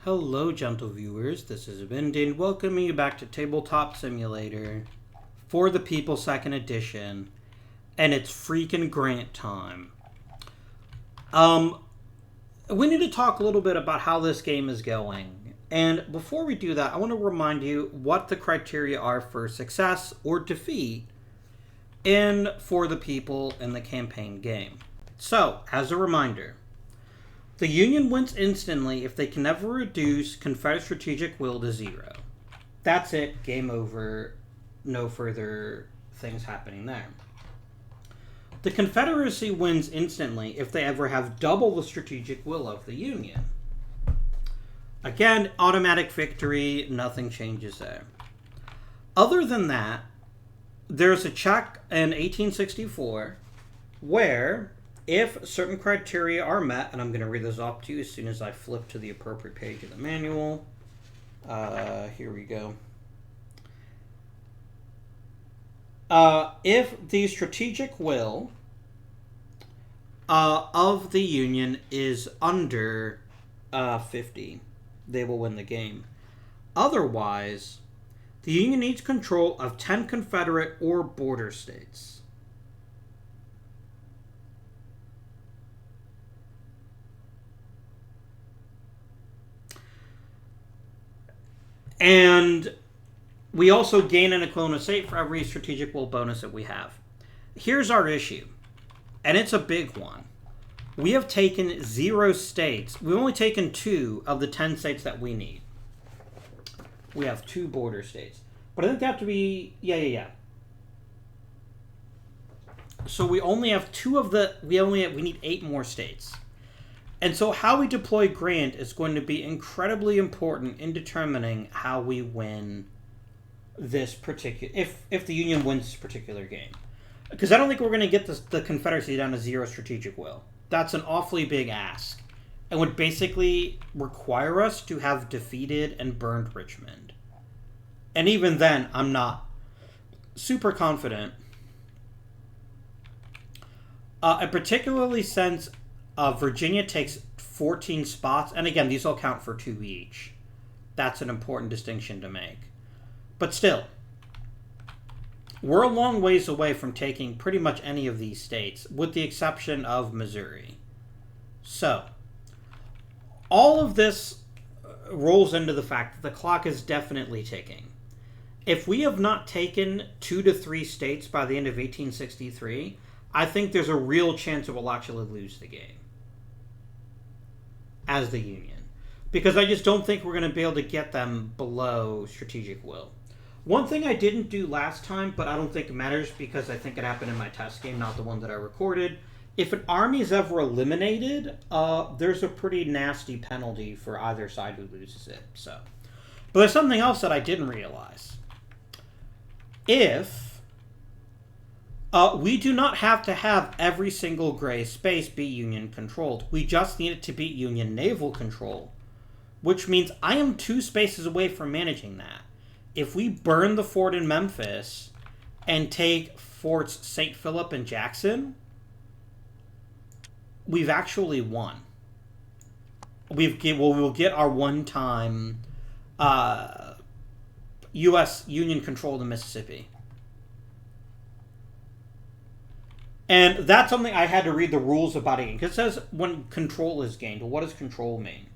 Hello, gentle viewers. This is Bindin, welcoming you back to Tabletop Simulator for the People 2nd Edition, and it's freaking grant time. We need to talk a little bit about how this game is going, and before we do that, I want to remind you what the criteria are for success or defeat in For the People in the campaign game. So, as a reminder, the Union wins instantly if they can never reduce Confederate strategic will to 0. That's it. Game over. No further things happening there. The Confederacy wins instantly if they ever have double the strategic will of the Union. Again, automatic victory. Nothing changes there. Other than that, there's a check in 1864 where, if certain criteria are met, and I'm going to read this off to you as soon as I flip to the appropriate page of the manual. Here we go. If the strategic will of the Union is under 50, they will win the game. Otherwise, the Union needs control of 10 Confederate or border states. And we also gain an equivalent state for every strategic will bonus that we have. Here's our issue, and it's a big one. We have taken 0 states. We've only taken 2 of the 10 states that we need. We have 2 border states. But I think they have to be... Yeah. So we only have 2 of the... We need 8 more states. And so how we deploy Grant is going to be incredibly important in determining how we win this particular... If the Union wins this particular game. Because I don't think we're going to get the Confederacy down to 0 strategic will. That's an awfully big ask. And would basically require us to have defeated and burned Richmond. And even then, I'm not super confident. And particularly since... Virginia takes 14 spots, and again, these all count for 2 each. That's an important distinction to make. But still, we're a long ways away from taking pretty much any of these states, with the exception of Missouri. So, all of this rolls into the fact that the clock is definitely ticking. If we have not taken 2 to 3 states by the end of 1863, I think there's a real chance that we'll actually lose the game as the Union. Because I just don't think we're going to be able to get them below strategic will. One thing I didn't do last time, but I don't think it matters because I think it happened in my test game, not the one that I recorded. If an army is ever eliminated, there's a pretty nasty penalty for either side who loses it. So, but there's something else that I didn't realize. We do not have to have every single gray space be Union controlled. We just need it to be Union naval control, which means I am 2 spaces away from managing that. If we burn the fort in Memphis and take forts St. Philip and Jackson, we've actually won. We will get our one-time U.S. Union control of the Mississippi. And that's something I had to read the rules about it. Because it says when control is gained. Well, what does control mean?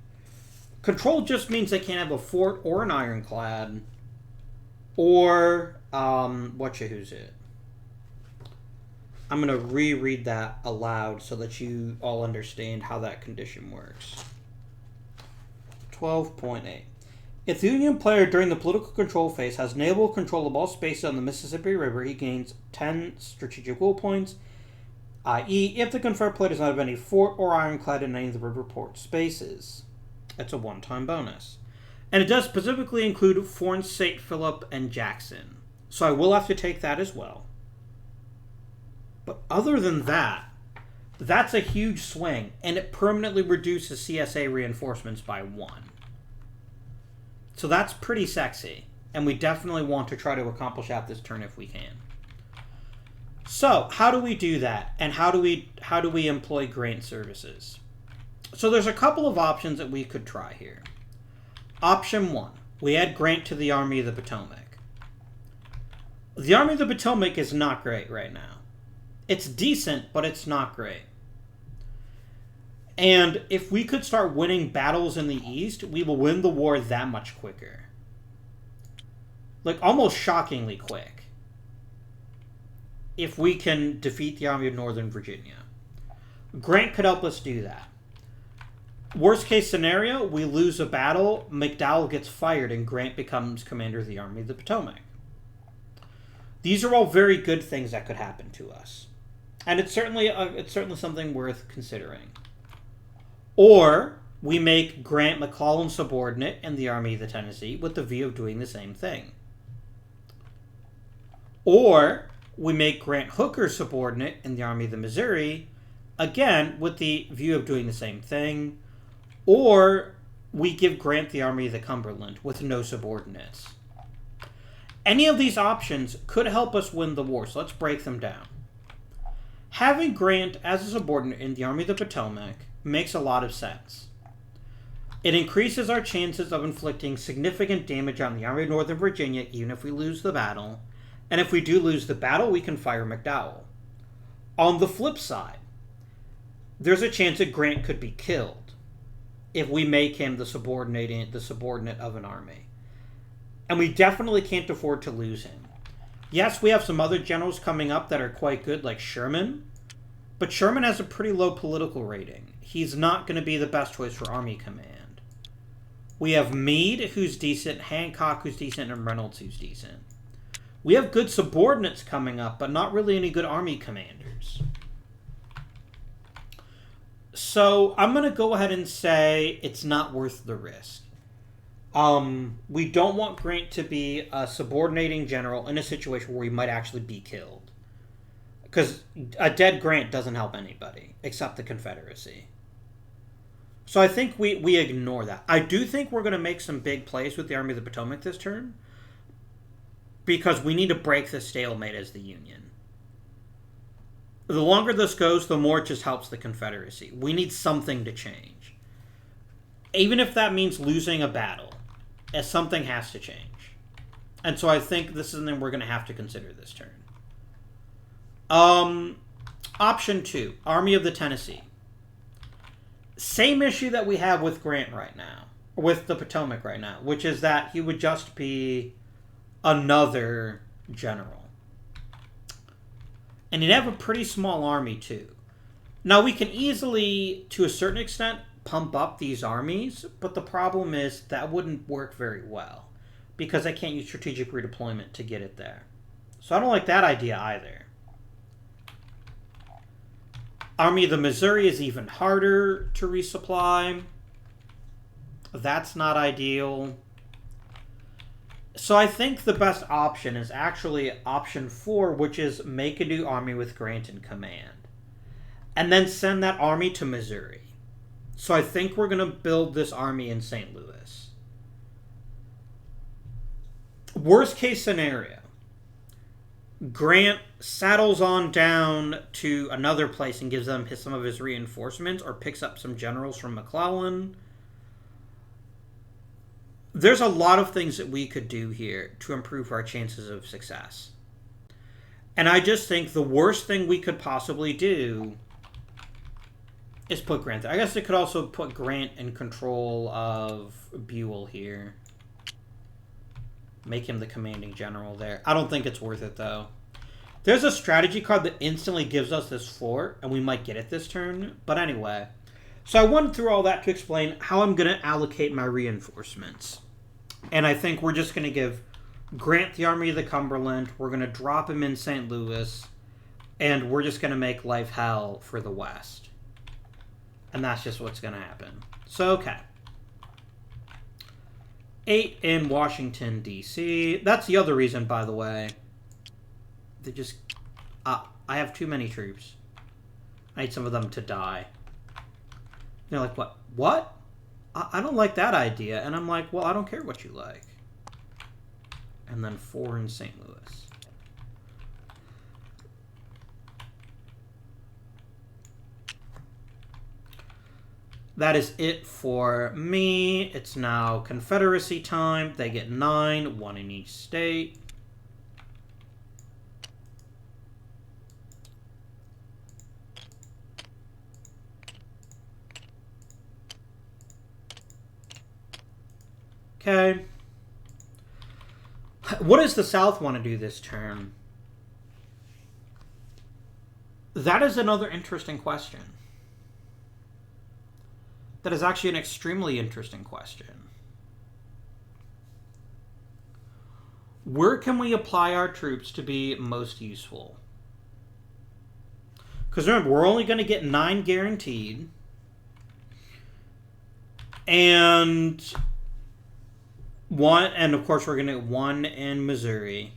Control just means they can't have a fort or an ironclad. Or, who's it? I'm going to reread that aloud so that you all understand how that condition works. 12.8. If the Union player during the political control phase has naval control of all spaces on the Mississippi River, he gains 10 strategic will points. I.e., if the Confederate player does not have any fort or ironclad in any of the river port spaces. It's a one-time bonus. And it does specifically include Fort St. Philip and Jackson. So I will have to take that as well. But other than that, that's a huge swing, and it permanently reduces CSA reinforcements by 1. So that's pretty sexy, and we definitely want to try to accomplish that this turn if we can. So, how do we do that? And how do we employ grant services? So there's a couple of options that we could try here. Option 1. We add Grant to the Army of the Potomac. The Army of the Potomac is not great right now. It's decent, but it's not great. And if we could start winning battles in the East, we will win the war that much quicker. Like, almost shockingly quick. If we can defeat the Army of Northern Virginia. Grant could help us do that. Worst case scenario, we lose a battle, McDowell gets fired, and Grant becomes commander of the Army of the Potomac. These are all very good things that could happen to us. And it's certainly something worth considering. Or we make Grant McClellan subordinate in the Army of the Tennessee with the view of doing the same thing. Or we make Grant Hooker subordinate in the Army of the Missouri, again with the view of doing the same thing. Or we give Grant the Army of the Cumberland with no subordinates. Any of these options could help us win the war, so let's break them down. Having Grant as a subordinate in the Army of the Potomac makes a lot of sense. It increases our chances of inflicting significant damage on the Army of Northern Virginia even if we lose the battle, and if we do lose the battle, we can fire McDowell. On the flip side, there's a chance that Grant could be killed if we make him the subordinate of an army. And we definitely can't afford to lose him. Yes, we have some other generals coming up that are quite good, like Sherman, but Sherman has a pretty low political rating. He's not going to be the best choice for army command. We have Meade, who's decent, Hancock, who's decent, and Reynolds, who's decent. We have good subordinates coming up, but not really any good army commanders. So I'm going to go ahead and say it's not worth the risk. We don't want Grant to be a subordinating general in a situation where he might actually be killed. Because a dead Grant doesn't help anybody, except the Confederacy. So I think we ignore that. I do think we're going to make some big plays with the Army of the Potomac this turn, because we need to break the stalemate as the Union. The longer this goes, the more it just helps the Confederacy. We need something to change. Even if that means losing a battle, as something has to change. And so I think this is something we're going to have to consider this turn. Option 2, Army of the Tennessee. Same issue that we have with Grant right now, with the Potomac right now, which is that he would just be another general. And he'd have a pretty small army too. Now we can easily, to a certain extent, pump up these armies, but the problem is that wouldn't work very well because I can't use strategic redeployment to get it there. So I don't like that idea either. Army of the Missouri is even harder to resupply. That's not ideal. So I think the best option is actually option 4, which is make a new army with Grant in command. And then send that army to Missouri. So I think we're going to build this army in St. Louis. Worst case scenario, Grant saddles on down to another place and gives them some of his reinforcements, or picks up some generals from McClellan. There's a lot of things that we could do here to improve our chances of success. And I just think the worst thing we could possibly do is put Grant there. I guess it could also put Grant in control of Buell here. Make him the commanding general there. I don't think it's worth it, though. There's a strategy card that instantly gives us this fort, and we might get it this turn. But anyway. So I went through all that to explain how I'm going to allocate my reinforcements. And I think we're just going to give Grant the Army of the Cumberland. We're going to drop him in St. Louis. And we're just going to make life hell for the West. And that's just what's going to happen. So, okay. 8 in Washington, D.C. That's the other reason, by the way. They just... I have too many troops. I need some of them to die. They're like, what? What? I don't like that idea. And I'm like, well, I don't care what you like. And then 4 in St. Louis. That is it for me. It's now Confederacy time. They get 9, 1 in each state. Okay. What does the South want to do this turn? That is another interesting question. That is actually an extremely interesting question. Where can we apply our troops to be most useful? Because remember, we're only going to get 9 guaranteed. And of course we're going to get 1 in Missouri.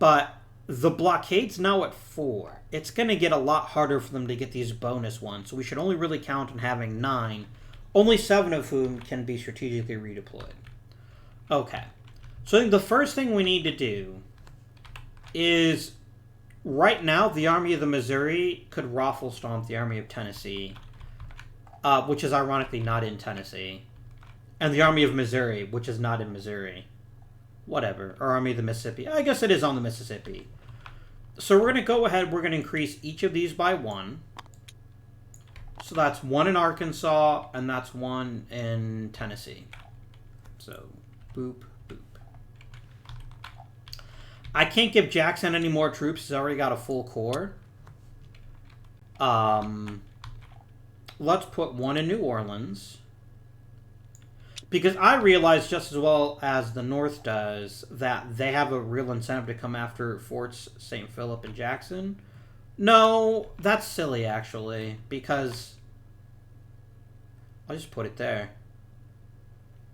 But the blockade's now at 4. It's going to get a lot harder for them to get these bonus ones. So we should only really count on having 9. Only 7 of whom can be strategically redeployed. Okay. So I think the first thing we need to do is, right now, the Army of the Missouri could raffle stomp the Army of Tennessee, which is ironically not in Tennessee, and the Army of Missouri, which is not in Missouri. Whatever. Or Army of the Mississippi. I guess it is on the Mississippi. So we're going to go ahead, we're going to increase each of these by 1. So that's 1 in Arkansas, and that's 1 in Tennessee. So, boop, boop. I can't give Jackson any more troops. He's already got a full corps. Let's put 1 in New Orleans. Because I realize, just as well as the North does, that they have a real incentive to come after Forts St. Philip and Jackson. No, that's silly, actually. Because I'll just put it there.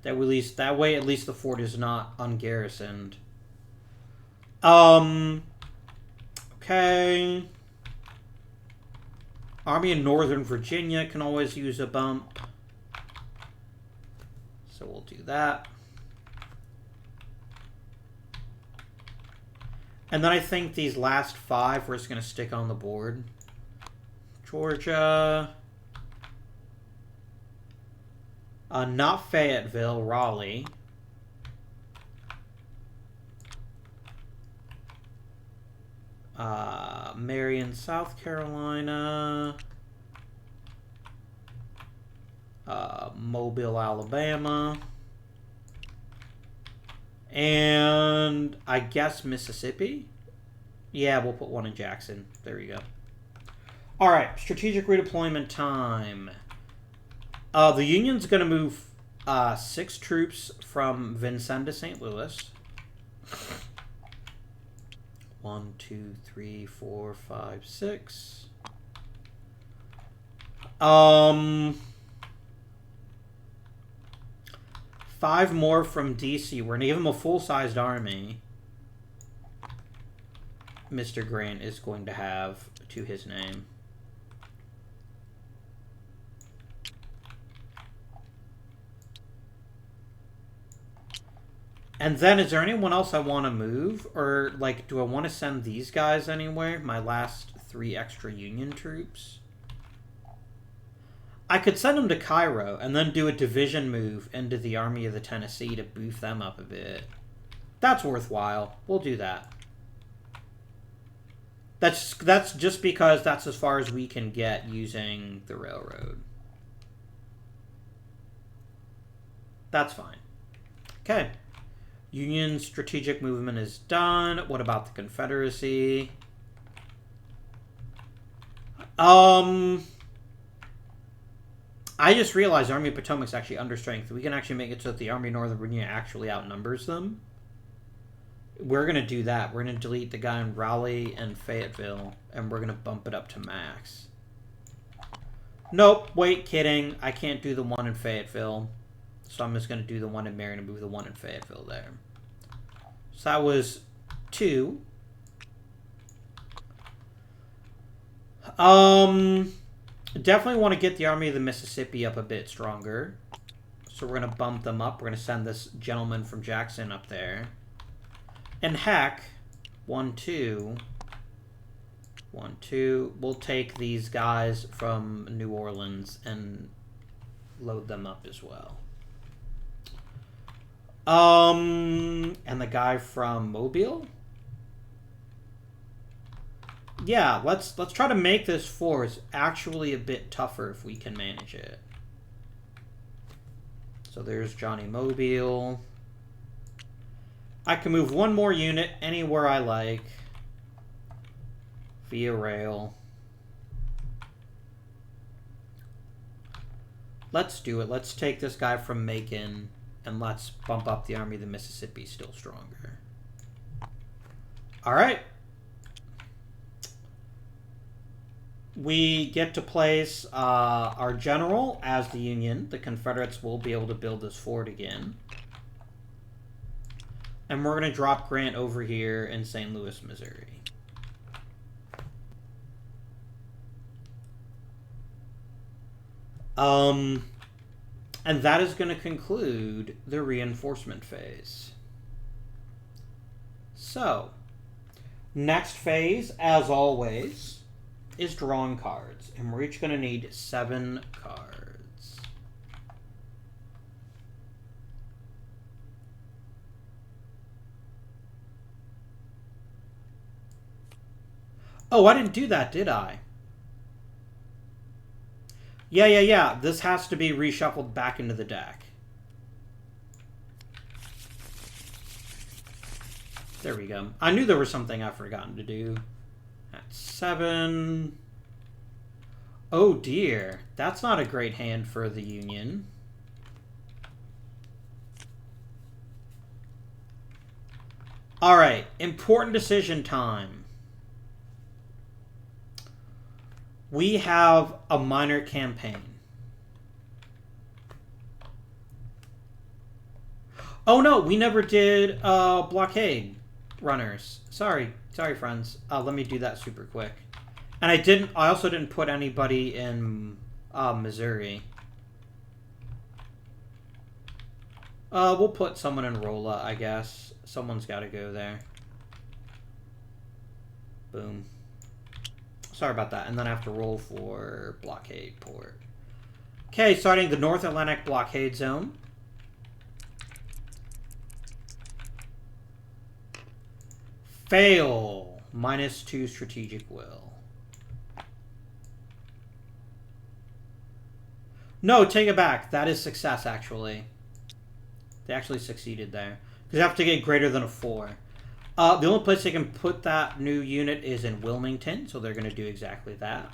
That way, at least the fort is not ungarrisoned. Okay. Army in Northern Virginia can always use a bump. So we'll do that. And then I think these last 5 we're just going to stick on the board. Georgia. Not Fayetteville, Raleigh. Marion, South Carolina. Mobile, Alabama. And I guess Mississippi? Yeah, we'll put 1 in Jackson. There you go. Alright, strategic redeployment time. The Union's going to move 6 troops from Vincennes to St. Louis. 1, 2, 3, 4, 5, 6. 5 more from DC. We're going to give him a full-sized army. Mr. Grant is going to have to his name. And then, is there anyone else I want to move? Or, like, do I want to send these guys anywhere? My last 3 extra Union troops? I could send them to Cairo and then do a division move into the Army of the Tennessee to boost them up a bit. That's worthwhile. We'll do that. That's just because that's as far as we can get using the railroad. That's fine. Okay. Union strategic movement is done. What about the Confederacy? I just realized the Army of Potomac's actually understrength. We can actually make it so that the Army of Northern Virginia actually outnumbers them. We're going to do that. We're going to delete the guy in Raleigh and Fayetteville, and we're going to bump it up to max. Nope, wait, kidding. I can't do the 1 in Fayetteville. So I'm just going to do the 1 in Marion and move the 1 in Fayetteville there. So that was 2. Definitely want to get the Army of the Mississippi up a bit stronger. So we're going to bump them up. We're going to send this gentleman from Jackson up there. And heck, 1, 2. 1, 2. We'll take these guys from New Orleans and load them up as well. And the guy from Mobile? Yeah, let's try to make this force actually a bit tougher if we can manage it. So there's Johnny Mobile. I can move one more unit anywhere I like via rail. Let's do it. Let's take this guy from Macon and let's bump up the Army of the Mississippi still stronger. All right. We get to place our general as the Union. The Confederates will be able to build this fort again. And we're going to drop Grant over here in St. Louis, Missouri. And that is going to conclude the reinforcement phase. So, next phase, as always, is drawing cards. And we're each going to need 7 cards. Oh, I didn't do that, did I? Yeah. This has to be reshuffled back into the deck. There we go. I knew there was something I've forgotten to do. That's 7. Oh dear. That's not a great hand for the Union. Alright. Important decision time. We have a minor campaign. Oh no, we never did blockade runners. Sorry, friends. Let me do that super quick. And I also didn't put anybody in Missouri. We'll put someone in Rolla, I guess. Someone's got to go there. Boom. Sorry about that. And then I have to roll for blockade port. Okay, starting the North Atlantic blockade zone. Fail. -2 strategic will. No, take it back. That is success, actually. They actually succeeded there. Because you have to get greater than a 4. The only place they can put that new unit is in Wilmington, so they're going to do exactly that.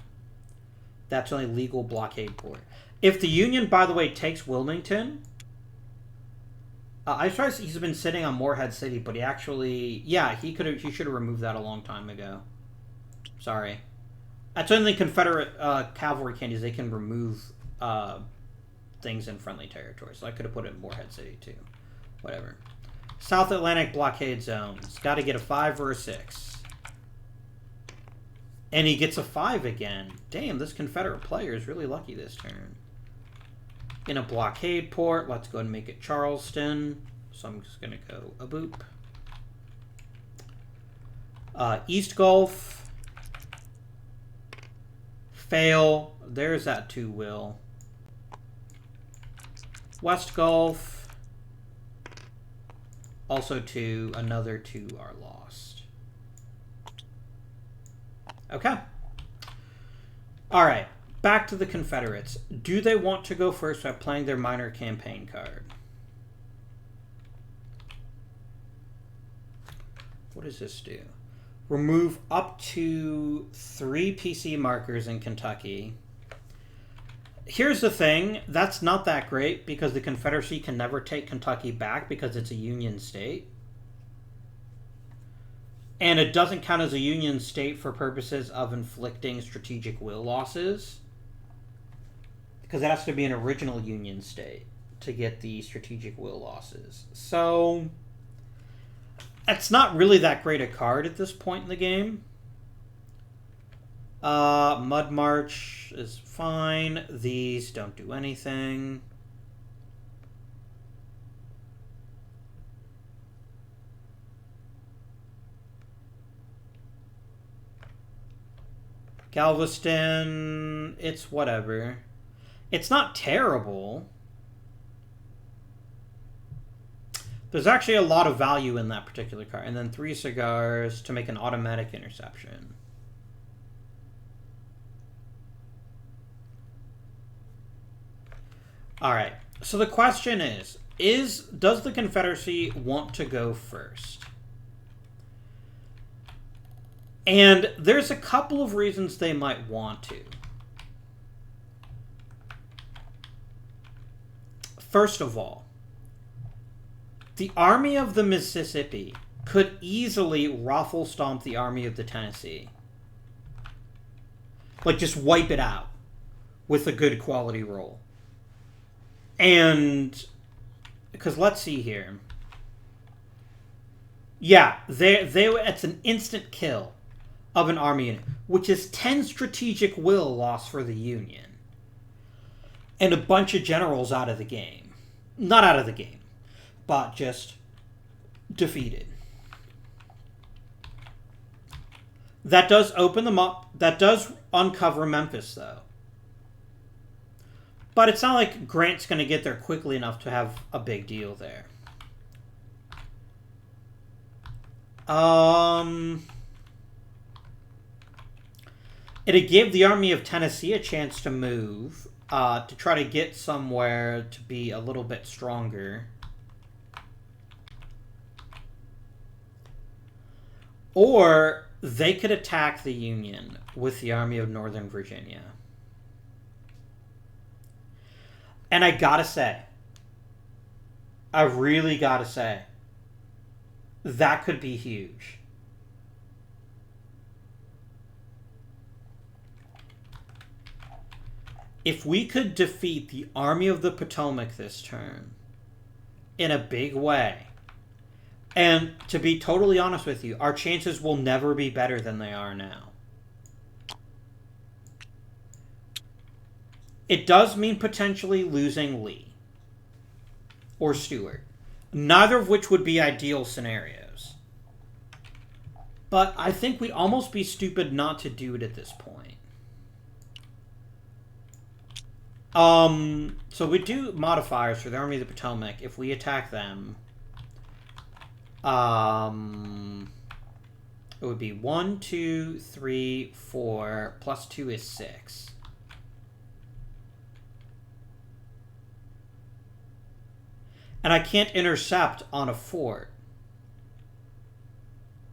That's only legal blockade port. If the Union, by the way, takes Wilmington, I tried. He's been sitting on Morehead City, but he actually, yeah, he should have removed that a long time ago. Sorry. That's only Confederate cavalry candies. They can remove things in friendly territory, so I could have put it in Morehead City too. Whatever. South Atlantic blockade zones. Got to get a 5 or a 6. And he gets a 5 again. Damn, this Confederate player is really lucky this turn. In a blockade port, let's go ahead and make it Charleston. So I'm just going to go a boop. East Gulf. Fail. There's that 2 will. West Gulf. Also 2. Another 2 are lost. Okay. Alright. Back to the Confederates. Do they want to go first by playing their minor campaign card? What does this do? Remove up to 3 PC markers in Kentucky. Here's the thing. That's not that great because the Confederacy can never take Kentucky back because it's a Union state. And it doesn't count as a Union state for purposes of inflicting strategic will losses. Because it has to be an original Union state to get the strategic will losses. So, it's not really that great a card at this point in the game. Mud March is fine. These don't do anything. Galveston, it's whatever. It's not terrible. There's actually a lot of value in that particular card. And then 3 cigars to make an automatic interception. Alright, so the question is does the Confederacy want to go first? And there's a couple of reasons they might want to. First of all, the Army of the Mississippi could easily ruffle stomp the Army of the Tennessee. Like, just wipe it out with a good quality roll. And, because let's see here. Yeah, it's an instant kill of an army unit, which is 10 strategic will lost for the Union. And a bunch of generals out of the game. Not out of the game, but just defeated. That does open them up. That does uncover Memphis, though. But it's not like Grant's going to get there quickly enough to have a big deal there. It gave the Army of Tennessee a chance to move, to try to get somewhere to be a little bit stronger. Or they could attack the Union with the Army of Northern Virginia. And I gotta say, I really gotta say, that could be huge. If we could defeat the Army of the Potomac this turn in a big way, and to be totally honest with you, our chances will never be better than they are now. It does mean potentially losing Lee or Stewart, neither of which would be ideal scenarios. But I think we'd almost be stupid not to do it at this point. So we do modifiers for the Army of the Potomac if we attack them. It would be 1, 2, 3, 4, plus 2 is 6. And I can't intercept on a fort.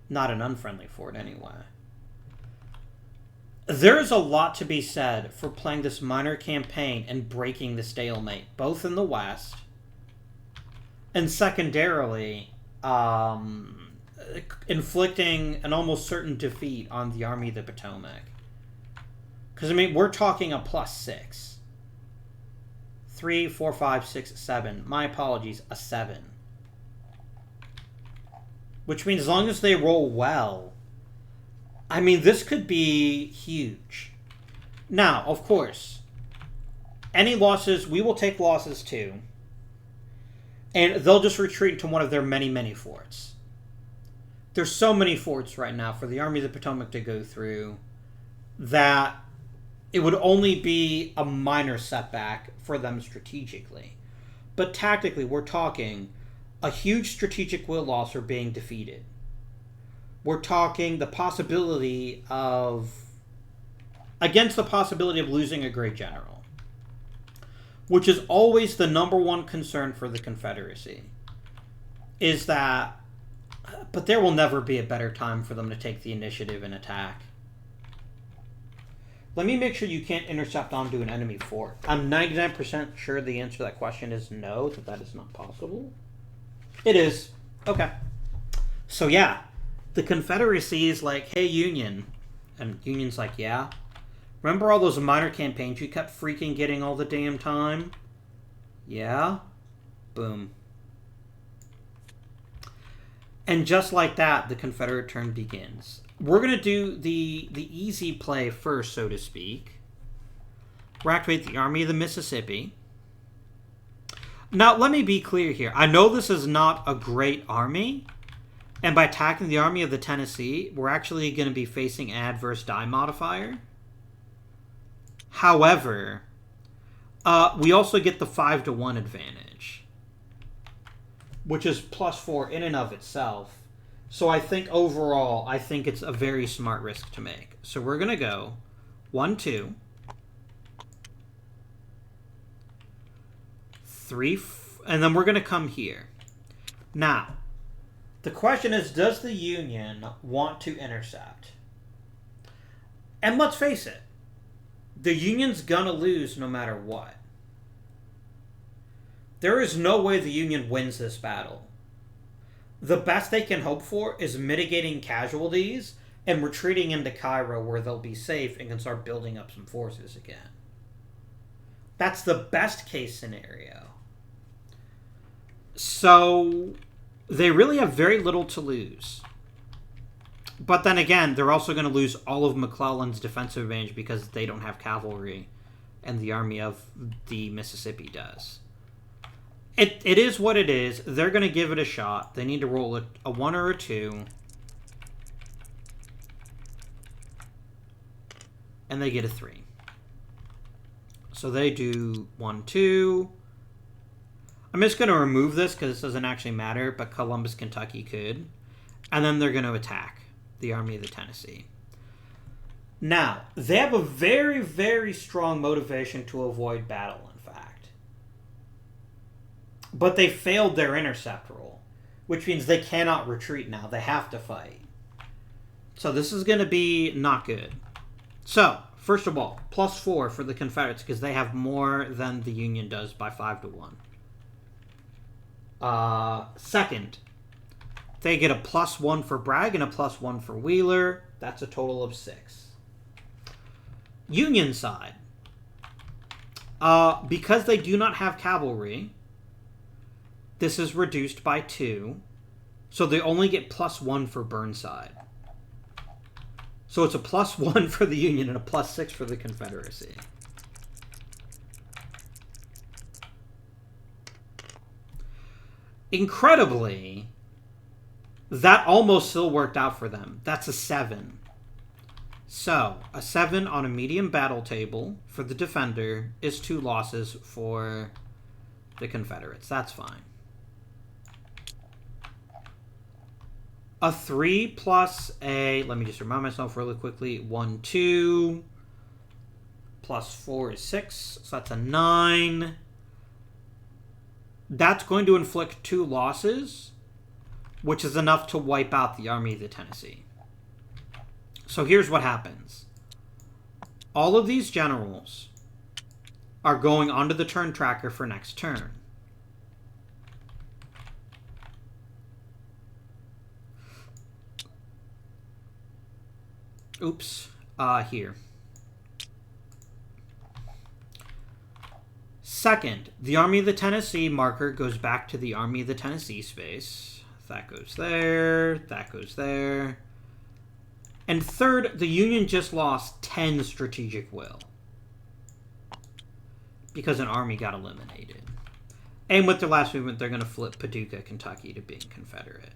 Not an unfriendly fort, anyway. There is a lot to be said for playing this minor campaign and breaking the stalemate, both in the West and secondarily inflicting an almost certain defeat on the Army of the Potomac. Because, I mean, we're talking a +6. 3, 4, 5, 6, 7. My apologies, a 7. Which means as long as they roll well, I mean, this could be huge. Now, of course, any losses, we will take losses too. And they'll just retreat to one of their many, many forts. There's so many forts right now for the Army of the Potomac to go through that it would only be a minor setback for them strategically. But tactically, we're talking a huge strategic will loss for being defeated. We're talking the possibility of... against the possibility of losing a great general. Which is always the number one concern for the Confederacy. Is that... but there will never be a better time for them to take the initiative and attack. Let me make sure you can't intercept onto an enemy fort. I'm 99% sure the answer to that question is no, that is not possible. It is. Okay. So yeah, the Confederacy is like, hey, Union. And Union's like, yeah. Remember all those minor campaigns you kept freaking getting all the damn time? Yeah? Boom. And just like that, the Confederate turn begins. We're going to do the easy play first, so to speak. We're activate the Army of the Mississippi. Now, let me be clear here. I know this is not a great army. And by attacking the Army of the Tennessee, we're actually going to be facing an adverse die modifier. However, We also get the 5-to-1 advantage, which is +4 in and of itself. So I think overall, I think it's a very smart risk to make. So we're going to go 1, 2, 3, and then we're going to come here. Now, the question is, does the Union want to intercept? And let's face it, the Union's going to lose no matter what. There is no way the Union wins this battle. The best they can hope for is mitigating casualties and retreating into Cairo where they'll be safe and can start building up some forces again. That's the best case scenario. So they really have very little to lose. But then again, they're also going to lose all of McClellan's defensive advantage because they don't have cavalry and the Army of the Mississippi does. It is what it is. They're going to give it a shot. They need to roll a 1 or a 2. And they get a 3. So they do 1, 2. I'm just going to remove this because this doesn't actually matter, but Columbus, Kentucky could. And then they're going to attack the Army of the Tennessee. Now, they have a very, very strong motivation to avoid battle, in fact. But they failed their intercept roll, which means they cannot retreat now. They have to fight. So this is going to be not good. So, first of all, +4 for the Confederates because they have more than the Union does by 5-to-1. Second, they get a +1 for Bragg and a +1 for Wheeler. That's a total of 6. Union side. Because they do not have cavalry, this is reduced by 2. So they only get +1 for Burnside. So it's a +1 for the Union and a +6 for the Confederacy. Incredibly, that almost still worked out for them. That's a 7. So, a 7 on a medium battle table for the defender is 2 losses for the Confederates. That's fine. A 3 plus a, let me just remind myself really quickly, 1, 2, +4 is 6, so that's a 9. That's going to inflict 2 losses, which is enough to wipe out the Army of the Tennessee. So here's what happens. All of these generals are going onto the turn tracker for next turn. Oops. Here. Second, the Army of the Tennessee marker goes back to the Army of the Tennessee space. That goes there. That goes there. And third, the Union just lost 10 strategic will. Because an army got eliminated. And with their last movement, they're going to flip Paducah, Kentucky to being Confederate.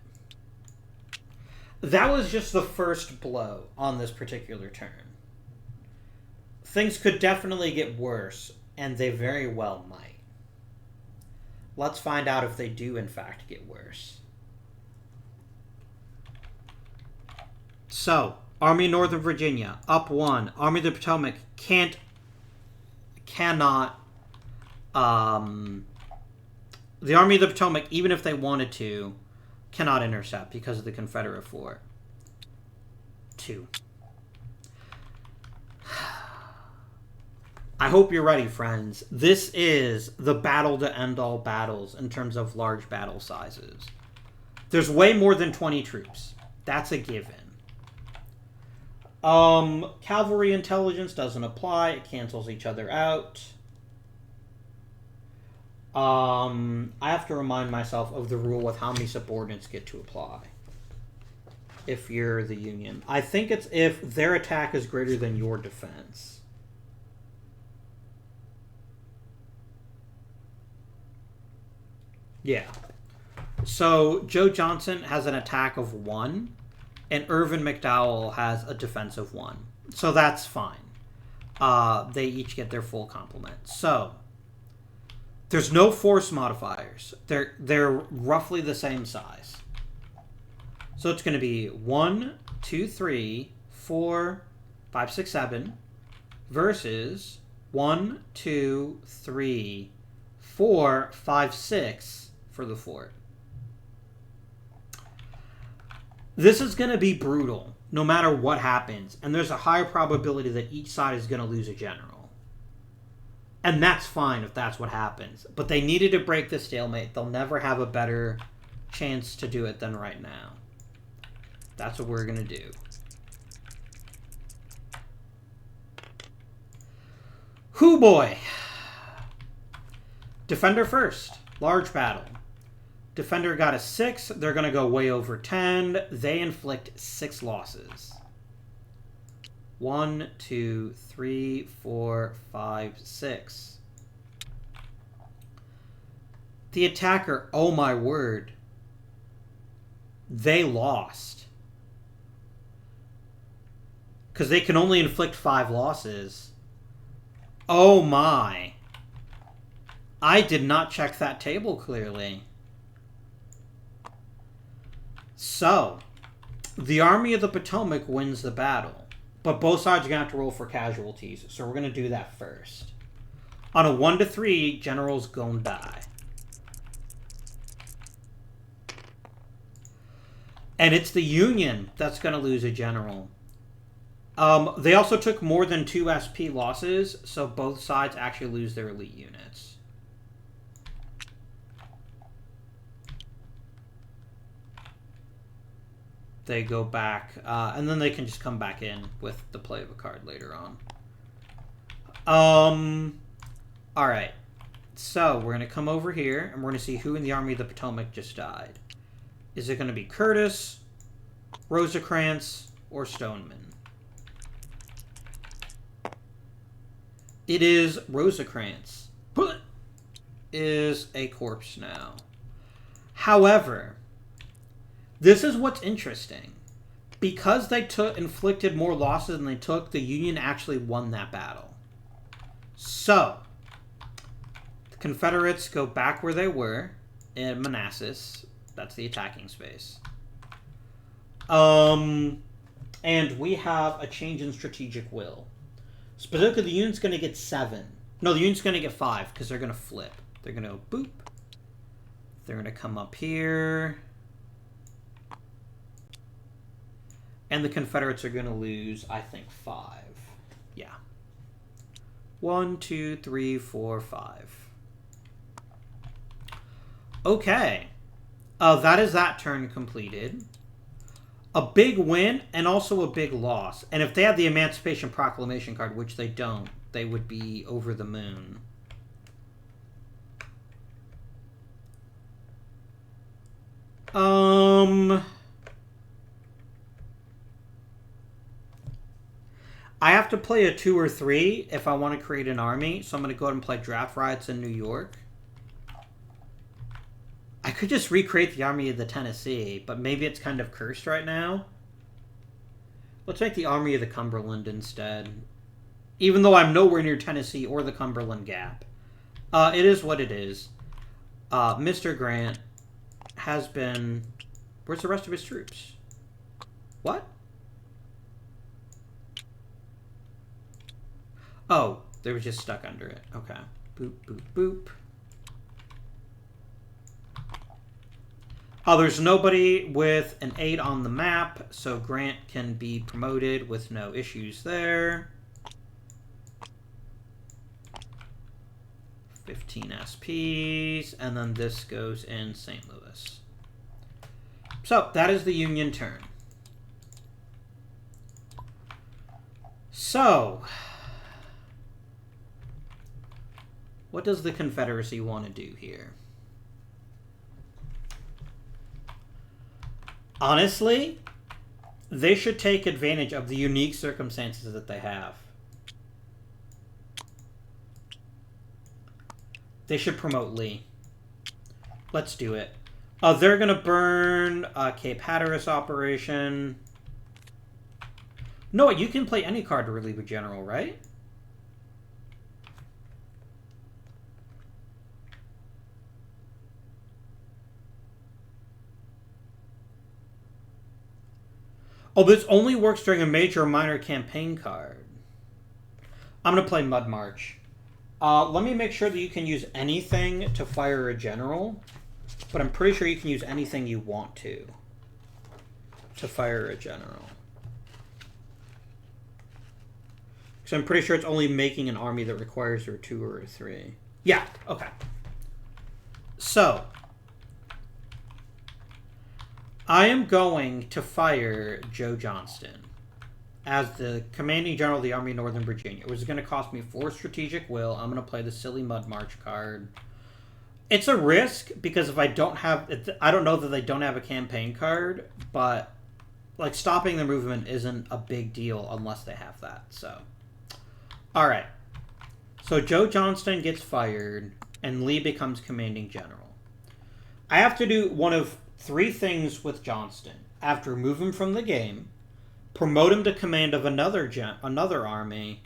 That was just the first blow on this particular turn. Things could definitely get worse, and they very well might. Let's find out if they do, in fact, get worse. So, Army of Northern Virginia, up 1. Army of the Potomac cannot... the Army of the Potomac, even if they wanted to, cannot intercept because of the Confederate fort. 2. I hope you're ready, friends. This is the battle to end all battles in terms of large battle sizes. There's way more than 20 troops. That's a given. Cavalry intelligence doesn't apply. It cancels each other out. I have to remind myself of the rule with how many subordinates get to apply. If you're the Union. I think it's if their attack is greater than your defense. Yeah. So, Joe Johnson has an attack of 1, and Irvin McDowell has a defense of 1. So that's fine. They each get their full complement. So, There's no force modifiers. They're roughly the same size. So it's going to be 1, 2, 3, 4, 5, 6, 7 versus 1, 2, 3, 4, 5, 6 for the fort. This is going to be brutal no matter what happens, and there's a higher probability that each side is going to lose a general. And that's fine if that's what happens. But they needed to break the stalemate. They'll never have a better chance to do it than right now. That's what we're going to do. Hoo boy! Defender first. Large battle. Defender got a 6. They're going to go way over 10. They inflict 6 losses. 1, 2, 3, 4, 5, 6. The attacker, oh my word. They lost. Because they can only inflict 5 losses. Oh my. I did not check that table clearly. So, the Army of the Potomac wins the battle. But both sides are going to have to roll for casualties. So we're going to do that first. On a 1 to 3, general's gonna die. And it's the Union that's going to lose a general. They also took more than 2 SP losses, so both sides actually lose their elite units. They go back, and then they can just come back in with the play of a card later on. Alright. So, we're going to come over here, and we're going to see who in the Army of the Potomac just died. Is it going to be Curtis, Rosecrans, or Stoneman? It is Rosecrans. Is a corpse now. However, this is what's interesting. Because they inflicted more losses than they took, the Union actually won that battle. So, the Confederates go back where they were in Manassas. That's the attacking space. And we have a change in strategic will. Specifically, the Union's going to get 7. No, the Union's going to get 5 because they're going to flip. They're going to go boop. They're going to come up here. And the Confederates are going to lose, I think, 5. Yeah. 1, 2, 3, 4, 5. Okay. That is that turn completed. A big win and also a big loss. And if they had the Emancipation Proclamation card, which they don't, they would be over the moon. I have to play a 2 or 3 if I want to create an army, so I'm going to go ahead and play Draft Riots in New York. I could just recreate the Army of the Tennessee, but maybe it's kind of cursed right now. Let's make the Army of the Cumberland instead. Even though I'm nowhere near Tennessee or the Cumberland Gap. It is what it is. Mr. Grant has been... Where's the rest of his troops? What? Oh, they were just stuck under it. Okay. Boop, boop, boop. Oh, there's nobody with an 8 on the map, so Grant can be promoted with no issues there. 15 SPs, and then this goes in St. Louis. So, that is the Union turn. So, what does the Confederacy want to do here? Honestly, they should take advantage of the unique circumstances that they have. They should promote Lee. Let's do it. They're going to burn Cape Hatteras operation. No, you can play any card to relieve a general, right? Oh, this only works during a major or minor campaign card. I'm going to play Mud March. Let me make sure that you can use anything to fire a general. But I'm pretty sure you can use anything you want to fire a general. So I'm pretty sure it's only making an army that requires a 2 or a 3. Yeah, okay. So, I am going to fire Joe Johnston as the commanding general of the Army of Northern Virginia, which is going to cost me 4 strategic will. I'm going to play the silly Mud March card. It's a risk because if I don't have... I don't know that they don't have a campaign card, but like stopping the movement isn't a big deal unless they have that, so... Alright, so Joe Johnston gets fired, and Lee becomes commanding general. I have to do one of 3 things with Johnston. I have to remove him from the game, promote him to command of another army,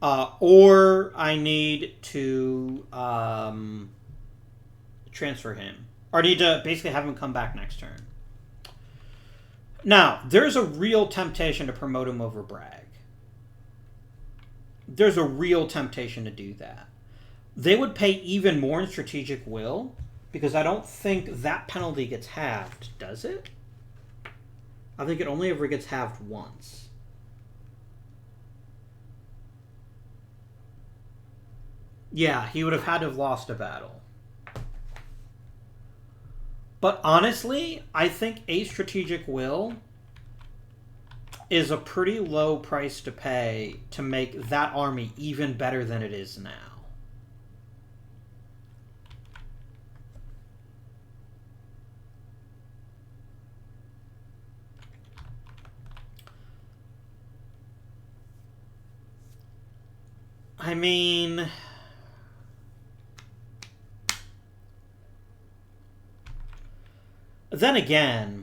or I need to transfer him. Or I need to basically have him come back next turn. Now, there's a real temptation to promote him over Bragg. There's a real temptation to do that. They would pay even more in strategic will, because I don't think that penalty gets halved, does it? I think it only ever gets halved once. Yeah, he would have had to have lost a battle. But honestly, I think a strategic will is a pretty low price to pay to make that army even better than it is now. I mean... Then again...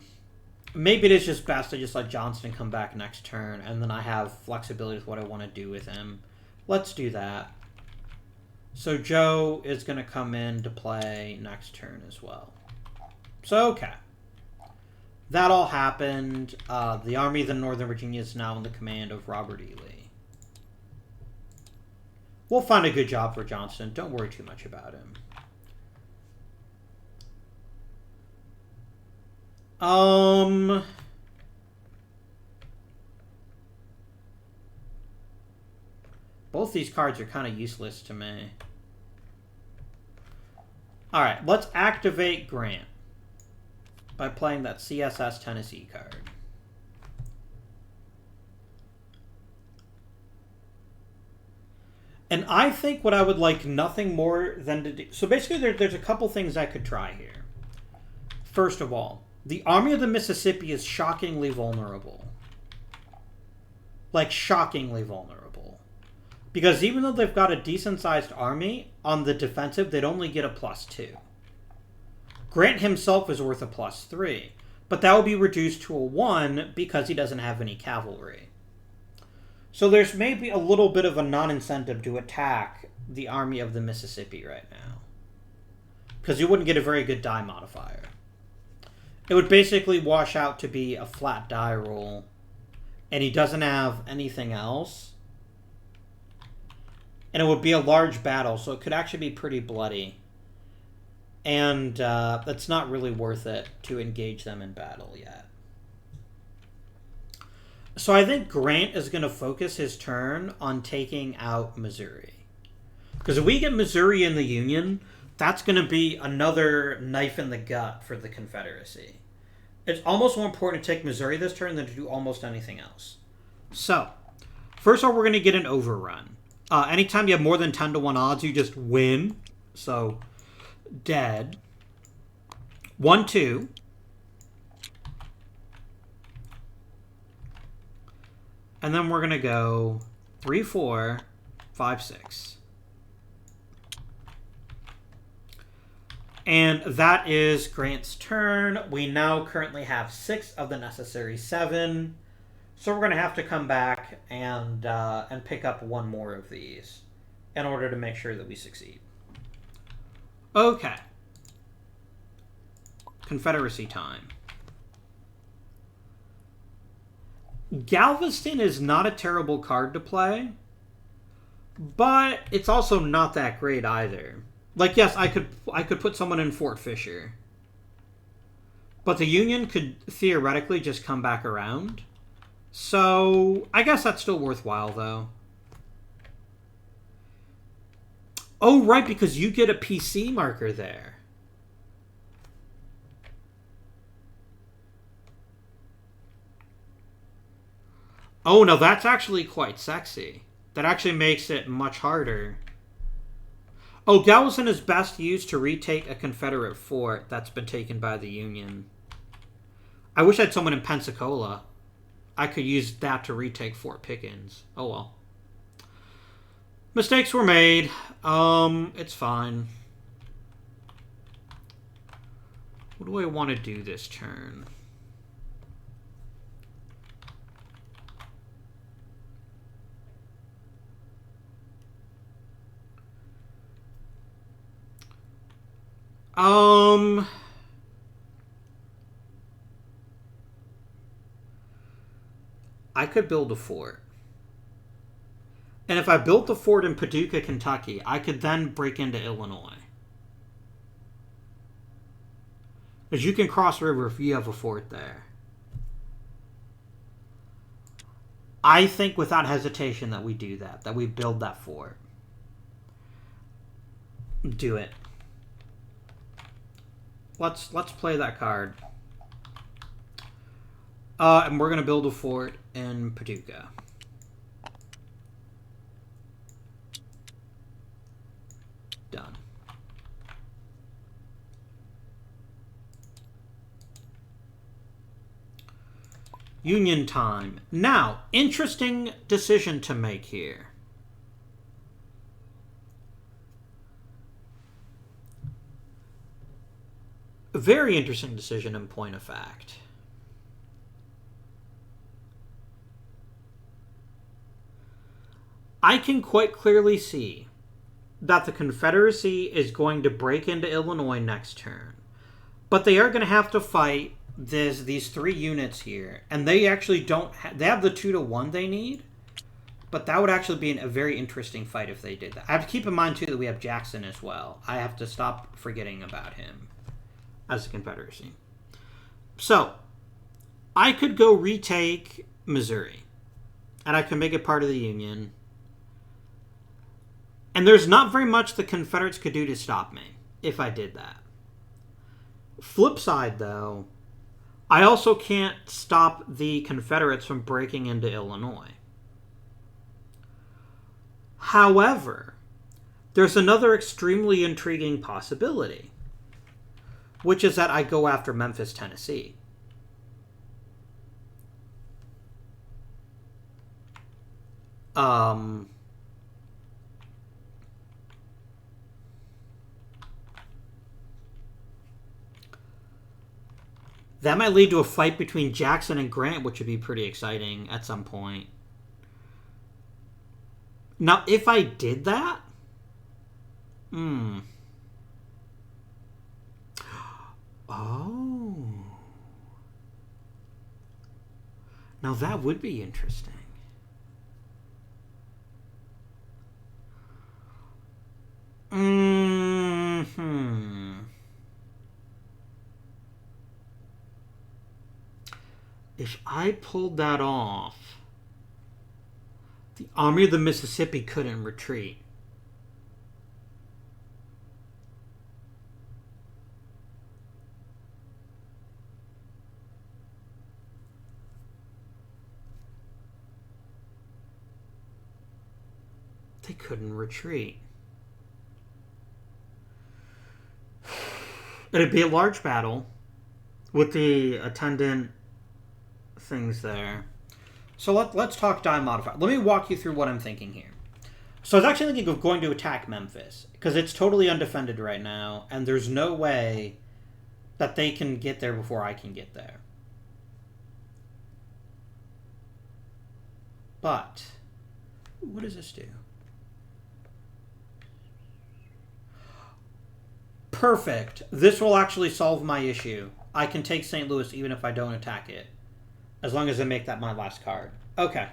Maybe it is just best to just let Johnston come back next turn, and then I have flexibility with what I want to do with him. Let's do that. So Joe is going to come in to play next turn as well. So, okay. That all happened. The Army of the Northern Virginia is now in the command of Robert E. Lee. We'll find a good job for Johnston. Don't worry too much about him. Both these cards are kind of useless to me. Alright, let's activate Grant by playing that CSS Tennessee card. And I think what I would like nothing more than to do... So basically there's a couple things I could try here. First of all, the Army of the Mississippi is shockingly vulnerable. Like, shockingly vulnerable. Because even though they've got a decent-sized army, on the defensive, they'd only get a +2. Grant himself is worth a +3. But that would be reduced to a 1 because he doesn't have any cavalry. So there's maybe a little bit of a non-incentive to attack the Army of the Mississippi right now. Because you wouldn't get a very good die modifier. It would basically wash out to be a flat die roll. And he doesn't have anything else. And it would be a large battle, so it could actually be pretty bloody. And that's not really worth it to engage them in battle yet. So I think Grant is going to focus his turn on taking out Missouri. Because if we get Missouri in the Union... That's going to be another knife in the gut for the Confederacy. It's almost more important to take Missouri this turn than to do almost anything else. So, first of all, we're going to get an overrun. Anytime you have more than 10 to 1 odds, you just win. So, dead. 1, 2. And then we're going to go 3, 4, 5, 6. And that is Grant's turn. We now currently have 6 of the necessary 7. So we're going to have to come back and pick up 1 more of these in order to make sure that we succeed. Okay. Confederacy time. Galveston is not a terrible card to play, but it's also not that great either. Like, yes, I could put someone in Fort Fisher, but the Union could theoretically just come back around. So I guess that's still worthwhile, though. Oh, right, because you get a PC marker there. Oh, no, that's actually quite sexy. That actually makes it much harder. Oh, Galveston is best used to retake a Confederate fort that's been taken by the Union. I wish I had someone in Pensacola. I could use that to retake Fort Pickens. Oh, well. Mistakes were made. It's fine. What do I want to do this turn? I could build a fort. And if I built the fort in Paducah, Kentucky, I could then break into Illinois. Because you can cross river if you have a fort there. I think without hesitation that we do that. That we build that fort. Do it. Let's play that card. And we're going to build a fort in Paducah. Done. Union time. Now, interesting decision to make here. A very interesting decision in point of fact. I can quite clearly see that the Confederacy is going to break into Illinois next turn. But they are going to have to fight these three units here. And they actually don't they have the 2-to-1 they need. But that would actually be a very interesting fight if they did that. I have to keep in mind, too, that we have Jackson as well. I have to stop forgetting about him as the Confederacy. So, I could go retake Missouri. And I can make it part of the Union. And there's not very much the Confederates could do to stop me if I did that. Flip side, though, I also can't stop the Confederates from breaking into Illinois. However, there's another extremely intriguing possibility, which is that I go after Memphis, Tennessee. That might lead to a fight between Jackson and Grant, which would be pretty exciting at some point. Now, if I did that... Oh. Now, that would be interesting. If I pulled that off, the Army of the Mississippi couldn't retreat. They couldn't retreat. It'd be a large battle with the attendant things there. So let's talk die modifier. Let me walk you through what I'm thinking here. So I was actually thinking of going to attack Memphis because it's totally undefended right now, and there's no way that they can get there before I can get there. But what does this do? Perfect. This will actually solve my issue. I can take St. Louis even if I don't attack it. As long as I make that my last card. Okay.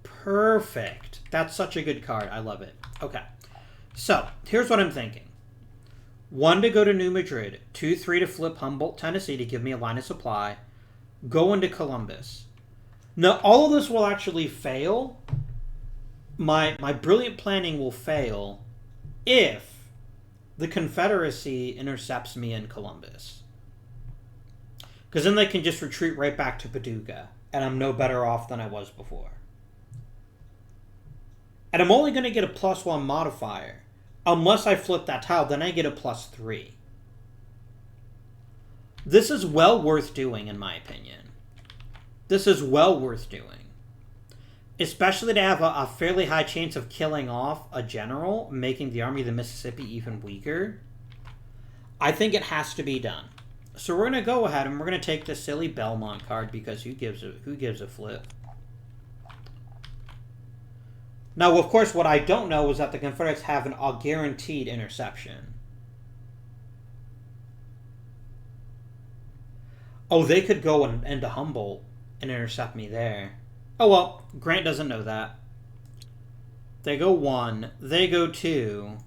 Perfect. That's such a good card. I love it. Okay. So, here's what I'm thinking. 1 to go to New Madrid. 2, 3 to flip Humboldt, Tennessee to give me a line of supply. Go into Columbus. Now, all of this will actually fail. My brilliant planning will fail if the Confederacy intercepts me in Columbus. Because then they can just retreat right back to Paducah. And I'm no better off than I was before. And I'm only going to get a +1 modifier. Unless I flip that tile, then I get a +3. This is well worth doing, in my opinion. This is well worth doing. Especially to have a fairly high chance of killing off a general, making the Army of the Mississippi even weaker. I think it has to be done. So we're going to go ahead and we're going to take this silly Belmont card because who gives a flip? Now, of course, what I don't know is that the Confederates have a guaranteed interception. Oh, they could go into Humboldt and intercept me there. Oh, well, Grant doesn't know that. They go 1. They go 2.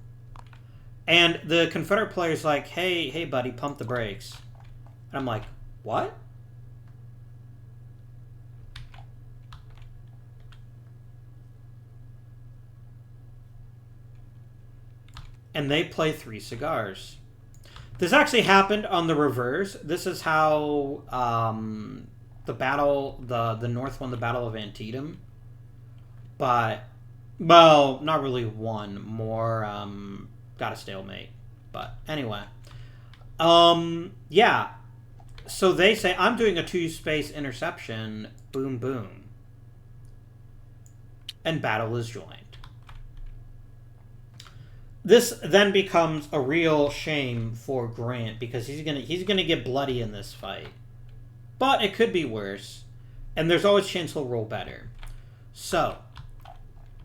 And the Confederate player's like, hey, buddy, pump the brakes. And I'm like, what? And they play 3 cigars. This actually happened on the reverse. This is how the North won the Battle of Antietam. But, well, not really won. More got a stalemate. But anyway. Yeah. So they say, I'm doing a 2-space interception. Boom, boom. And battle is joined. This then becomes a real shame for Grant because he's gonna get bloody in this fight. But it could be worse. And there's always a chance he'll roll better. So,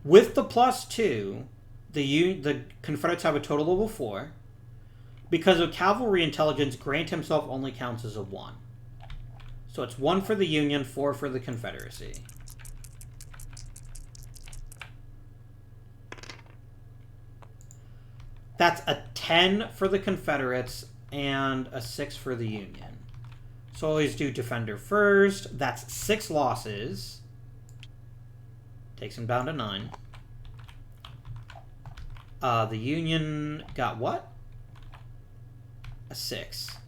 with the +2, the Confederates have a total of a 4. Because of cavalry intelligence, Grant himself only counts as a 1. So it's 1 for the Union, 4 for the Confederacy. That's a 10 for the Confederates and a 6 for the Union. So always do Defender first. That's 6 losses. Takes him down to 9. The Union got what? A 6.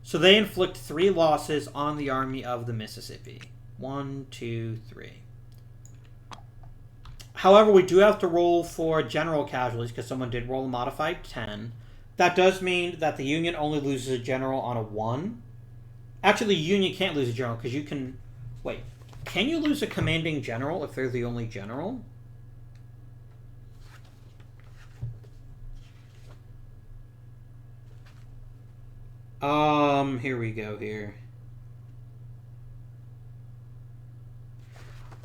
So they inflict 3 losses on the Army of the Mississippi. 1, 2, 3. However, we do have to roll for general casualties because someone did roll a modified 10. That does mean that the Union only loses a general on a 1. Actually, the Union can't lose a general because you can... Wait. Can you lose a commanding general if they're the only general? Here we go here.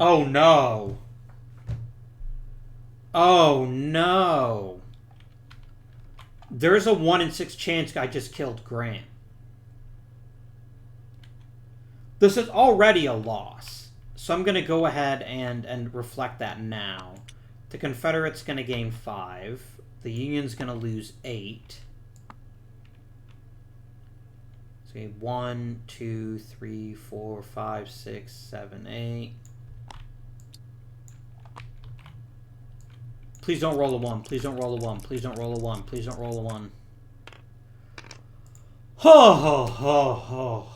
Oh, no. Oh, no. There's a 1 in 6 chance I just killed Grant. This is already a loss. So I'm going to go ahead and reflect that now. The Confederate's going to gain 5. The Union's going to lose 8. So 1, 2, 3, 4, 5, 6, 7, 8. Please don't roll a 1. Please don't roll a 1. Please don't roll a 1. Please don't roll a 1. Oh,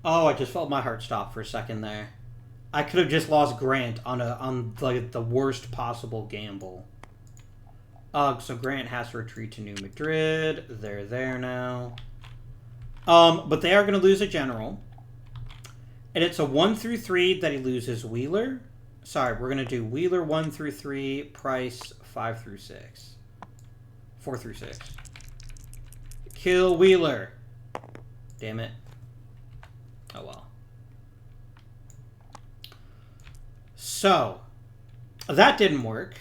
I just felt my heart stop for a second there. I could have just lost Grant on like the worst possible gamble. So Grant has to retreat to New Madrid. They're there now. But they are going to lose a general. And it's a 1 through 3 that he loses Wheeler. Sorry, we're going to do Wheeler 1 through 3, Price 5 through 6. 4 through 6. Kill Wheeler. Damn it. Oh well. So, that didn't work.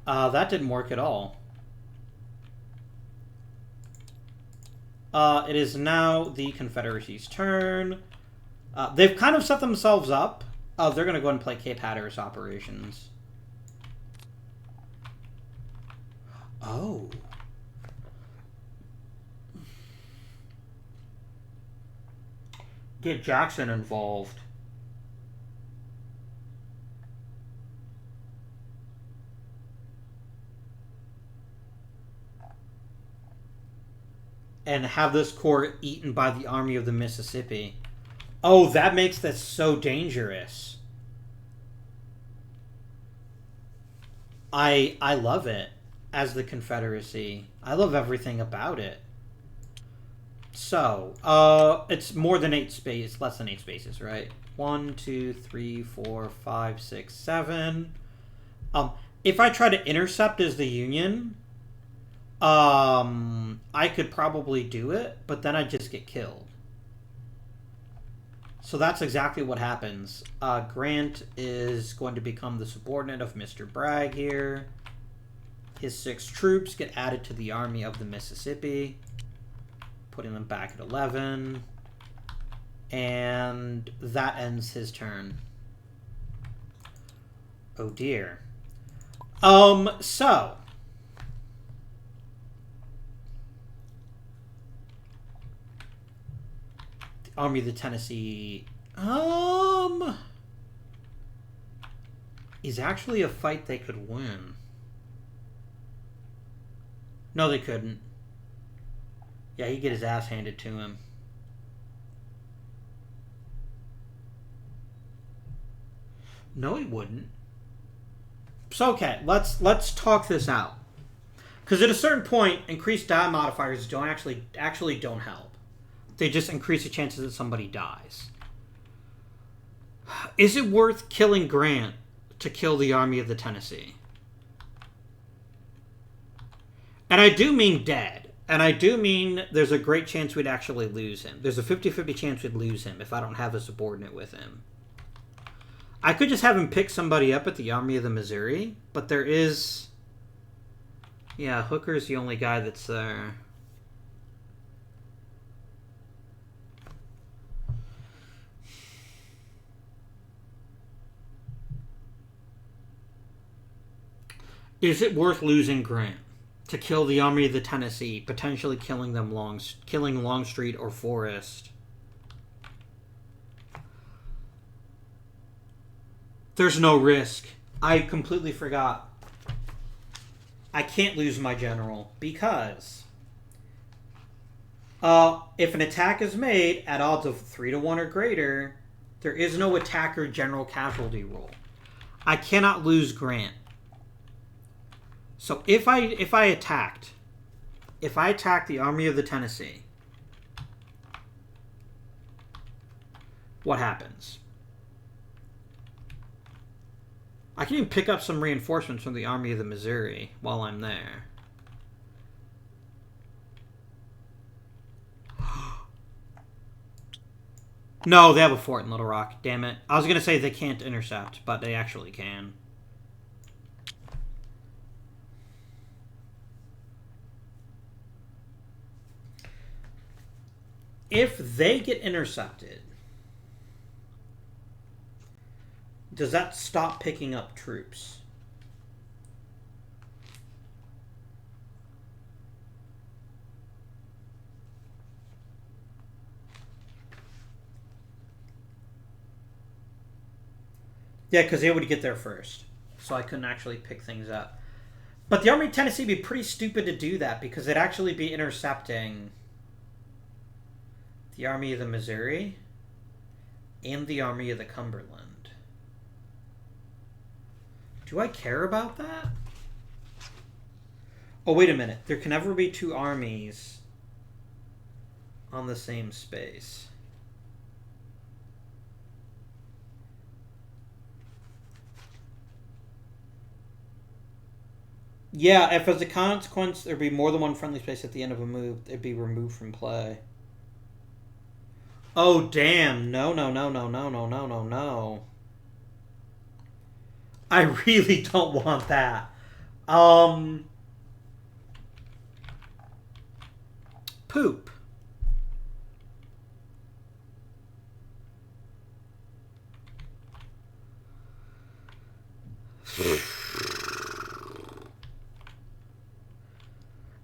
That didn't work at all. It is now the Confederacy's turn. They've kind of set themselves up. They're going to go ahead and play Cape Hatteras operations. Oh. Get Jackson involved. And have this corps eaten by the Army of the Mississippi. Oh, that makes this so dangerous. I love it as the Confederacy. I love everything about it. So, it's more than 8 spaces, less than 8 spaces, right? 1, 2, 3, 4, 5, 6, 7. If I try to intercept as the Union, I could probably do it, but then I'd just get killed. So that's exactly what happens. Grant is going to become the subordinate of Mr. Bragg here. His 6 troops get added to the Army of the Mississippi, putting them back at 11. And that ends his turn. Oh dear. So Army of the Tennessee is actually a fight they could win. No, they couldn't. Yeah, he'd get his ass handed to him. No, he wouldn't. So okay, let's talk this out. Because at a certain point, increased die modifiers don't actually don't help. They just increase the chances that somebody dies. Is it worth killing Grant to kill the Army of the Tennessee? And I do mean dead. And I do mean there's a great chance we'd actually lose him. There's a 50-50 chance we'd lose him if I don't have a subordinate with him. I could just have him pick somebody up at the Army of the Missouri, but there is... Yeah, Hooker's the only guy that's there. Is it worth losing Grant to kill the Army of the Tennessee, potentially killing Longstreet or Forrest? There's no risk. I completely forgot. I can't lose my general because if an attack is made at odds of 3-1 or greater, there is no attacker general casualty rule. I cannot lose Grant. So if I attack the Army of the Tennessee, what happens? I can even pick up some reinforcements from the Army of the Missouri while I'm there. No, they have a fort in Little Rock. Damn it. I was going to say they can't intercept, but they actually can. If they get intercepted, does that stop picking up troops? Yeah, because they would get there first. So I couldn't actually pick things up. But the Army of Tennessee would be pretty stupid to do that because they'd actually be intercepting the Army of the Missouri and the Army of the Cumberland. Do I care about that? Oh, wait a minute. There can never be 2 armies on the same space. Yeah, if as a consequence there'd be more than one friendly space at the end of a move, it'd be removed from play. Oh, damn. No. I really don't want that. Poop.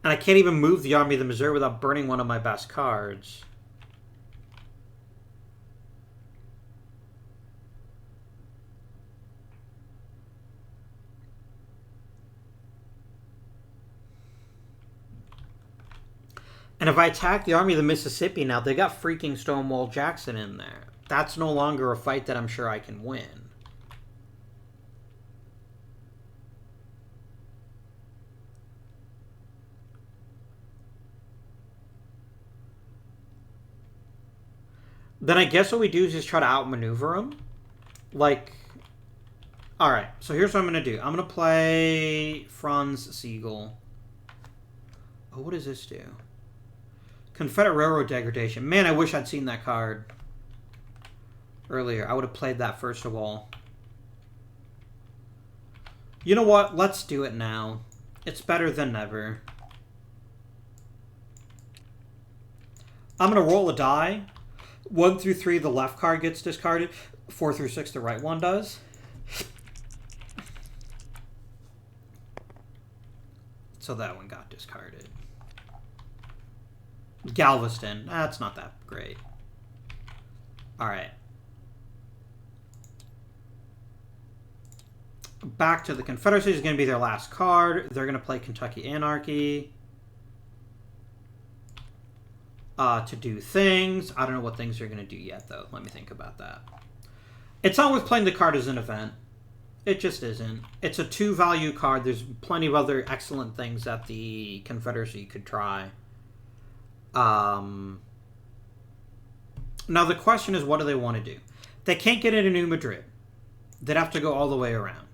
And I can't even move the Army of the Missouri without burning one of my best cards. And if I attack the Army of the Mississippi now, they got freaking Stonewall Jackson in there. That's no longer a fight that I'm sure I can win. Then I guess what we do is just try to outmaneuver him. Like, alright, so here's what I'm going to do. I'm going to play Franz Siegel. Oh, what does this do? Confederate Railroad Degradation. Man, I wish I'd seen that card earlier. I would have played that first of all. You know what? Let's do it now. It's better than never. I'm going to roll a die. 1 through 3, the left card gets discarded. 4 through 6, the right one does. So that one got discarded. Galveston. That's not that great. Alright. Back to the Confederacy is going to be their last card. They're going to play Kentucky Anarchy. To do things. I don't know what things they're going to do yet, though. Let me think about that. It's not worth playing the card as an event. It just isn't. It's a 2-value card. There's plenty of other excellent things that the Confederacy could try. Now the question is, what do they want to do? They can't get into New Madrid. They'd have to go all the way around.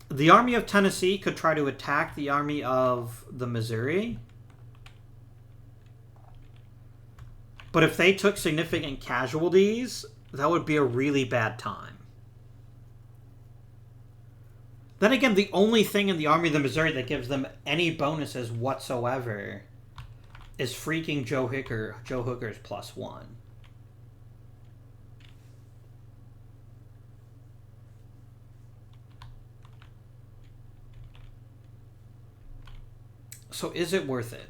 The Army of Tennessee could try to attack the Army of the Missouri. But if they took significant casualties, that would be a really bad time. Then again, the only thing in the Army of the Missouri that gives them any bonuses whatsoever is freaking Joe Hooker's +1. So is it worth it?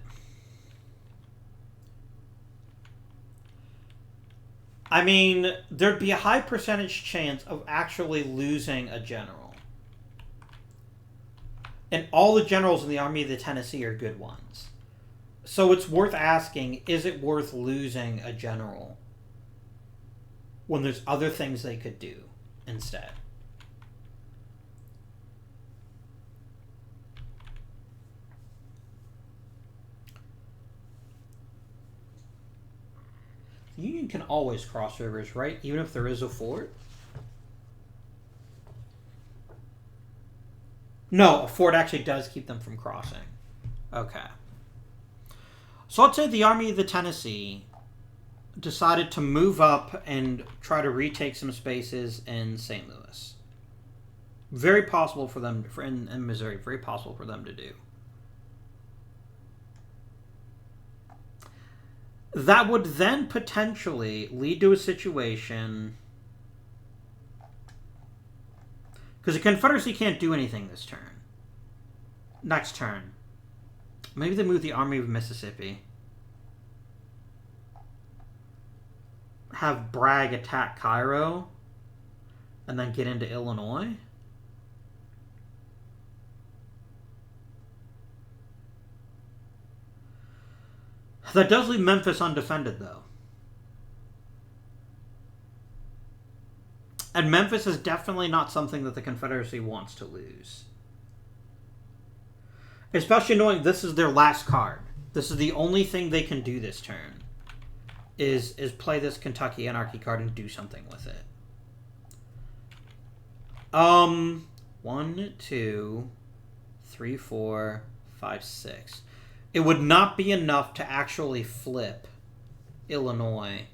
I mean, there'd be a high percentage chance of actually losing a general. And all the generals in the Army of the Tennessee are good ones. So it's worth asking, is it worth losing a general when there's other things they could do instead? The Union can always cross rivers, right? Even if there is a fort? No, a fort actually does keep them from crossing. Okay. So let's say the Army of the Tennessee decided to move up and try to retake some spaces in St. Louis. Very possible for them, in Missouri, very possible for them to do. That would then potentially lead to a situation... Because the Confederacy can't do anything this turn. Next turn. Maybe they move the Army of Mississippi. Have Bragg attack Cairo. And then get into Illinois. That does leave Memphis undefended, though. And Memphis is definitely not something that the Confederacy wants to lose. Especially knowing this is their last card. This is the only thing they can do this turn. Is play this Kentucky Anarchy card and do something with it. 1, 2, 3, 4, 5, 6. It would not be enough to actually flip Illinois.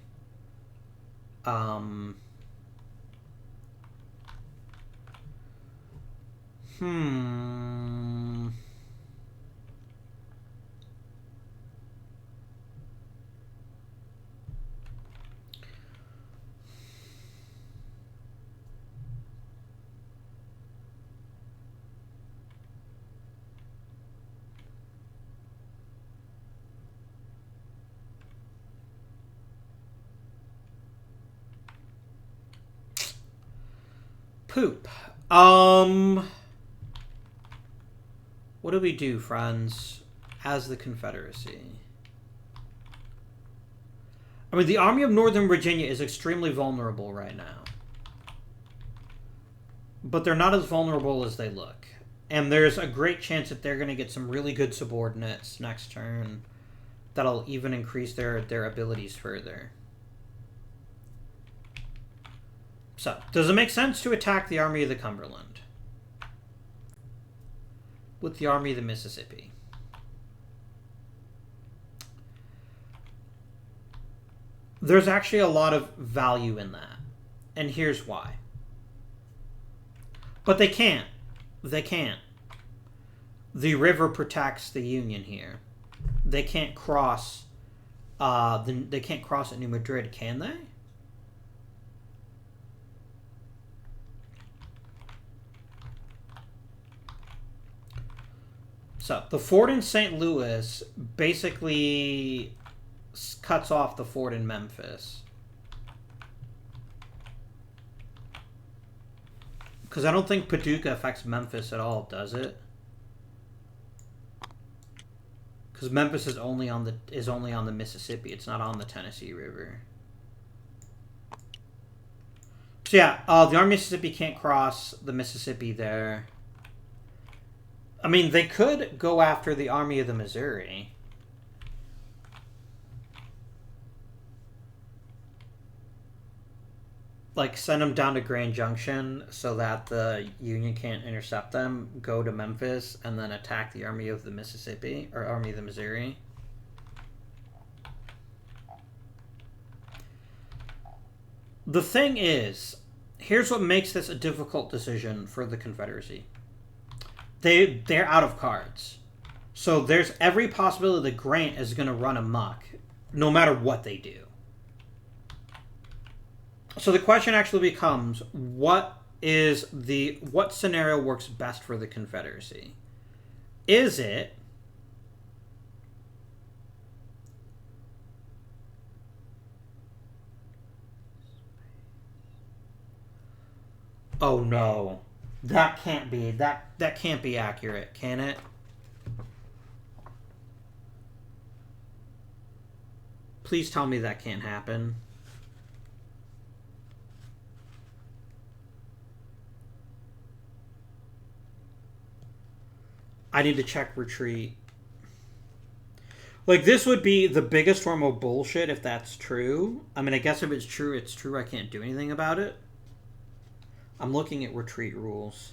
Poop. What do we do, friends, as the Confederacy? I mean, the Army of Northern Virginia is extremely vulnerable right now. But they're not as vulnerable as they look. And there's a great chance that they're going to get some really good subordinates next turn that'll even increase their abilities further. So, does it make sense to attack the Army of the Cumberland with the Army of the Mississippi? There's actually a lot of value in that. And here's why. But they can't. They can't. The river protects the Union here. They can't cross. They can't cross at New Madrid, can they? So the fort in St. Louis basically cuts off the fort in Memphis. Because I don't think Paducah affects Memphis at all, does it? Because Memphis is only on the Mississippi. It's not on the Tennessee River. So yeah, the Army of Mississippi can't cross the Mississippi there. I mean, they could go after the Army of the Missouri. Like, send them down to Grand Junction so that the Union can't intercept them, go to Memphis, and then attack the Army of the Mississippi, or Army of the Missouri. The thing is, here's what makes this a difficult decision for the Confederacy. They're out of cards. So there's every possibility that Grant is going to run amok, no matter what they do. So the question actually becomes, what scenario works best for the Confederacy? Is it oh no. That can't be accurate, can it? Please tell me that can't happen. I need to check retreat. Like, this would be the biggest form of bullshit if that's true. I mean, I guess if it's true, it's true. I can't do anything about it. I'm looking at retreat rules.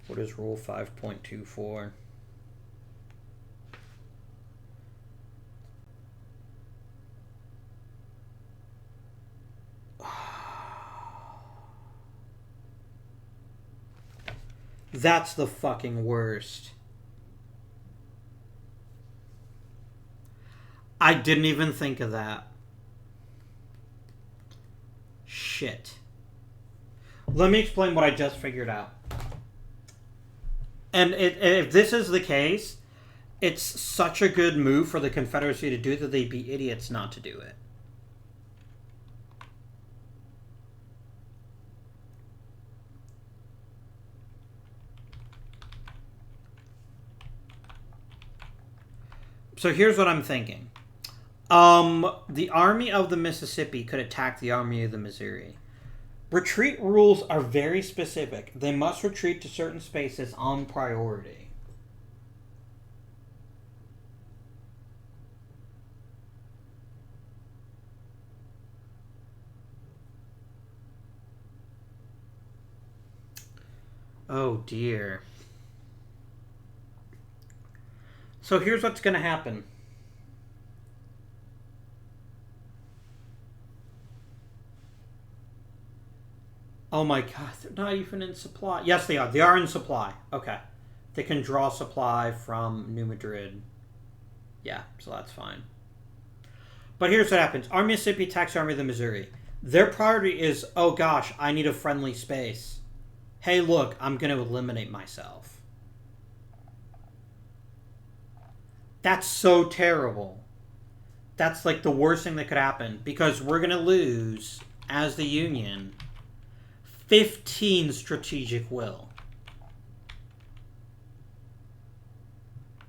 What is rule 5.24? That's the fucking worst. I didn't even think of that. Shit. Let me explain what I just figured out. And if this is the case, it's such a good move for the Confederacy to do that they'd be idiots not to do it. So here's what I'm thinking. The Army of the Mississippi could attack the Army of the Missouri. Retreat rules are very specific. They must retreat to certain spaces on priority. Oh dear. So here's what's going to happen. Oh my god, they're not even in supply. Yes, they are. They are in supply. Okay. They can draw supply from New Madrid. Yeah, so that's fine. But here's what happens. Army of Mississippi attacks Army of the Missouri. Their priority is, oh gosh, I need a friendly space. hey, look, I'm going to eliminate myself. That's so terrible. That's like the worst thing that could happen, because we're going to lose, as the Union, 15 strategic will.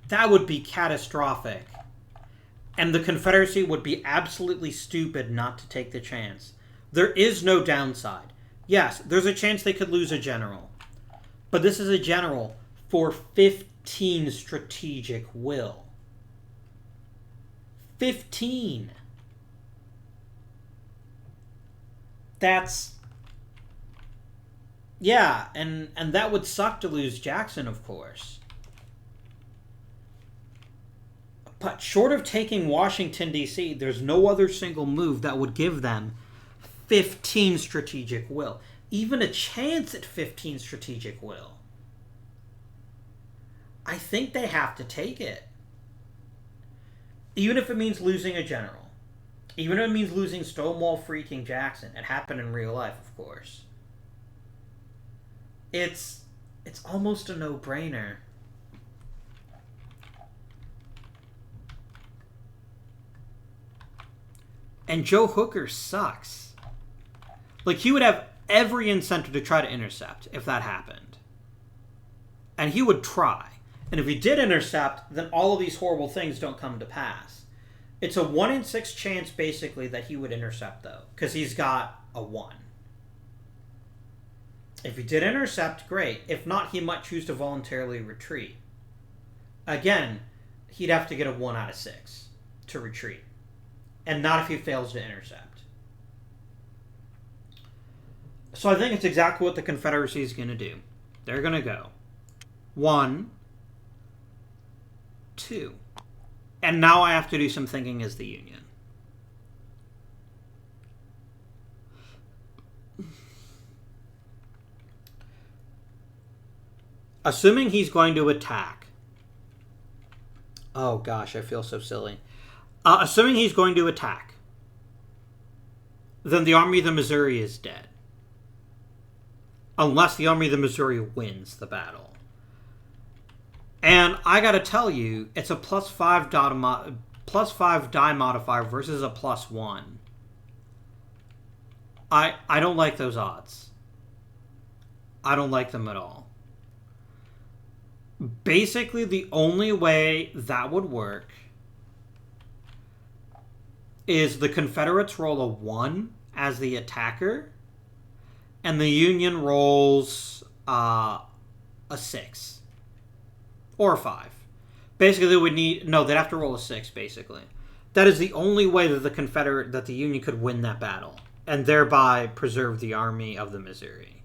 That would be catastrophic. And the Confederacy would be absolutely stupid not to take the chance. There is no downside. Yes, there's a chance they could lose a general. But this is a general for 15 strategic will. 15. That's... Yeah, and that would suck to lose Jackson, of course. But short of taking Washington, D.C., there's no other single move that would give them 15 strategic will. Even a chance at 15 strategic will. I think they have to take it. Even if it means losing a general. Even if it means losing Stonewall freaking Jackson. It happened in real life, of course. It's almost a no-brainer. And Joe Hooker sucks. Like, he would have every incentive to try to intercept if that happened. And he would try. And if he did intercept, then all of these horrible things don't come to pass. It's a 1 in 6 chance, basically, that he would intercept, though. Because he's got a 1. If he did intercept, great. If not, he might choose to voluntarily retreat. Again, he'd have to get a 1 out of 6 to retreat. And not if he fails to intercept. So I think it's exactly what the Confederacy is going to do. They're going to go 1, 2. And now I have to do some thinking as the Union. Assuming he's going to attack. Oh gosh, I feel so silly. Assuming he's going to attack, then the Army of the Missouri is dead. Unless the Army of the Missouri wins the battle. And I gotta tell you, it's a +5 die modifier versus a +1. I don't like those odds. I don't like them at all. Basically, the only way that would work is the Confederates roll a 1 as the attacker, and the Union rolls a 6. Or a 5. Basically, they would need... No, they'd have to roll a 6, basically. That is the only way that the Union could win that battle, and thereby preserve the Army of the Missouri.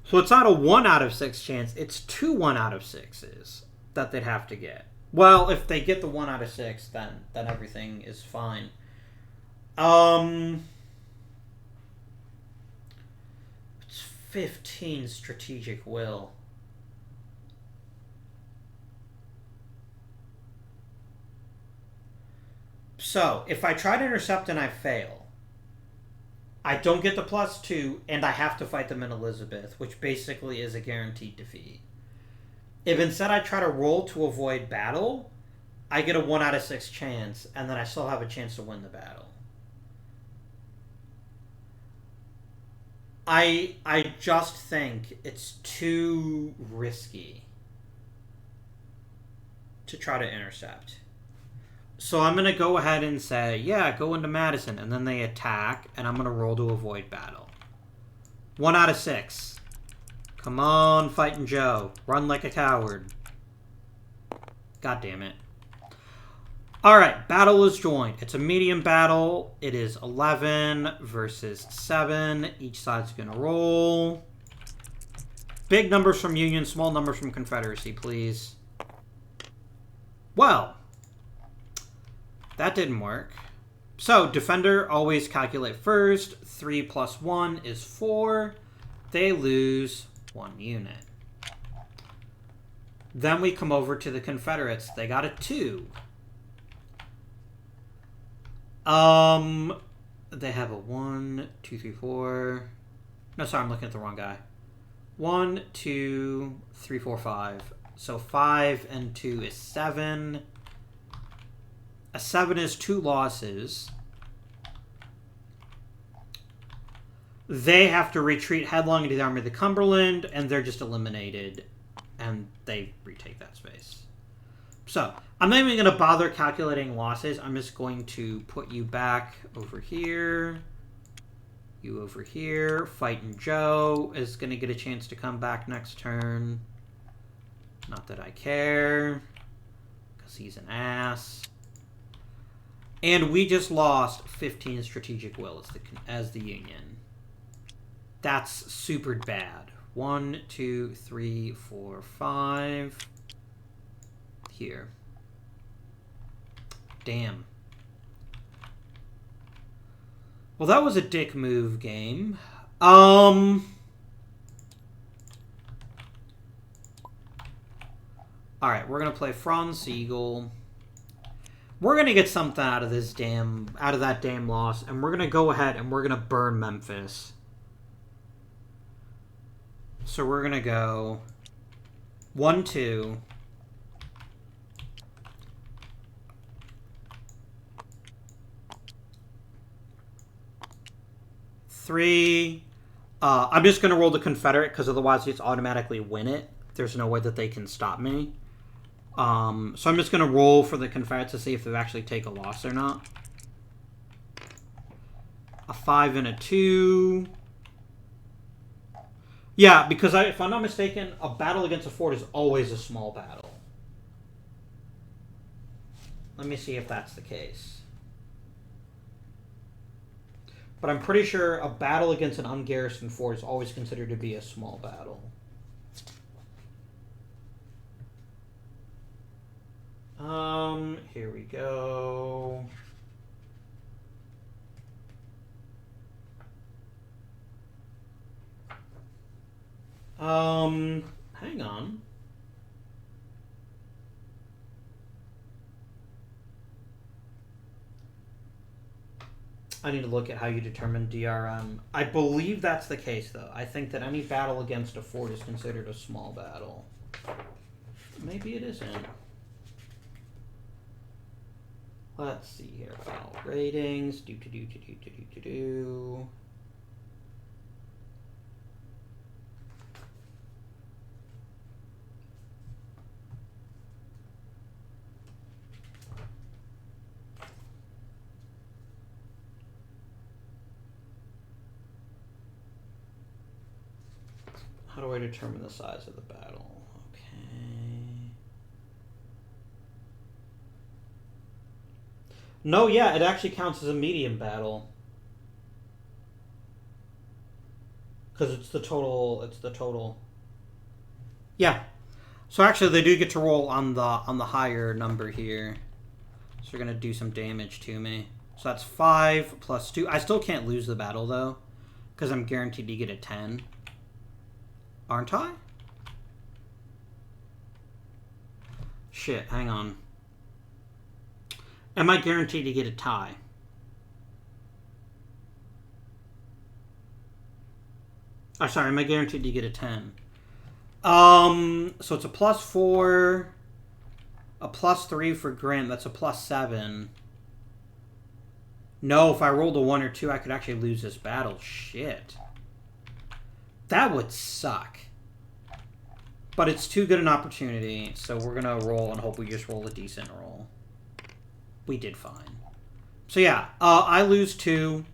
So it's not a 1 out of 6 chance, it's 2 1 out of 6s that they'd have to get. Well, if they get the 1 out of 6, then everything is fine. It's 15 strategic will. So, if I try to intercept and I fail, I don't get the +2, and I have to fight them in Elizabeth, which basically is a guaranteed defeat. If instead I try to roll to avoid battle, I get a 1 out of 6 chance, and then I still have a chance to win the battle. I just think it's too risky to try to intercept. So I'm going to go ahead and say, yeah, go into Madison, and then they attack, and I'm going to roll to avoid battle. 1 out of 6. Come on, Fightin' Joe. Run like a coward. God damn it. Alright, battle is joined. It's a medium battle. It is 11 versus 7. Each side's going to roll. Big numbers from Union, small numbers from Confederacy, please. Well, that didn't work. So, defender, always calculate first. 3 plus 1 is 4. They lose 1 unit. Then we come over to the Confederates. They got a 2. They have a 1, 2, 3, 4. No, sorry, I'm looking at the wrong guy. 1, 2, 3, 4, 5. So 5 and 2 is 7. A 7 is 2 losses. They have to retreat headlong into the Army of the Cumberland, and they're just eliminated, and they retake that space. So, I'm not even going to bother calculating losses. I'm just going to put you back over here. You over here. Fighting Joe is going to get a chance to come back next turn. Not that I care, because he's an ass. And we just lost 15 strategic will as the Union. That's super bad. 1, 2, 3, 4, 5. Here. Damn. Well, that was a dick move game. Alright, we're gonna play Franz Siegel. We're gonna get something out of that damn loss, and we're gonna go ahead and we're gonna burn Memphis. So we're gonna go 1, 2. Three. I'm just going to roll the Confederate because otherwise it's automatically win it. There's no way that they can stop me. So I'm just going to roll for the Confederate to see if they actually take a loss or not. A 5 and a 2. Yeah, because if I'm not mistaken, a battle against a fort is always a small battle. Let me see if that's the case. But I'm pretty sure a battle against an ungarrisoned fort is always considered to be a small battle. Here we go. Hang on. I need to look at how you determine DRM. I believe that's the case, though. I think that any battle against a fort is considered a small battle. Maybe it isn't. Let's see here. Battle ratings. How do I determine the size of the battle? Okay. No, yeah, it actually counts as a medium battle. Because it's the total. Yeah. So actually they do get to roll on the higher number here. So they're gonna do some damage to me. So that's 5 plus 2. I still can't lose the battle though, because I'm guaranteed to get a 10. Aren't I? Shit, hang on. Am I guaranteed to get a tie? Oh, sorry, am I guaranteed to get a 10? So it's a +4, a +3 for Grant. That's a +7. No, if I rolled a 1 or 2, I could actually lose this battle. Shit. That would suck. But it's too good an opportunity, so we're going to roll and hope we just roll a decent roll. We did fine. So yeah, I lose 2.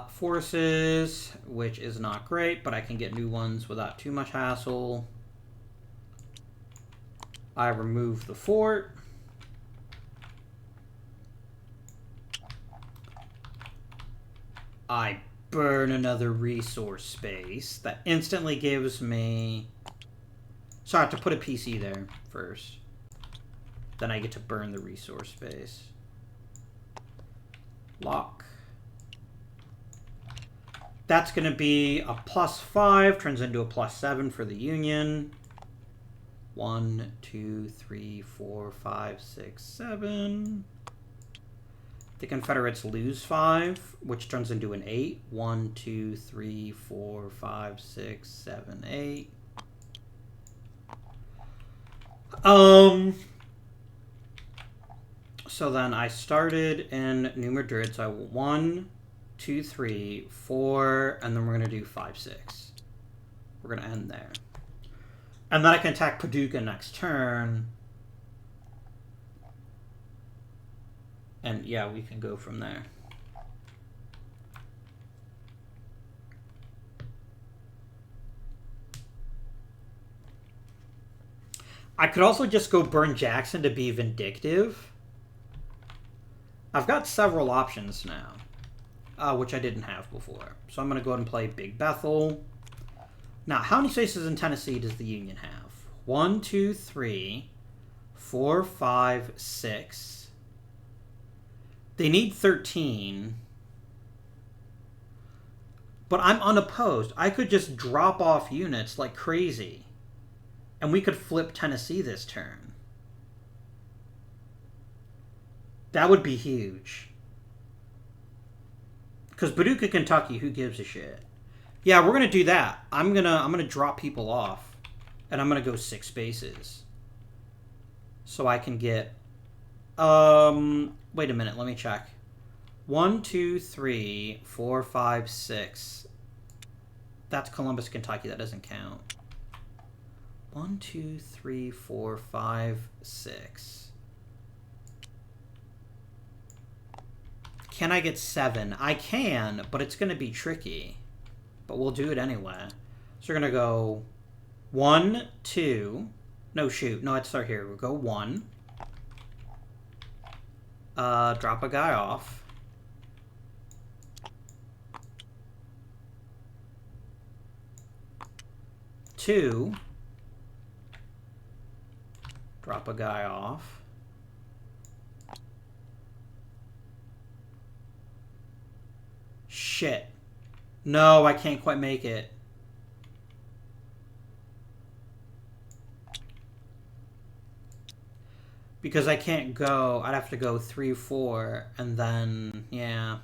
Forces, which is not great, but I can get new ones without too much hassle. I remove the fort. I burn another resource space. That instantly gives me... So I have to put a PC there first. Then I get to burn the resource space. Lock. That's going to be a +5. Turns into a +7 for the Union. 1, 2, 3, 4, 5, 6, 7. The Confederates lose 5, which turns into an 8. 1, 2, 3, 4, 5, 6, 7, 8. So then I started in New Madrid. So I 1, 2, 3, 4, and then we're going to do 5, 6. We're going to end there. And then I can attack Paducah next turn. And yeah, we can go from there. I could also just go burn Jackson to be vindictive. I've got several options now, which I didn't have before. So I'm going to go ahead and play Big Bethel. Now, how many spaces in Tennessee does the Union have? 1, 2, 3, 4, 5, 6. They need 13. But I'm unopposed. I could just drop off units like crazy. And we could flip Tennessee this turn. That would be huge. Because Paducah, Kentucky, who gives a shit? Yeah, we're gonna do that. I'm gonna drop people off. And I'm gonna go 6 spaces. So I can get wait a minute, let me check. 1, 2, 3, 4, 5, 6. That's Columbus, Kentucky, that doesn't count. 1, 2, 3, 4, 5, 6. Can I get 7? I can, but it's going to be tricky. But we'll do it anyway. So we're going to go 1, 2. No, shoot. No, let's start here. We'll go 1. Drop a guy off. 2. Drop a guy off. Shit. No, I can't quite make it. Because I can't go. I'd have to go 3, 4, and then, yeah.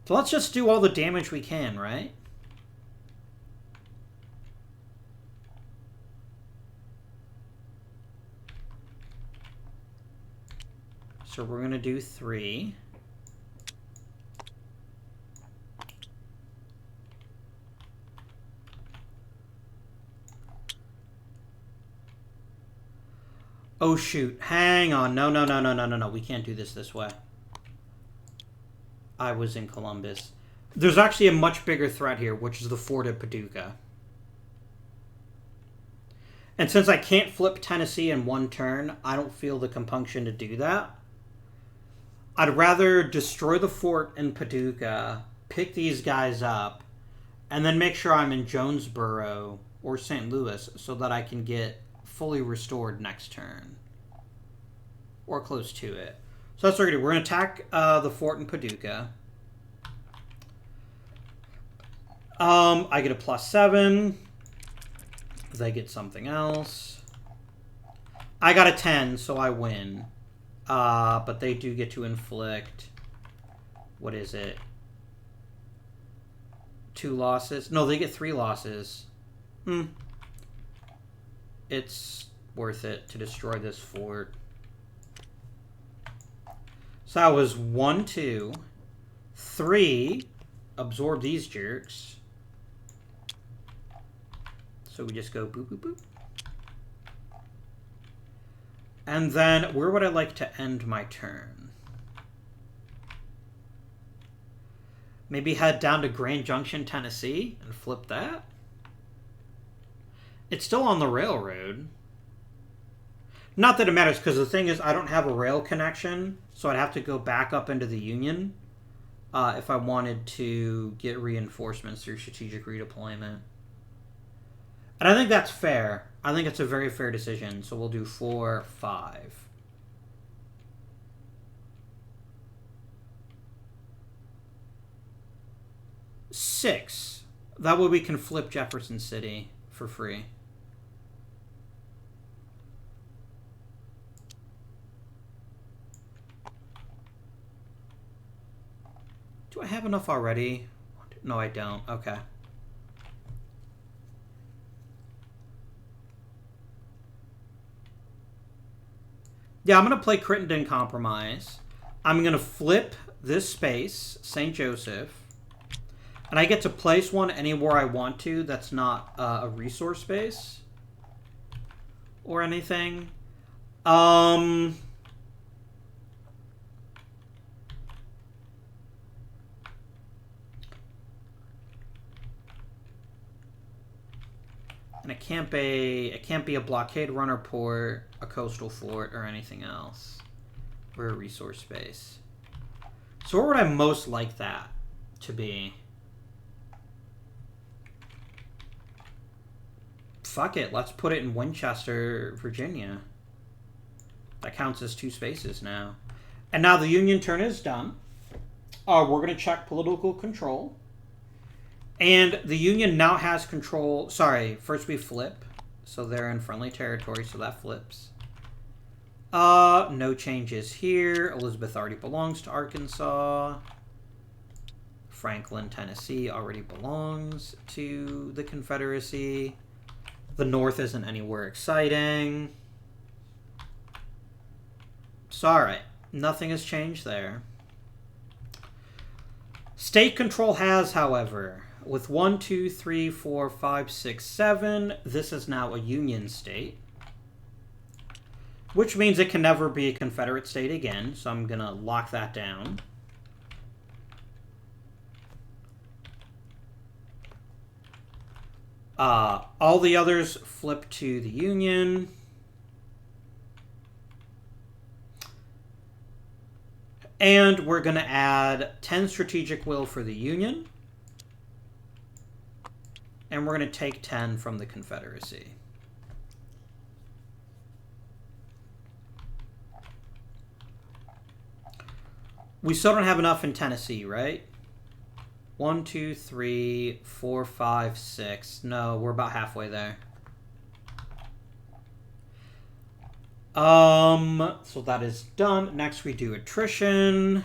So let's just do all the damage we can, right? So we're going to do 3. Oh, shoot. Hang on. No. We can't do this way. I was in Columbus. There's actually a much bigger threat here, which is the fort at Paducah. And since I can't flip Tennessee in one turn, I don't feel the compunction to do that. I'd rather destroy the fort in Paducah, pick these guys up, and then make sure I'm in Jonesboro or St. Louis so that I can get fully restored next turn. Or close to it. So that's what we're going to do. We're going to attack the fort in Paducah. I get a +7. They get something else. I got a 10, so I win. But they do get to inflict... What is it? 2 losses? No, they get 3 losses. It's worth it to destroy this fort. So that was 1, 2, 3. Absorb these jerks. So we just go boop, boop, boop. And then, where would I like to end my turn? Maybe head down to Grand Junction, Tennessee, and flip that? It's still on the railroad. Not that it matters, because the thing is, I don't have a rail connection, so I'd have to go back up into the Union if I wanted to get reinforcements through strategic redeployment. And I think that's fair. I think it's a very fair decision. So we'll do 4, 5. Six. That way we can flip Jefferson City for free. I have enough already? No, I don't. Okay. Yeah, I'm going to play Crittenden Compromise. I'm going to flip this space, St. Joseph. And I get to place one anywhere I want to that's not a resource space. Or anything. And it can't be a blockade runner port, a coastal fort, or anything else. Or a resource space. So where would I most like that to be? Fuck it, let's put it in Winchester, Virginia. That counts as 2 spaces now. And now the Union turn is done. We're going to check political control. And the Union now has control. Sorry, first we flip. So they're in friendly territory, so that flips. No changes here. Elizabeth already belongs to Arkansas. Franklin, Tennessee already belongs to the Confederacy. The North isn't anywhere exciting. Sorry, nothing has changed there. State control has, however, with 1, 2, 3, 4, 5, 6, 7, this is now a Union state. Which means it can never be a Confederate state again, so I'm going to lock that down. All the others flip to the Union. And we're going to add 10 strategic will for the Union. And we're going to take 10 from the Confederacy. We still don't have enough in Tennessee, right? 1, 2, 3, 4, 5, 6. No, we're about halfway there. So that is done. Next we do attrition.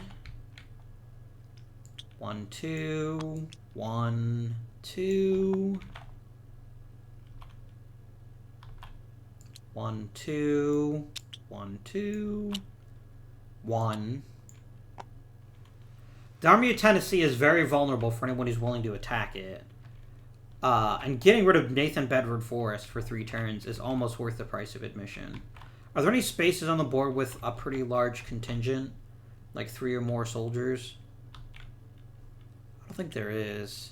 1, 2, 1, 2. 1, 2, 1, 2, 1. The Army of Tennessee is very vulnerable for anyone who's willing to attack it. And getting rid of Nathan Bedford Forrest for 3 turns is almost worth the price of admission. Are there any spaces on the board with a pretty large contingent? Like 3 or more soldiers? I don't think there is.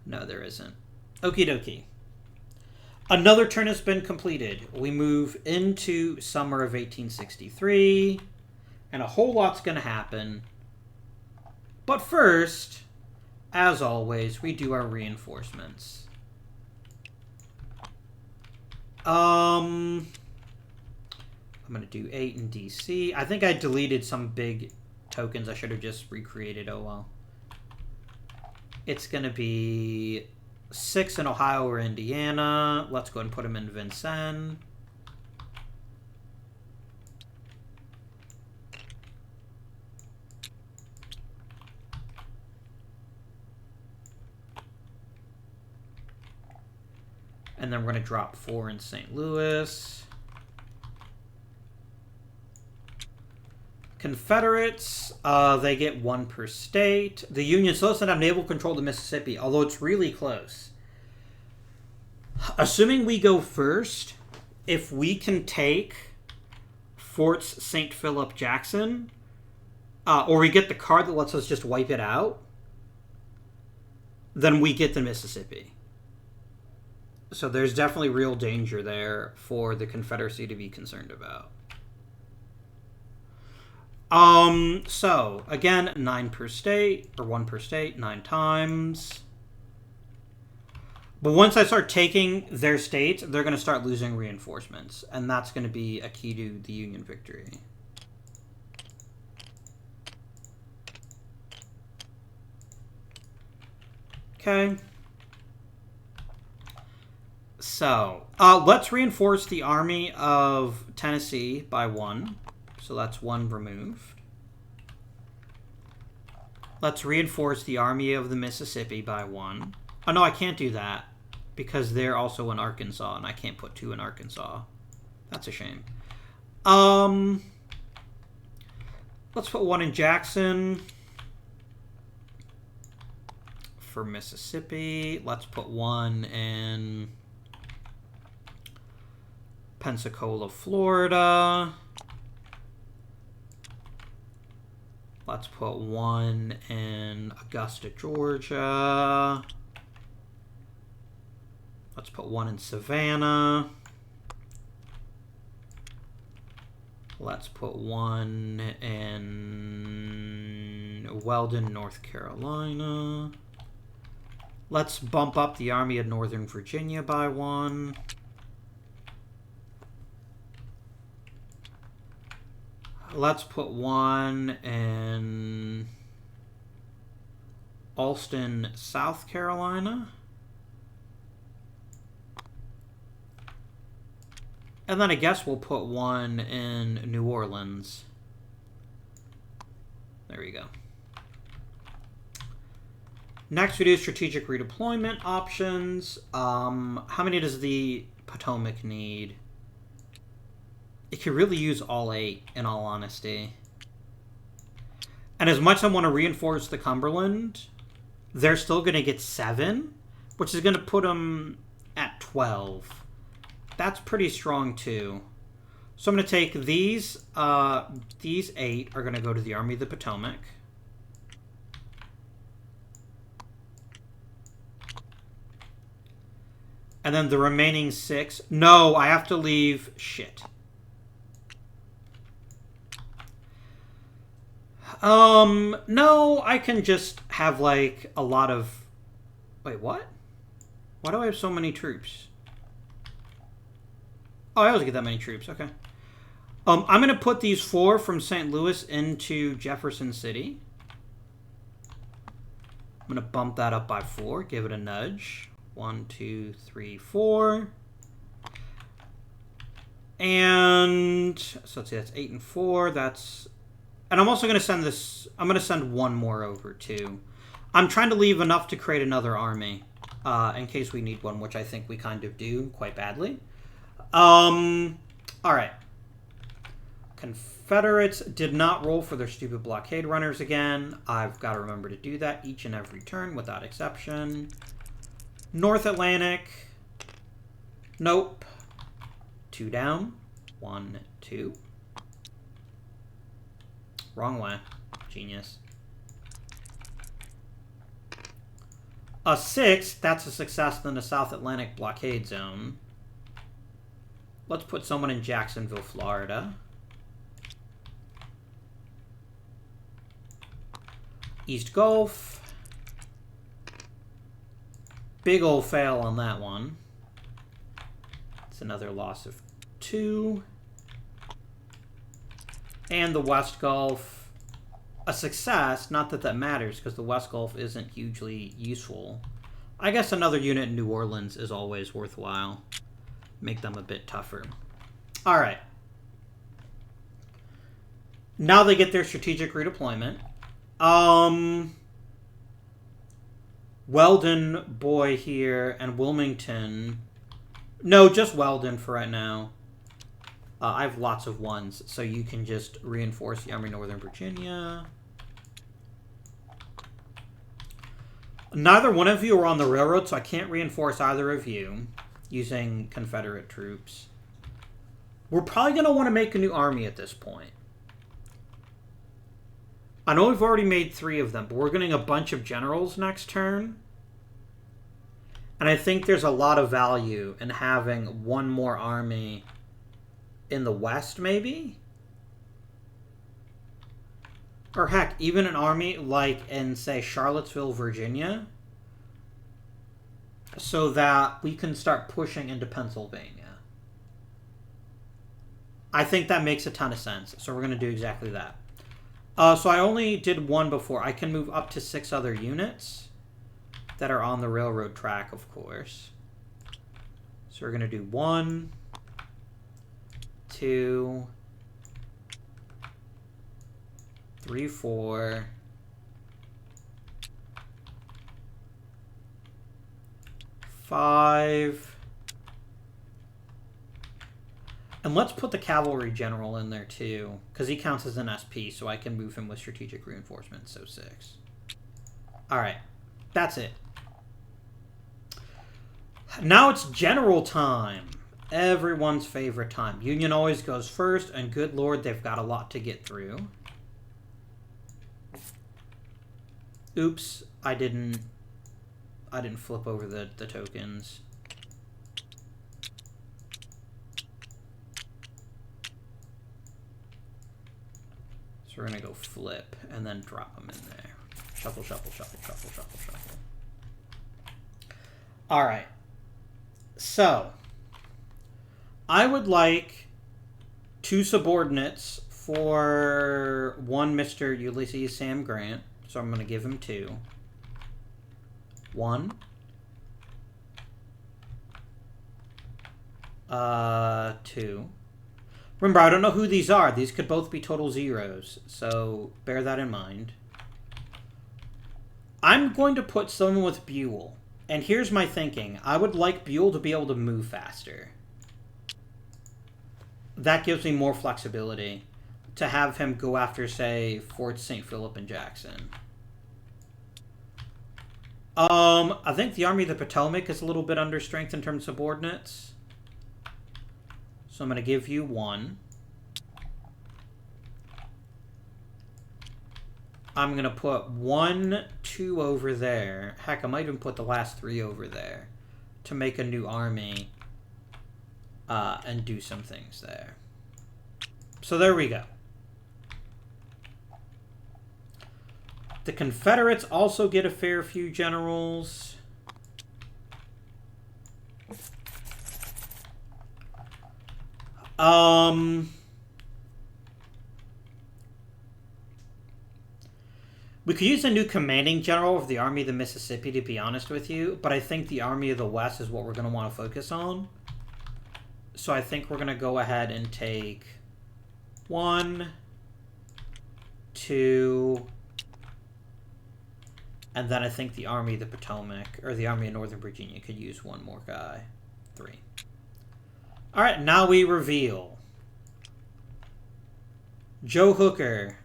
No, there isn't. Okie dokie. Another turn has been completed. We move into summer of 1863. And a whole lot's going to happen. But first, as always, we do our reinforcements. I'm going to do 8 in DC. I think I deleted some big tokens. I should have just recreated. Oh, well. It's going to be 6 in Ohio or Indiana. Let's go ahead and put them in Vincennes. And then we're going to drop 4 in St. Louis. Confederates, they get 1 per state. The Union still doesn't have naval control of the Mississippi, although it's really close. Assuming we go first, if we can take Forts St. Philip Jackson, or we get the card that lets us just wipe it out, then we get the Mississippi. So there's definitely real danger there for the Confederacy to be concerned about. So, again, 9 per state, or 1 per state, 9 times. But once I start taking their states, they're going to start losing reinforcements. And that's going to be a key to the Union victory. Okay. So, let's reinforce the Army of Tennessee by 1. So that's 1 removed. Let's reinforce the Army of the Mississippi by 1. Oh, no, I can't do that. Because they're also in Arkansas, and I can't put 2 in Arkansas. That's a shame. Let's put 1 in Jackson. For Mississippi. Let's put 1 in Pensacola, Florida. Let's put 1 in Augusta, Georgia. Let's put 1 in Savannah. Let's put 1 in Weldon, North Carolina. Let's bump up the Army of Northern Virginia by 1. Let's put 1 in Alston, South Carolina. And then I guess we'll put 1 in New Orleans. There we go. Next we do strategic redeployment options. How many does the Potomac need? It could really use all 8, in all honesty. And as much as I want to reinforce the Cumberland, they're still going to get 7, which is going to put them at 12. That's pretty strong, too. So I'm going to take these 8 are going to go to the Army of the Potomac. And then the remaining 6... No, I have to leave... Shit. No, I can just have, like, a lot of... Wait, what? Why do I have so many troops? Oh, I always get that many troops. Okay. I'm going to put these 4 from St. Louis into Jefferson City. I'm going to bump that up by 4. Give it a nudge. 1, 2, 3, 4. And so let's see, that's 8 and 4. That's... And I'm also going to send this... I'm going to send 1 more over, too. I'm trying to leave enough to create another army. In case we need one, which I think we kind of do quite badly. Alright. Confederates did not roll for their stupid blockade runners again. I've got to remember to do that each and every turn without exception. North Atlantic. Nope. 2 down. 1, 2. Wrong way. Genius. A 6. That's a success in the South Atlantic blockade zone. Let's put someone in Jacksonville, Florida. East Gulf. Big ol' fail on that one. It's another loss of 2. And the West Gulf. A success. Not that that matters, because the West Gulf isn't hugely useful. I guess another unit in New Orleans is always worthwhile. Make them a bit tougher. Alright. Now they get their strategic redeployment. Weldon boy here and Wilmington. No, just Weldon for right now. I have lots of 1s, so you can just reinforce the Army of Northern Virginia. Neither one of you are on the railroad, so I can't reinforce either of you using Confederate troops. We're probably going to want to make a new army at this point. I know we've already made 3 of them, but we're getting a bunch of generals next turn. And I think there's a lot of value in having 1 more army in the West, maybe? Or heck, even an army like in, say, Charlottesville, Virginia, so that we can start pushing into Pennsylvania. I think that makes a ton of sense, so we're going to do exactly that. So I only did 1 before. I can move up to 6 other units that are on the railroad track, of course. So we're going to do 1, 2, 3, 4, 5. And let's put the cavalry general in there too, because he counts as an SP, so I can move him with strategic reinforcements, so 6. Alright, that's it. Now it's general time. Everyone's favorite time. Union always goes first, and good lord, they've got a lot to get through. Oops, I didn't flip over the tokens. So we're gonna go flip and then drop them in there. Shuffle, shuffle, shuffle, shuffle, shuffle, shuffle. Alright. So, I would like 2 subordinates for one Mr. Ulysses Sam Grant. So I'm going to give him 2. 1. 2. Remember, I don't know who these are. These could both be total zeros. So bear that in mind. I'm going to put someone with Buell. And here's my thinking. I would like Buell to be able to move faster. That gives me more flexibility to have him go after, say, Fort St. Philip and Jackson. I think the Army of the Potomac is a little bit under strength in terms of subordinates. So I'm going to give you 1. I'm going to put 1, 2 over there. Heck, I might even put the last 3 over there to make a new army and do some things there. So there we go. The Confederates also get a fair few generals. We could use a new commanding general of the Army of the Mississippi, to be honest with you, but I think the Army of the West is what we're going to want to focus on. So I think we're going to go ahead and take 1, 2, and then I think the Army of the Potomac, or the Army of Northern Virginia, could use 1 more guy. 3. Alright, now we reveal. Joe Hooker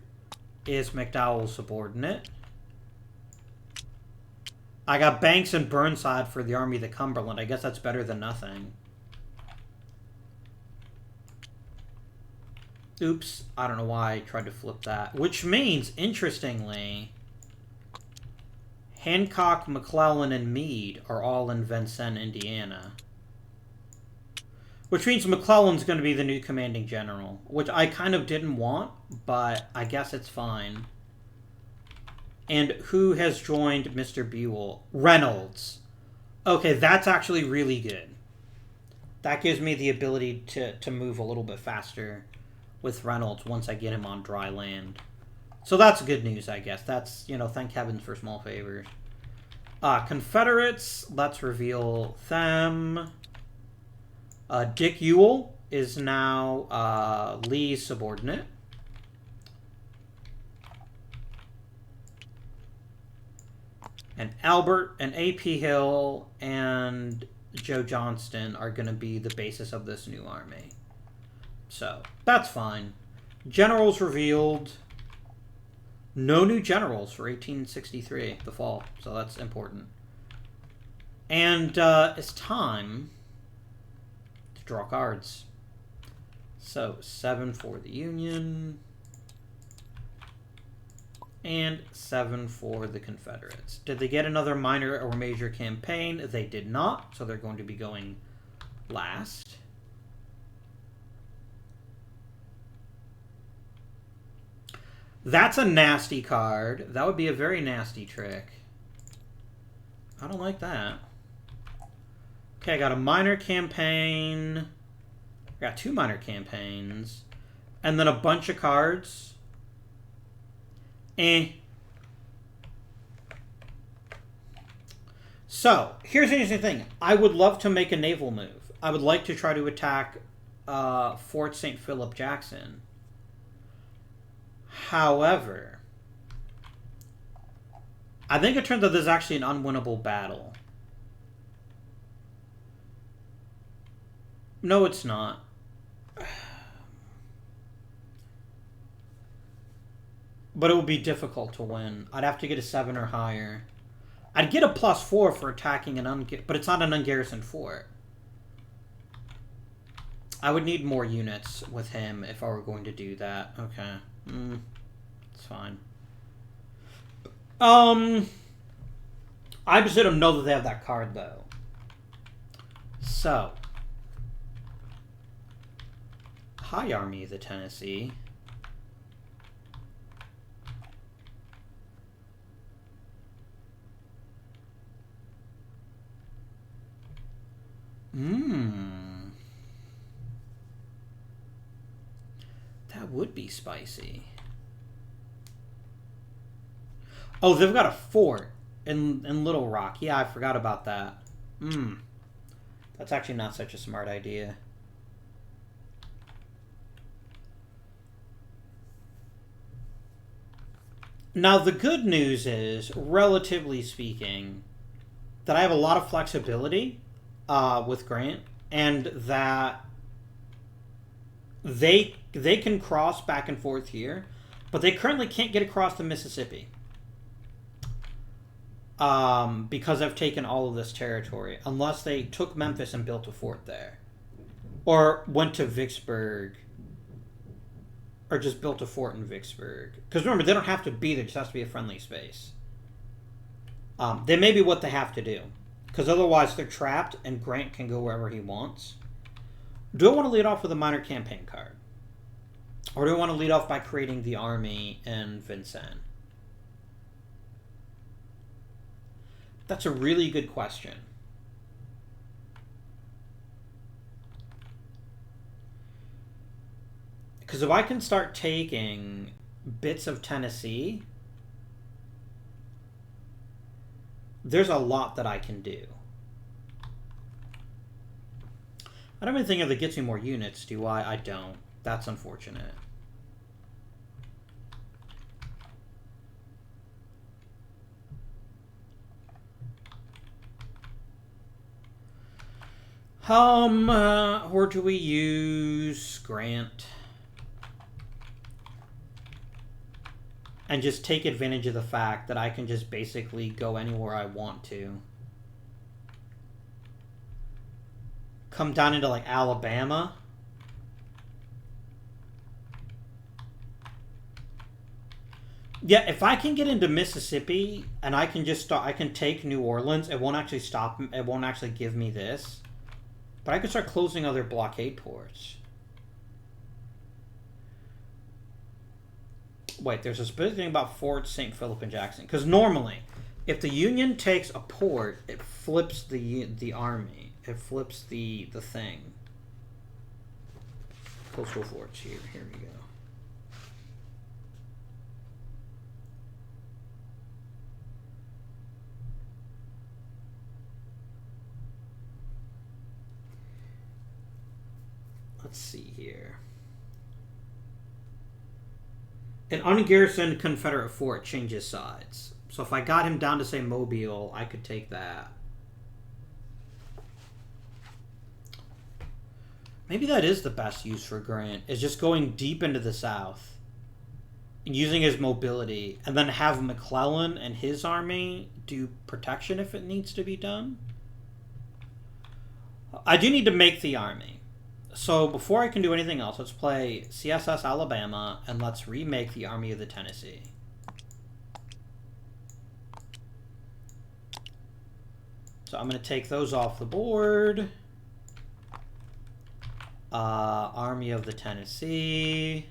is McDowell's subordinate. I got Banks and Burnside for the Army of the Cumberland. I guess that's better than nothing. Oops, I don't know why I tried to flip that. Which means, interestingly, Hancock, McClellan, and Meade are all in Vincennes, Indiana. Which means McClellan's going to be the new commanding general, which I kind of didn't want, but I guess it's fine. And who has joined Mr. Buell? Reynolds. Okay, that's actually really good. That gives me the ability to move a little bit faster with Reynolds once I get him on dry land. So that's good news, I guess. That's, you know, thank heavens for small favors. Confederates, let's reveal them. Dick Ewell is now Lee's subordinate. And Albert and A.P. Hill and Joe Johnston are going to be the basis of this new army. So, that's fine. Generals revealed. No new generals for 1863, the fall. So that's important. And it's time to draw cards. So 7 for the Union. And 7 for the Confederates. Did they get another minor or major campaign? They did not, so they're going to be going last. That's a nasty card. That would be a very nasty trick. I don't like that. Okay, I got a minor campaign. I got 2 minor campaigns. And then a bunch of cards. So, here's the interesting thing. I would love to make a naval move. I would like to try to attack Fort St. Philip Jackson. However, I think it turns out this is actually an unwinnable battle. No, it's not. But it would be difficult to win. I'd have to get a 7 or higher. I'd get a +4 for attacking an but it's not an ungarrisoned fort. I would need more units with him if I were going to do that. Okay. It's fine. I just didn't know that they have that card, though. So. Hi, Army of the Tennessee. That would be spicy. Oh, they've got a fort in Little Rock. Yeah, I forgot about that. That's actually not such a smart idea. Now, the good news is, relatively speaking, that I have a lot of flexibility with Grant, and that they can cross back and forth here, but they currently can't get across the Mississippi because I've taken all of this territory, unless they took Memphis and built a fort there, or went to Vicksburg, or just built a fort in Vicksburg. Because remember, they don't have to be there; it just has to be a friendly space. They may be what they have to do. Because otherwise they're trapped and Grant can go wherever he wants. Do I want to lead off with a minor campaign card? Or do I want to lead off by creating the army in Vincennes? That's a really good question. Because if I can start taking bits of Tennessee, there's a lot that I can do. I don't even think if it gets me more units, do I? I don't. That's unfortunate. Or do we use Grant? And just take advantage of the fact that I can just basically go anywhere I want to. Come down into, like, Alabama. Yeah, if I can get into Mississippi and I can just start, I can take New Orleans. It won't actually stop. It won't actually give me this. But I can start closing other blockade ports. Wait, there's a specific thing about Fort St. Philip and Jackson. Because normally, if the Union takes a port, it flips the army. It flips the thing. Coastal forts here. Here we go. Let's see here. An ungarrisoned Confederate fort changes sides. So if I got him down to, say, Mobile, I could take that. Maybe that is the best use for Grant, is just going deep into the South and using his mobility, and then have McClellan and his army do protection if it needs to be done. I do need to make the army. So before I can do anything else, let's play CSS Alabama, and let's remake the Army of the Tennessee. So I'm going to take those off the board. Army of the Tennessee.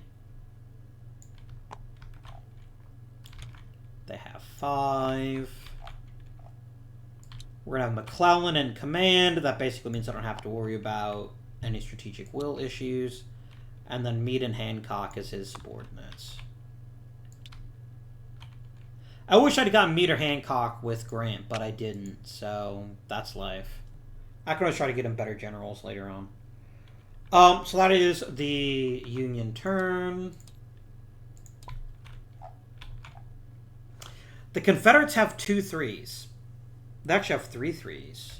They have 5. We're going to have McClellan in command. That basically means I don't have to worry about any strategic will issues. And then Meade and Hancock as his subordinates. I wish I'd gotten Meade or Hancock with Grant, but I didn't, so that's life. I can always try to get him better generals later on. So that is the Union turn. The Confederates have 2 3s. They actually have 3 3s.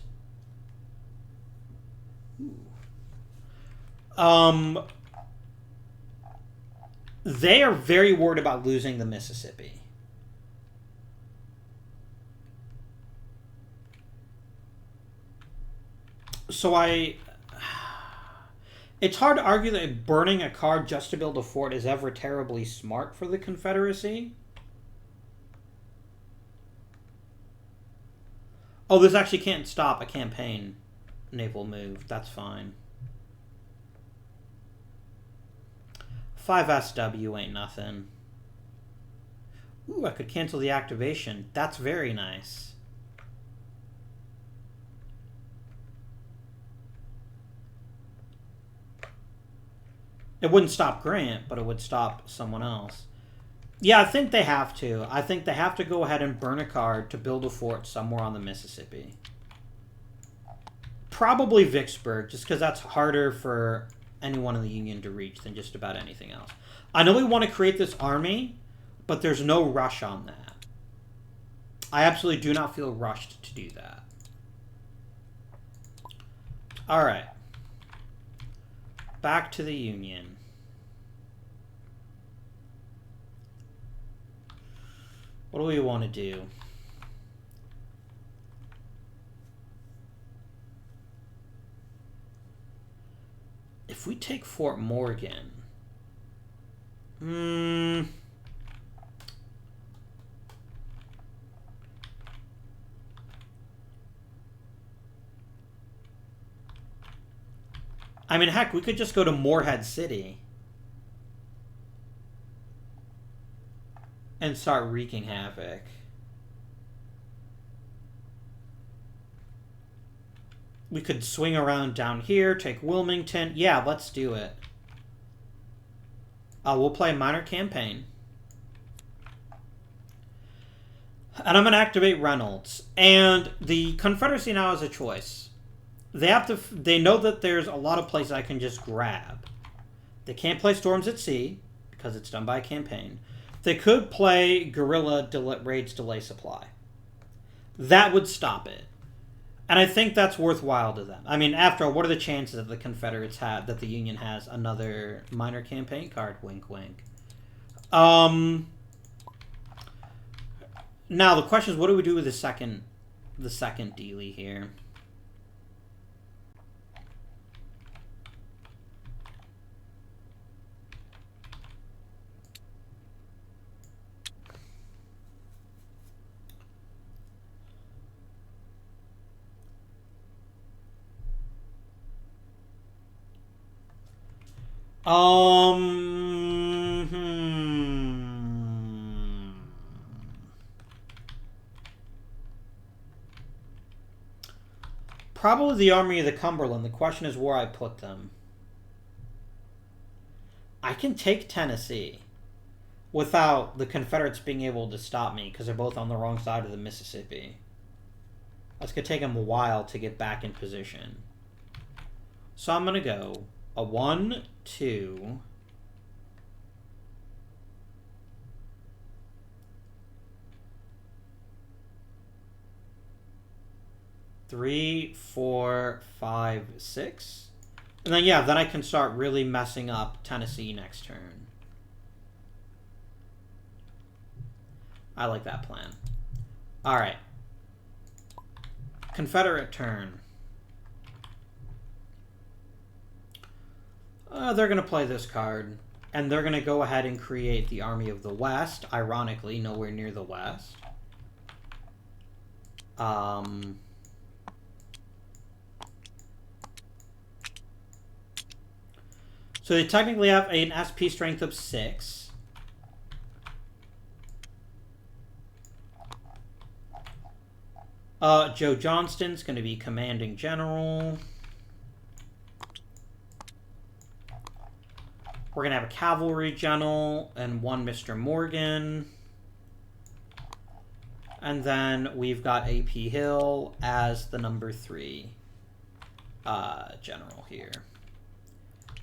Ooh. They are very worried about losing the Mississippi. So it's hard to argue that burning a card just to build a fort is ever terribly smart for the Confederacy. Oh, this actually can't stop a campaign naval move. That's fine. 5 SW ain't nothing. Ooh, I could cancel the activation. That's very nice. It wouldn't stop Grant, but it would stop someone else. Yeah, I think they have to. I think they have to go ahead and burn a card to build a fort somewhere on the Mississippi. Probably Vicksburg, just because that's harder for anyone in the Union to reach than just about anything else. I know we want to create this army, but there's no rush on that. I absolutely do not feel rushed to do that. Alright. Back to the Union. What do we want to do? If we take Fort Morgan... I mean, heck, we could just go to Morehead City and start wreaking havoc. We could swing around down here, take Wilmington. Yeah, let's do it. We'll play Minor Campaign. And I'm going to activate Reynolds. And the Confederacy now has a choice. They know that there's a lot of places I can just grab. They can't play Storms at Sea, because it's done by a campaign. They could play Guerrilla Raids Delay Supply. That would stop it. And I think that's worthwhile to them. I mean, after all, what are the chances that the Confederates have, that the Union has another minor campaign card? Wink, wink. Now, the question is, what do we do with the second dealie here? Probably the Army of the Cumberland. The question is where I put them. I can take Tennessee without the Confederates being able to stop me because they're both on the wrong side of the Mississippi. That's going to take them a while to get back in position. So I'm going to go a 1, 2... 3, 4, 5, 6. And then, yeah, then I can start really messing up Tennessee next turn. I like that plan. Alright. Confederate turn. They're going to play this card. And they're going to go ahead and create the Army of the West. Ironically, nowhere near the West. So they technically have an SP strength of 6. Joe Johnston's going to be commanding general. We're going to have a cavalry general and 1 Mr. Morgan. And then we've got A.P. Hill as the number 3 general here.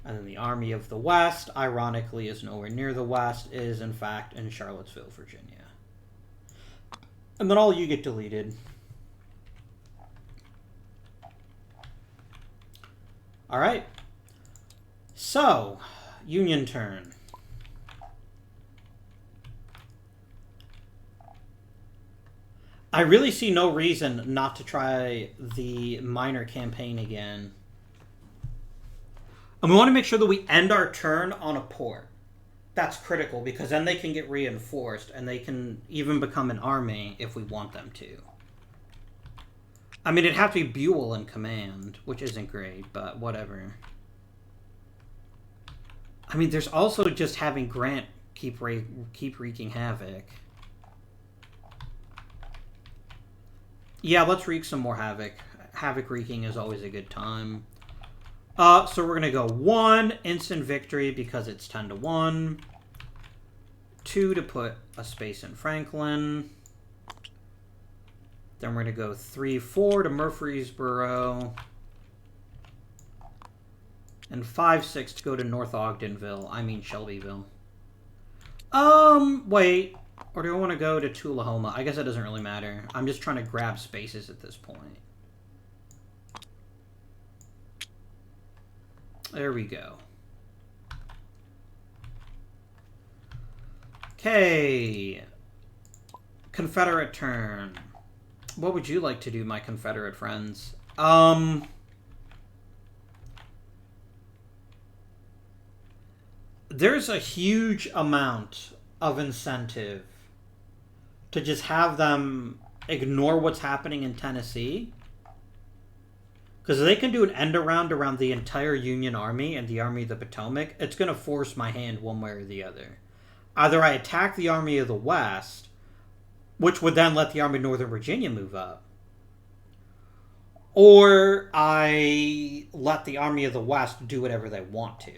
And then the Army of the West, ironically, is nowhere near the West, is in fact in Charlottesville, Virginia. And then all you get deleted. Alright. So, Union turn. I really see no reason not to try the minor campaign again. And we want to make sure that we end our turn on a port. That's critical, because then they can get reinforced, and they can even become an army if we want them to. I mean, it'd have to be Buell in command, which isn't great, but whatever. I mean, there's also just having Grant keep wreaking havoc. Yeah, let's wreak some more havoc. Havoc wreaking is always a good time. So we're going to go 1, instant victory, because it's 10-1. 2 to put a space in Franklin. Then we're going to go 3-4 to Murfreesboro. And 5-6 to go to North Ogdenville. I mean Shelbyville. Wait. Or do I want to go to Tullahoma? I guess that doesn't really matter. I'm just trying to grab spaces at this point. There we go. Okay. Confederate turn. What would you like to do, my Confederate friends? There's a huge amount of incentive to just have them ignore what's happening in Tennessee. Because if they can do an end around the entire Union Army and the Army of the Potomac, it's going to force my hand one way or the other. Either I attack the Army of the West, which would then let the Army of Northern Virginia move up, or I let the Army of the West do whatever they want to.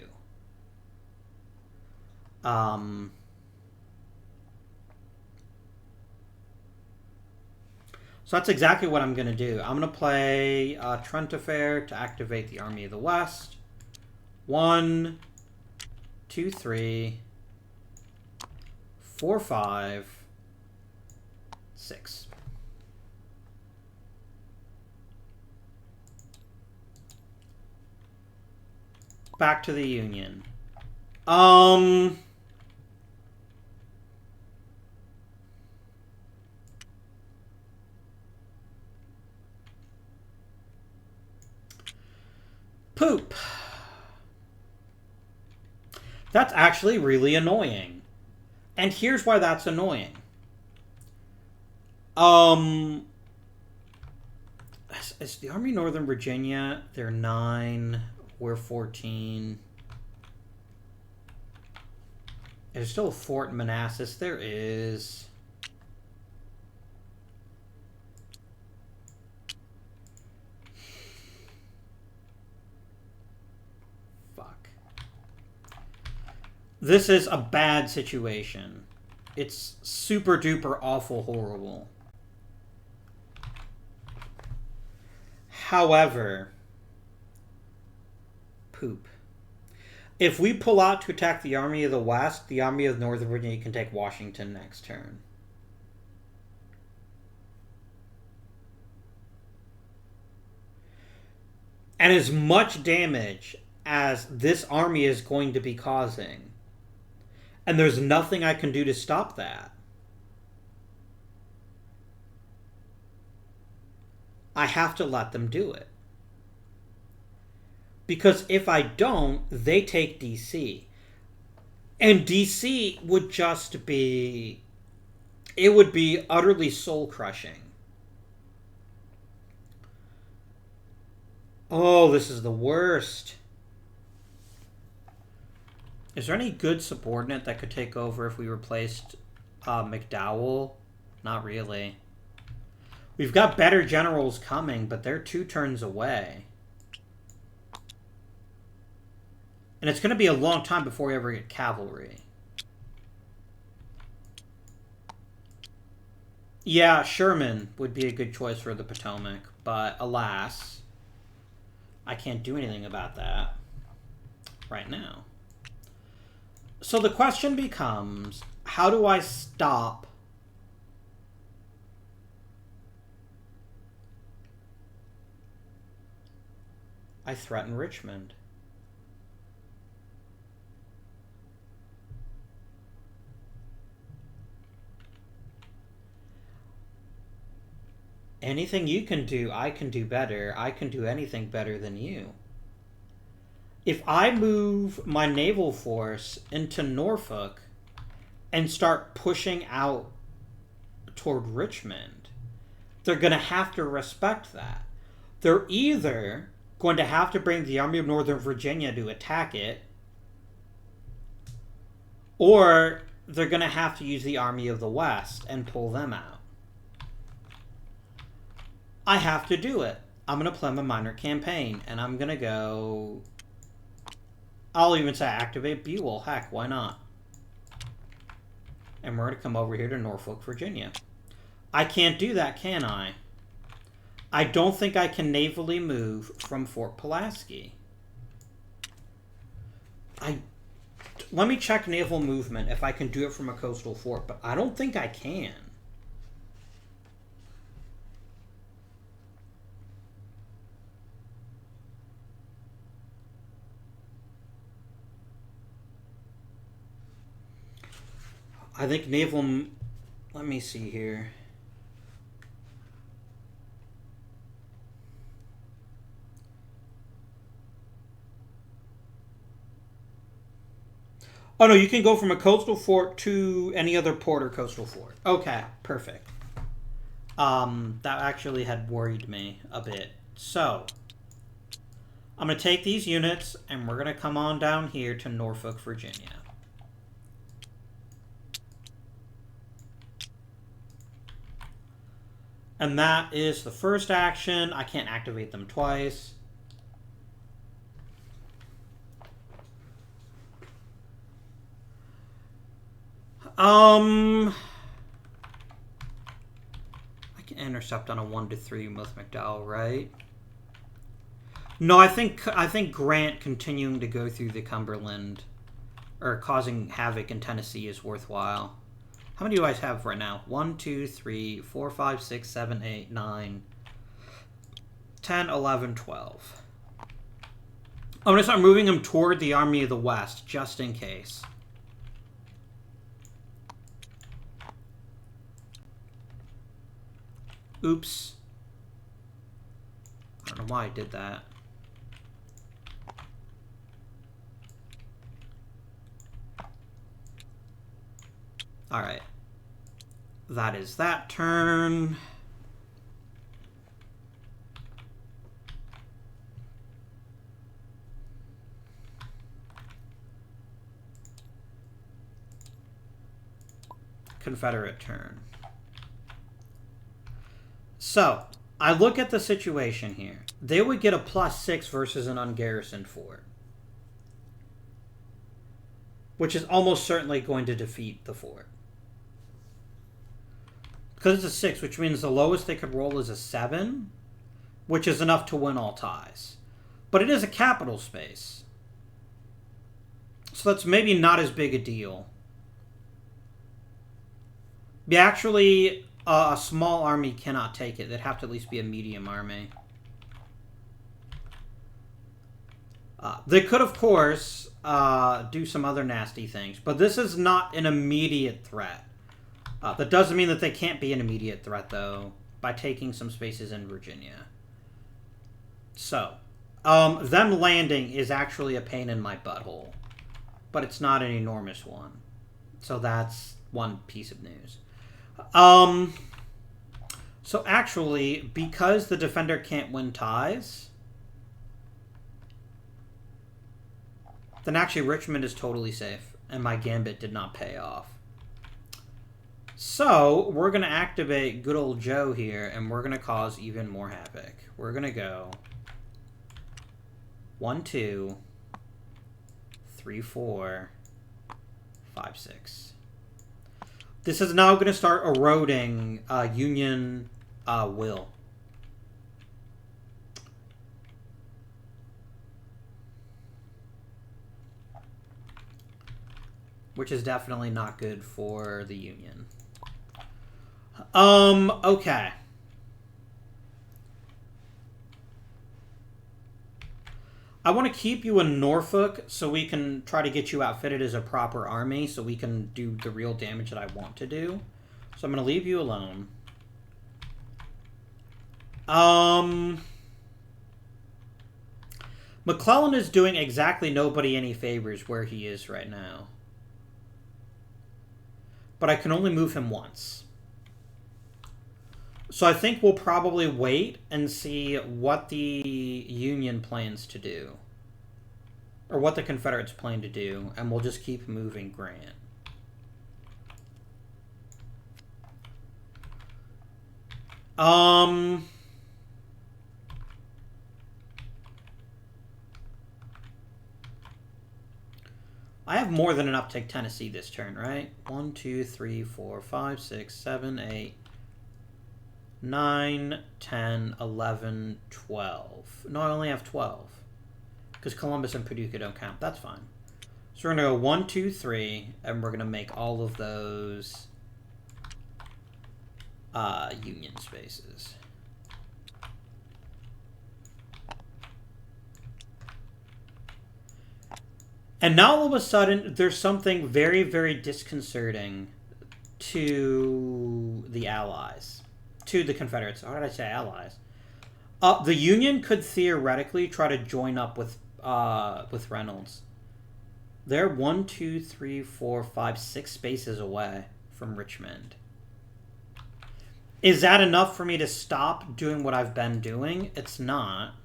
So that's exactly what I'm going to do. I'm going to play Trent Affair to activate the Army of the West. 1, 2, 3, 4, 5, 6. Back to the Union. Poop. That's actually really annoying. And here's why that's annoying. Is the Army of Northern Virginia, they're 9, we're 14. There's still a fort in Manassas. There is. This is a bad situation. It's super duper awful horrible. However, poop. If we pull out to attack the Army of the West, the Army of Northern Virginia can take Washington next turn. And as much damage as this army is going to be causing, and there's nothing I can do to stop that, I have to let them do it. Because if I don't, they take DC. And DC would just be... it would be utterly soul-crushing. Oh, this is the worst. Is there any good subordinate that could take over if we replaced McDowell? Not really. We've got better generals coming, but they're 2 turns away. And it's going to be a long time before we ever get cavalry. Yeah, Sherman would be a good choice for the Potomac, but alas, I can't do anything about that right now. So the question becomes, how do I stop I threaten Richmond? Anything you can do, I can do better. I can do anything better than you. If I move my naval force into Norfolk and start pushing out toward Richmond, they're going to have to respect that. They're either going to have to bring the Army of Northern Virginia to attack it, or they're going to have to use the Army of the West and pull them out. I have to do it. I'm going to plan a minor campaign, and I'm going to go... I'll even say activate Buell. Heck, why not? And we're going to come over here to Norfolk, Virginia. I can't do that, can I? I don't think I can navally move from Fort Pulaski. Let me check naval movement if I can do it from a coastal fort, but I don't think I can. I think naval... Let me see here. Oh, no, you can go from a coastal fort to any other port or coastal fort. Okay, perfect. That actually had worried me a bit. So, I'm going to take these units, and we're going to come on down here to Norfolk, Virginia. And that is the first action. I can't activate them twice. I can intercept on a 1-3 with McDowell, right? No, I think Grant continuing to go through the Cumberland or causing havoc in Tennessee is worthwhile. How many do I have right now? 1, 2, 3, 4, 5, 6, 7, 8, 9, 10, 11, 12. I'm going to start moving them toward the Army of the West, just in case. Oops. I don't know why I did that. Alright. That is that turn. Confederate turn. So, I look at the situation here. They would get a +6 versus an ungarrisoned fort, which is almost certainly going to defeat the fort. Because it's a 6, which means the lowest they could roll is a 7, which is enough to win all ties. But it is a capital space, so that's maybe not as big a deal. Yeah, actually, a small army cannot take it. They'd have to at least be a medium army. They could, of course, do some other nasty things, but this is not an immediate threat. That doesn't mean that they can't be an immediate threat, though, by taking some spaces in Virginia. So, them landing is actually a pain in my butthole, but it's not an enormous one. So that's one piece of news. So actually, because the defender can't win ties, then actually Richmond is totally safe, and my gambit did not pay off. So, we're going to activate good old Joe here, and we're going to cause even more havoc. We're going to go 1, 2, 3, 4, 5, 6. This is now going to start eroding Union will. Which is definitely not good for the Union. Okay. I want to keep you in Norfolk so we can try to get you outfitted as a proper army so we can do the real damage that I want to do. So I'm going to leave you alone. McClellan is doing exactly nobody any favors where he is right now. But I can only move him once. So I think we'll probably wait and see what the Union plans to do. Or what the Confederates plan to do. And we'll just keep moving Grant. I have more than enough to take Tennessee this turn, right? 1, 2, 3, 4, 5, 6, 7, 8, 9, 10, 11, 12. No, I only have 12. Because Columbus and Paducah don't count. That's fine. So we're going to go 1, 2, 3, and we're going to make all of those Union spaces. And now all of a sudden, there's something very, very disconcerting to the Allies. To the Confederates. How did I say Allies? The Union could theoretically try to join up with Reynolds. They're 1, 2, 3, 4, 5, 6 spaces away from Richmond. Is that enough for me to stop doing what I've been doing? It's not.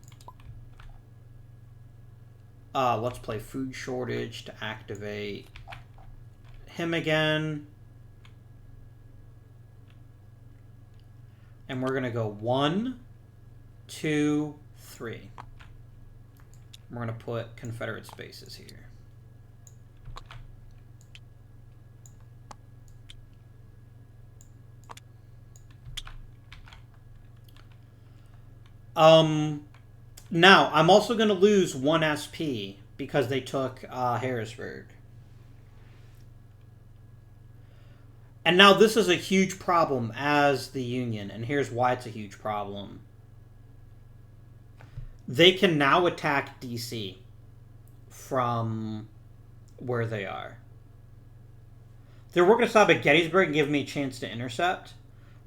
Let's play food shortage to activate him again. And we're going to go 1, 2, 3. We're going to put Confederate spaces here. Now, I'm also going to lose 1 SP because they took Harrisburg. And now this is a huge problem as the Union, and here's why it's a huge problem. They can now attack DC from where they are. They're working to stop at Gettysburg and give me a chance to intercept,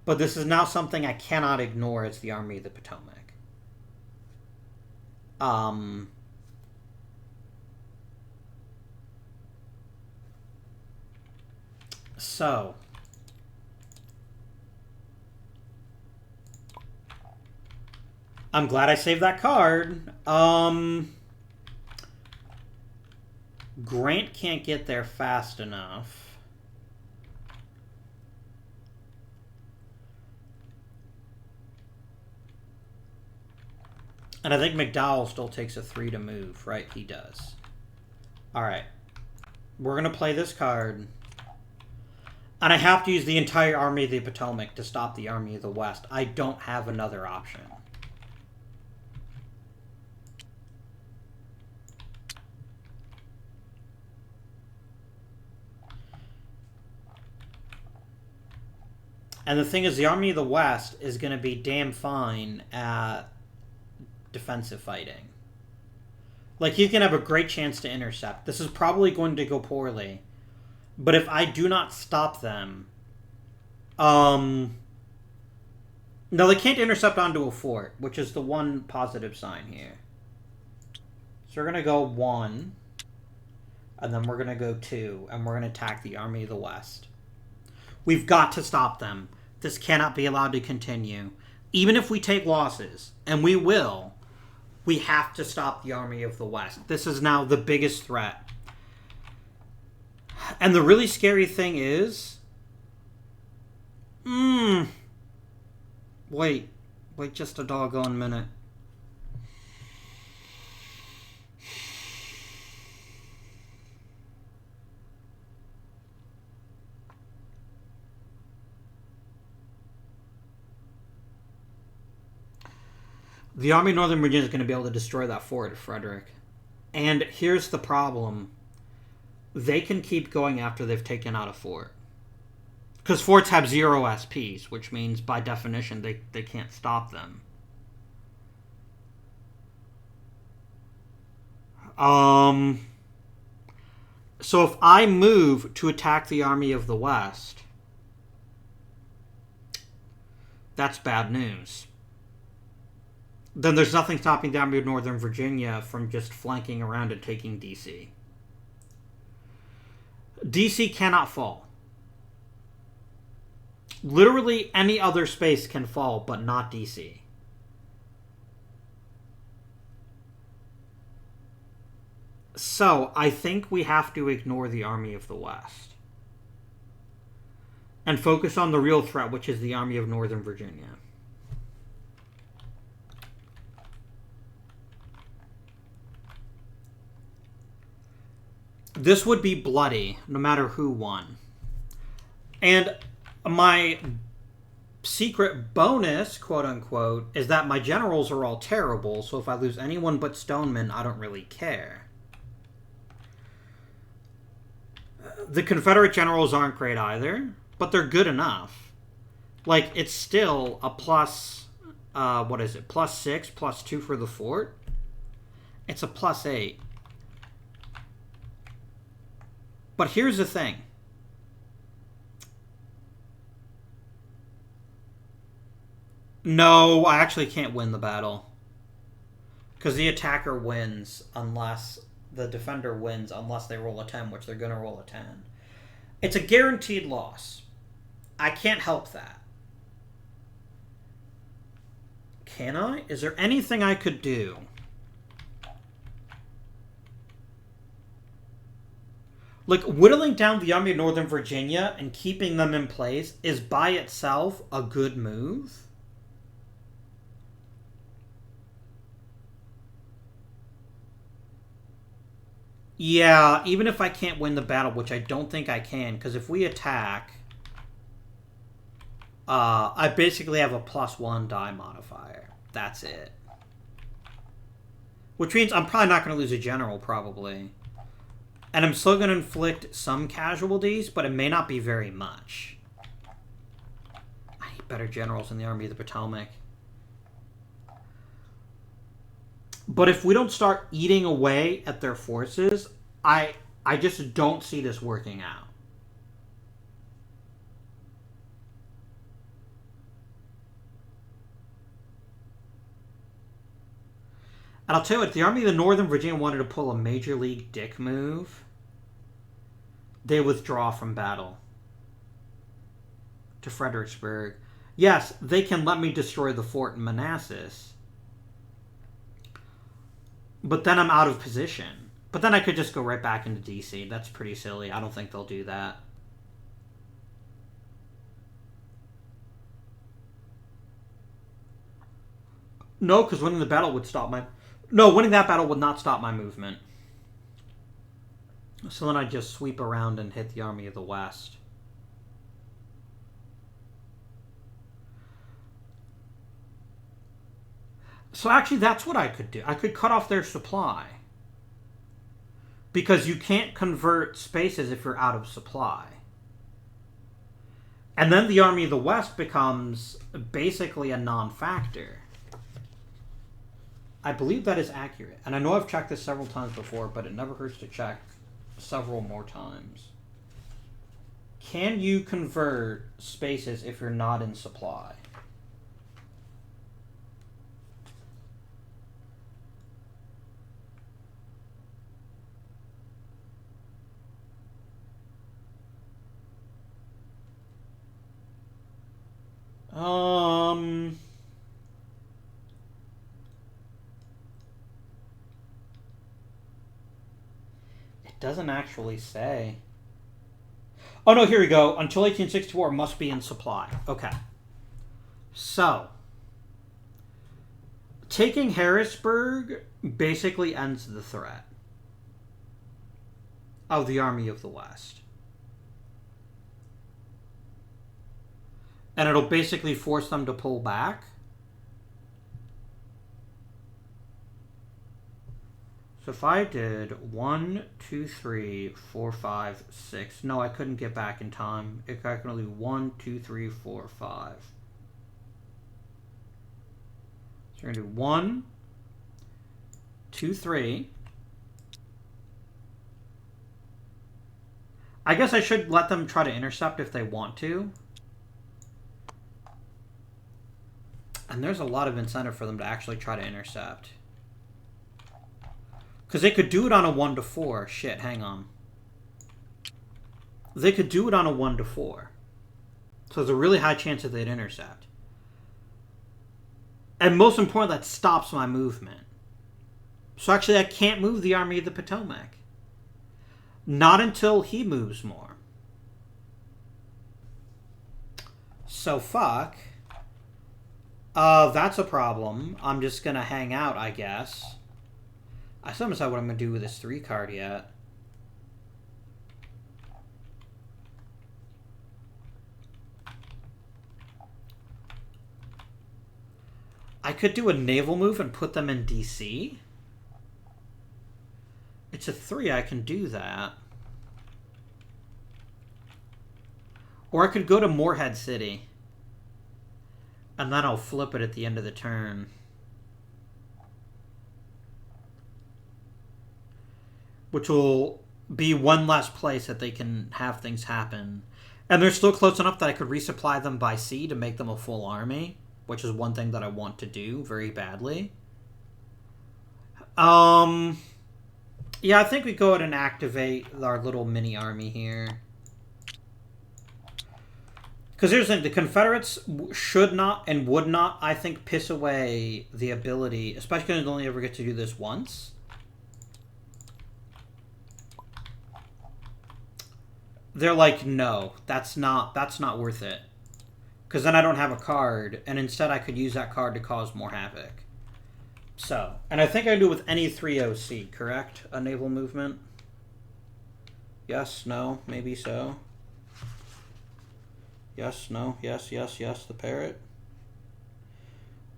but this is now something I cannot ignore as the Army of the Potomac. So I'm glad I saved that card. Grant can't get there fast enough. And I think McDowell still takes a 3 to move, right? He does. Alright. We're going to play this card. And I have to use the entire Army of the Potomac to stop the Army of the West. I don't have another option. And the thing is, the Army of the West is going to be damn fine at defensive fighting. Like, you can have a great chance to intercept. This is probably going to go poorly. But if I do not stop them... No, they can't intercept onto a fort, which is the one positive sign here. So we're going to go 1. And then we're going to go 2. And we're going to attack the Army of the West. We've got to stop them. This cannot be allowed to continue. Even if we take losses, and we will, we have to stop the Army of the West. This is now the biggest threat. And the really scary thing is... Wait just a doggone minute. The Army of Northern Virginia is going to be able to destroy that fort at Frederick. And here's the problem. They can keep going after they've taken out a fort. Because forts have 0 SPs, which means, by definition, they can't stop them. So if I move to attack the Army of the West, that's bad news. then there's nothing stopping the Army of Northern Virginia from just flanking around and taking D.C. D.C. cannot fall. Literally any other space can fall, but not D.C. So, I think we have to ignore the Army of the West and focus on the real threat, which is the Army of Northern Virginia. This would be bloody, no matter who won. And my secret bonus, quote-unquote, is that my generals are all terrible, so if I lose anyone but Stoneman, I don't really care. The Confederate generals aren't great either, but they're good enough. Like, it's still a plus, what is it, +6, +2 for the fort? It's a +8. But here's the thing. No, I actually can't win the battle. Because the attacker wins unless the defender wins, unless they roll a 10, which they're going to roll a 10. It's a guaranteed loss. I can't help that. Can I? Is there anything I could do? Like, whittling down the Army of Northern Virginia and keeping them in place is by itself a good move. Yeah, even if I can't win the battle, which I don't think I can, because if we attack, I basically have a +1 die modifier. That's it. Which means I'm probably not going to lose a general, probably. And I'm still going to inflict some casualties, but it may not be very much. I need better generals in the Army of the Potomac. But if we don't start eating away at their forces, I just don't see this working out. And I'll tell you what, the Army of the Northern Virginia wanted to pull a Major League Dick move. They withdraw from battle to Fredericksburg. Yes, they can let me destroy the fort in Manassas. But then I'm out of position. But then I could just go right back into D.C. That's pretty silly. I don't think they'll do that. No, because winning the battle would stop my... No, winning that battle would not stop my movement. So then I'd just sweep around and hit the Army of the West. So actually, that's what I could do. I could cut off their supply. Because you can't convert spaces if you're out of supply. And then the Army of the West becomes basically a non-factor. I believe that is accurate. And I know I've checked this several times before, but it never hurts to check several more times. Can you convert spaces if you're not in supply? It doesn't actually say. Oh no, here we go. Until 1864 must be in supply. Okay. So, taking Harrisburg basically ends the threat of the Army of the West. And it'll basically force them to pull back. So if I did 1, 2, 3, 4, 5, 6. No, I couldn't get back in time. I can only do 1, 2, 3, 4, 5. So we're going to do 1, 2, 3. I guess I should let them try to intercept if they want to. And there's a lot of incentive for them to actually try to intercept. Because they could do it on a 1-4. Shit, hang on. They could do it on a 1-4. So there's a really high chance that they'd intercept. And most important, that stops my movement. So actually, I can't move the Army of the Potomac. Not until he moves more. So fuck. That's a problem. I'm just gonna hang out, I guess. I still haven't decided what I'm gonna do with this 3 card yet. I could do a naval move and put them in DC. It's a 3, I can do that. Or I could go to Morehead City. And then I'll flip it at the end of the turn. Which will be one less place that they can have things happen. And they're still close enough that I could resupply them by sea to make them a full army. Which is one thing that I want to do very badly. Yeah, I think we go ahead and activate our little mini army here. Because here's the thing, the Confederates should not and would not, I think, piss away the ability, especially because they only ever get to do this once. They're like, no, that's not worth it. Because then I don't have a card, and instead I could use that card to cause more havoc. So, and I think I do it with any 3 OC, correct? A naval movement? Yes, no, maybe so. Yes, no, yes, yes, yes, the parrot.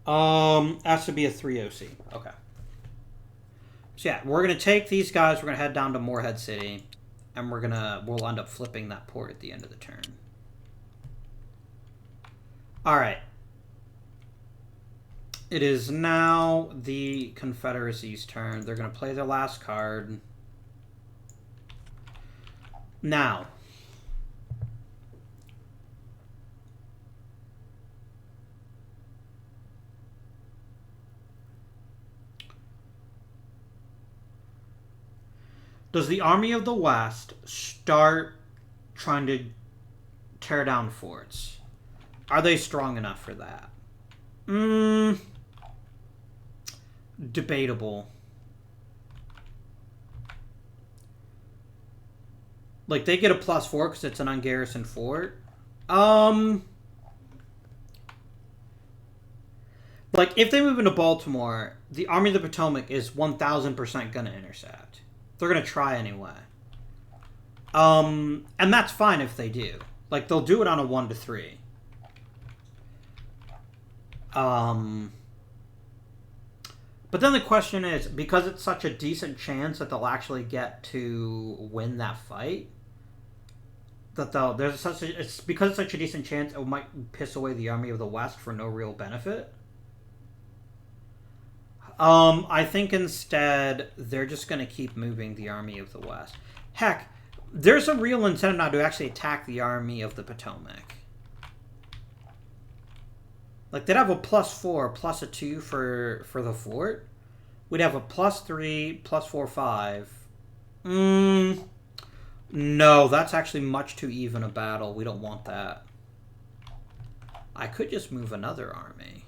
Has to be a 3 OC. Okay. So yeah, we're gonna take these guys, we're gonna head down to Morehead City, and we'll end up flipping that port at the end of the turn. Alright. It is now the Confederacy's turn. They're going to play their last card. Now. Does the Army of the West start trying to tear down forts? Are they strong enough for that? Debatable. Like, they get a +4 because it's an ungarrisoned fort. Like, if they move into Baltimore, the Army of the Potomac is 1000% going to intercept. They're going to try anyway. And that's fine if they do. Like, they'll do it on a 1-3. But then the question is, because it's such a decent chance that they'll actually get to win that fight, that it's because it's such a decent chance it might piss away the Army of the West for no real benefit. I think instead they're just going to keep moving the Army of the West. Heck, there's a real incentive now to actually attack the Army of the Potomac. Like, they'd have a +4, plus a 2 for the fort. We'd have a +3, +4, 5. No, that's actually much too even a battle. We don't want that. I could just move another army.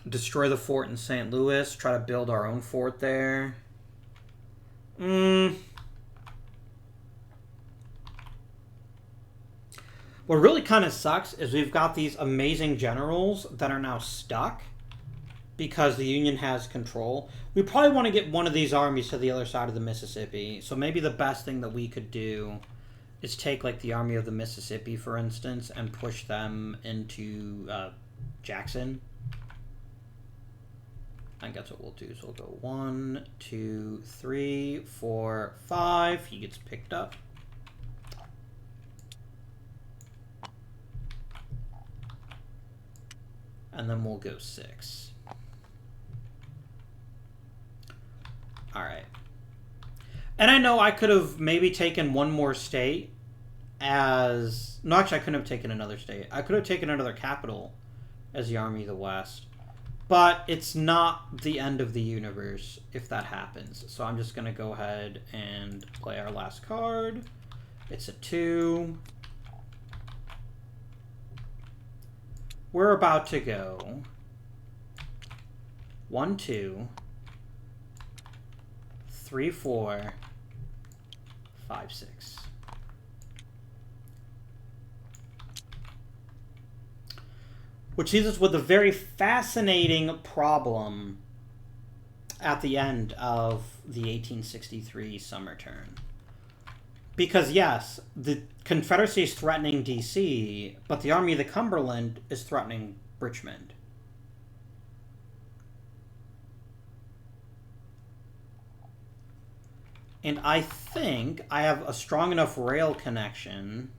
Destroy the fort in St. Louis. Try to build our own fort there. What really kind of sucks is we've got these amazing generals that are now stuck because the Union has control. We probably want to get one of these armies to the other side of the Mississippi. So maybe the best thing that we could do is take, like, the Army of the Mississippi, for instance, and push them into Jackson. I think that's what we'll do. So we'll go 1, 2, 3, 4, 5. He gets picked up. And then we'll go 6. Alright. And I know I could have maybe taken one more state as... No, actually, I couldn't have taken another state. I could have taken another capital as the Army of the West. But it's not the end of the universe if that happens. So I'm just going to go ahead and play our last card. It's a 2. We're about to go 1, 2, 3, 4, 5, 6. Which leaves us with a very fascinating problem at the end of the 1863 summer turn. Because yes, the Confederacy is threatening D.C., but the Army of the Cumberland is threatening Richmond. And I think I have a strong enough rail connection.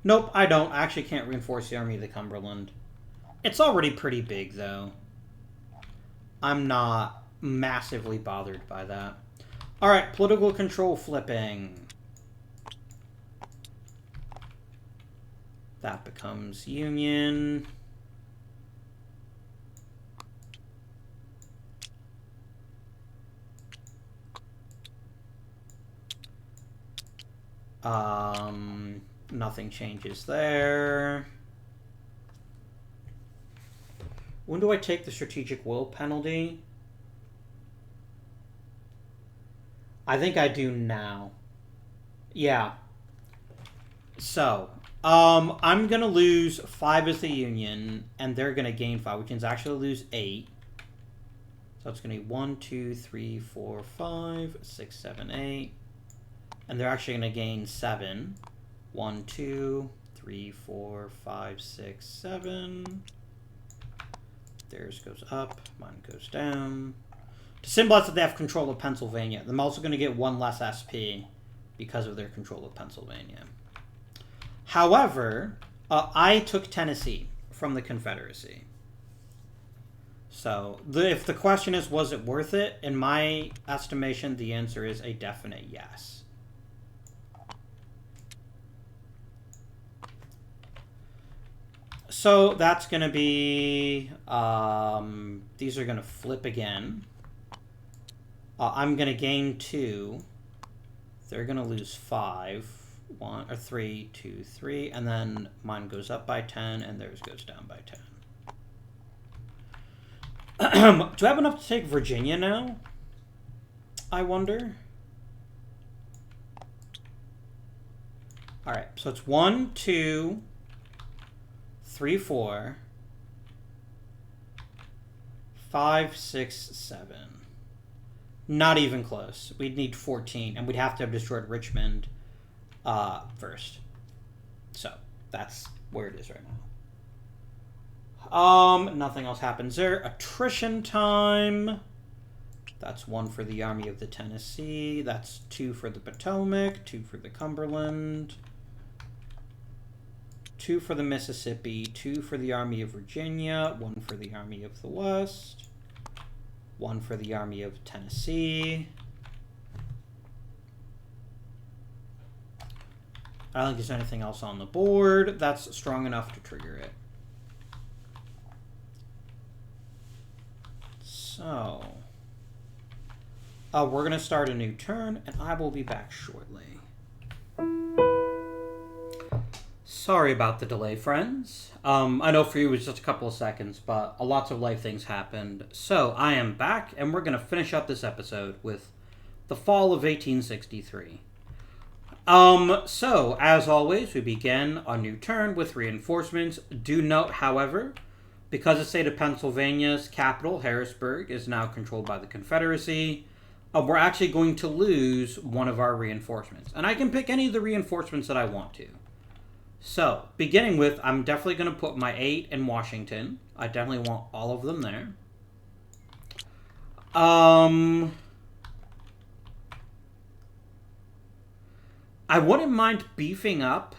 Nope, I don't. I actually can't reinforce the Army of the Cumberland. It's already pretty big, though. I'm not massively bothered by that. Alright, political control flipping. That becomes Union. Nothing changes there. When do I take the strategic will penalty? I think I do now. Yeah. So, I'm gonna lose 5 as the Union, and they're gonna gain 5, which means actually lose 8. So it's gonna be 1, 2, 3, 4, 5, 6, 7, 8. And they're actually gonna gain 7. 1, 2, 3, 4, 5, 6, 7. Theirs goes up, mine goes down. To symbolize that they have control of Pennsylvania, I'm also going to get 1 less SP because of their control of Pennsylvania. However, I took Tennessee from the Confederacy. So, if the question is, was it worth it? In my estimation, the answer is a definite yes. So that's going to be, these are going to flip again. I'm going to gain 2. They're going to lose 5. 1 or 3, 2, 3. And then mine goes up by 10 and theirs goes down by 10. Do I have enough to take Virginia now? I wonder. All right, so it's 1, 2, 3, 4, 5, 6, 7. Not even close. We'd need 14, and we'd have to have destroyed Richmond first. So that's where it is right now. Nothing else happens there. Attrition time. That's 1 for the Army of the Tennessee. That's 2 for the Potomac. 2 for the Cumberland. 2 for the Mississippi, 2 for the Army of Virginia, 1 for the Army of the West, 1 for the Army of Tennessee. I don't think there's anything else on the board that's strong enough to trigger it. So, we're going to start a new turn, and I will be back shortly. Sorry about the delay, friends. I know for you it was just a couple of seconds, but lots of life things happened. So I am back, and we're going to finish up this episode with the fall of 1863. So, as always, we begin a new turn with reinforcements. Do note, however, because the state of Pennsylvania's capital, Harrisburg, is now controlled by the Confederacy, we're actually going to lose one of our reinforcements. And I can pick any of the reinforcements that I want to. So, beginning with, I'm definitely going to put my 8 in Washington. I definitely want all of them there. I wouldn't mind beefing up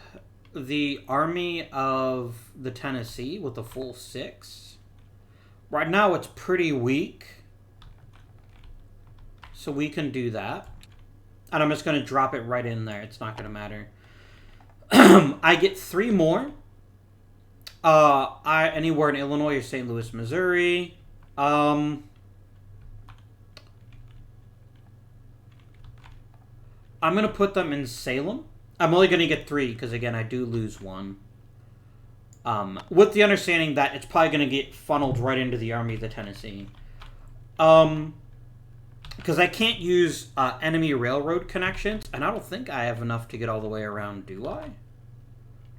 the Army of the Tennessee with a full 6. Right now, it's pretty weak. So we can do that. And I'm just going to drop it right in there. It's not going to matter. I get 3 more. Anywhere in Illinois or St. Louis, Missouri. I'm going to put them in Salem. I'm only going to get 3 because, again, I do lose 1. With the understanding that it's probably going to get funneled right into the Army of the Tennessee. Because I can't use enemy railroad connections, and I don't think I have enough to get all the way around, do I?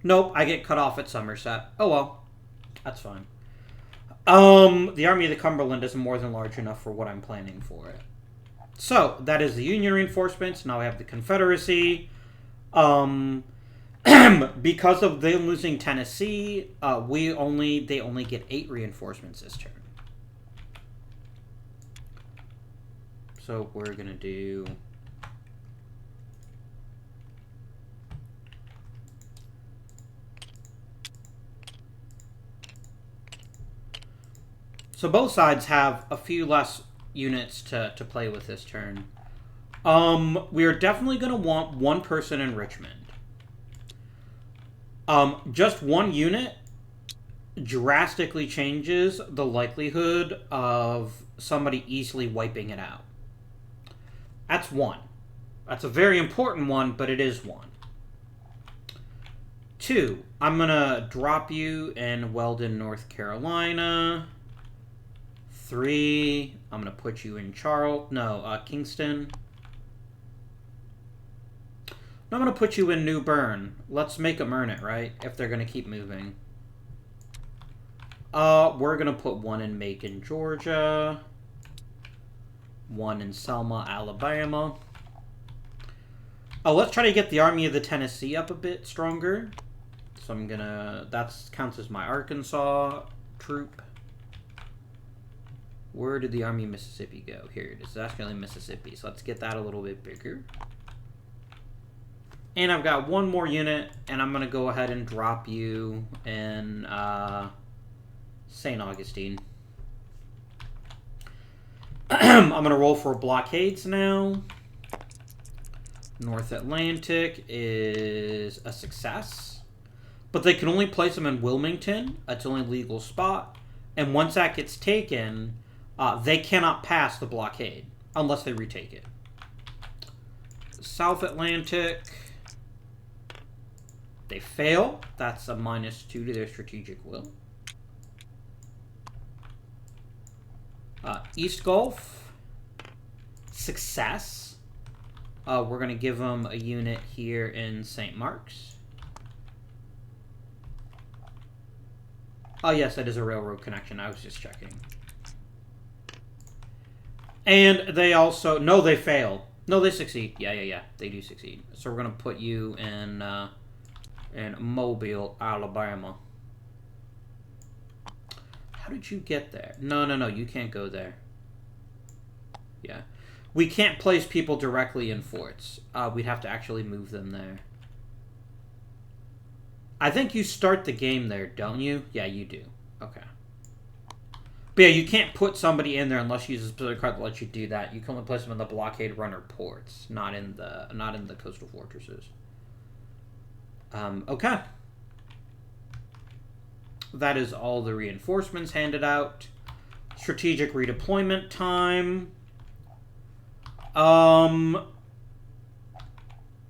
Nope, I get cut off at Somerset. Oh well, that's fine. The Army of the Cumberland is more than large enough for what I'm planning for it. So, that is the Union reinforcements. Now I have the Confederacy. Because of them losing Tennessee, they only get 8 reinforcements this turn. So we're going to do... So both sides have a few less units to play with this turn. We are definitely going to want 1 person in Richmond. Just 1 unit drastically changes the likelihood of somebody easily wiping it out. That's 1. That's a very important one, but it is 1. 2, I'm going to drop you in Weldon, North Carolina. 3, I'm going to put you in Kingston. No, I'm going to put you in New Bern. Let's make them earn it, right? If they're going to keep moving. We're going to put 1 in Macon, Georgia. 1 in Selma, Alabama. Let's try to get the Army of the Tennessee up a bit stronger. So I'm going to... That counts as my Arkansas troop. Where did the Army of Mississippi go? Here it is. That's actually Mississippi. So let's get that a little bit bigger. And I've got 1 more unit, and I'm going to go ahead and drop you in St. Augustine. I'm going to roll for blockades now. North Atlantic is a success. But they can only place them in Wilmington. That's the only legal spot. And once that gets taken... they cannot pass the blockade unless they retake it. South Atlantic, they fail. That's a -2 to their strategic will. East Gulf, success. We're going to give them a unit here in St. Mark's. Oh, yes, that is a railroad connection. I was just checking. And they also... No, they fail. No, they succeed. Yeah. They do succeed. So we're going to put you in Mobile, Alabama. How did you get there? No. You can't go there. Yeah. We can't place people directly in forts. We'd have to actually move them there. I think you start the game there, don't you? Yeah, you do. Okay. But yeah, you can't put somebody in there unless you use a specific card that lets you do that. You can only place them in the blockade runner ports, not in the coastal fortresses. Okay. That is all the reinforcements handed out. Strategic redeployment time.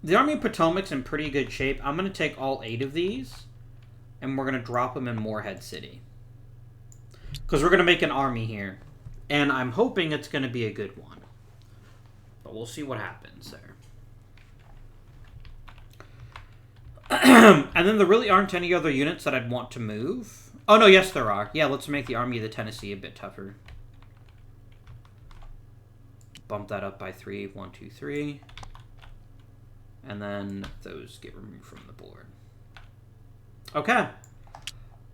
The Army of Potomac's in pretty good shape. I'm going to take all 8 of these, and we're going to drop them in Morehead City. Because we're going to make an army here. And I'm hoping it's going to be a good one. But we'll see what happens there. And then there really aren't any other units that I'd want to move. Oh, no, yes, there are. Yeah, let's make the Army of the Tennessee a bit tougher. Bump that up by 3. 1, 2, 3. And then those get removed from the board. Okay.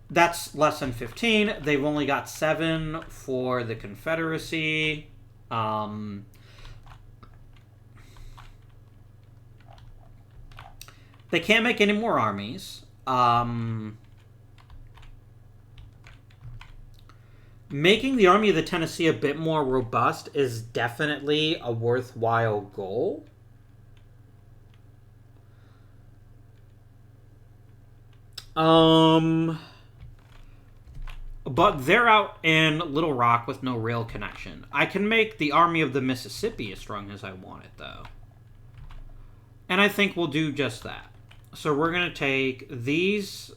That's less than 15. They've only got 7 for the Confederacy. They can't make any more armies. Making the Army of the Tennessee a bit more robust is definitely a worthwhile goal. But they're out in Little Rock with no rail connection. I can make the Army of the Mississippi as strong as I want it, though. And I think we'll do just that. So we're going to take these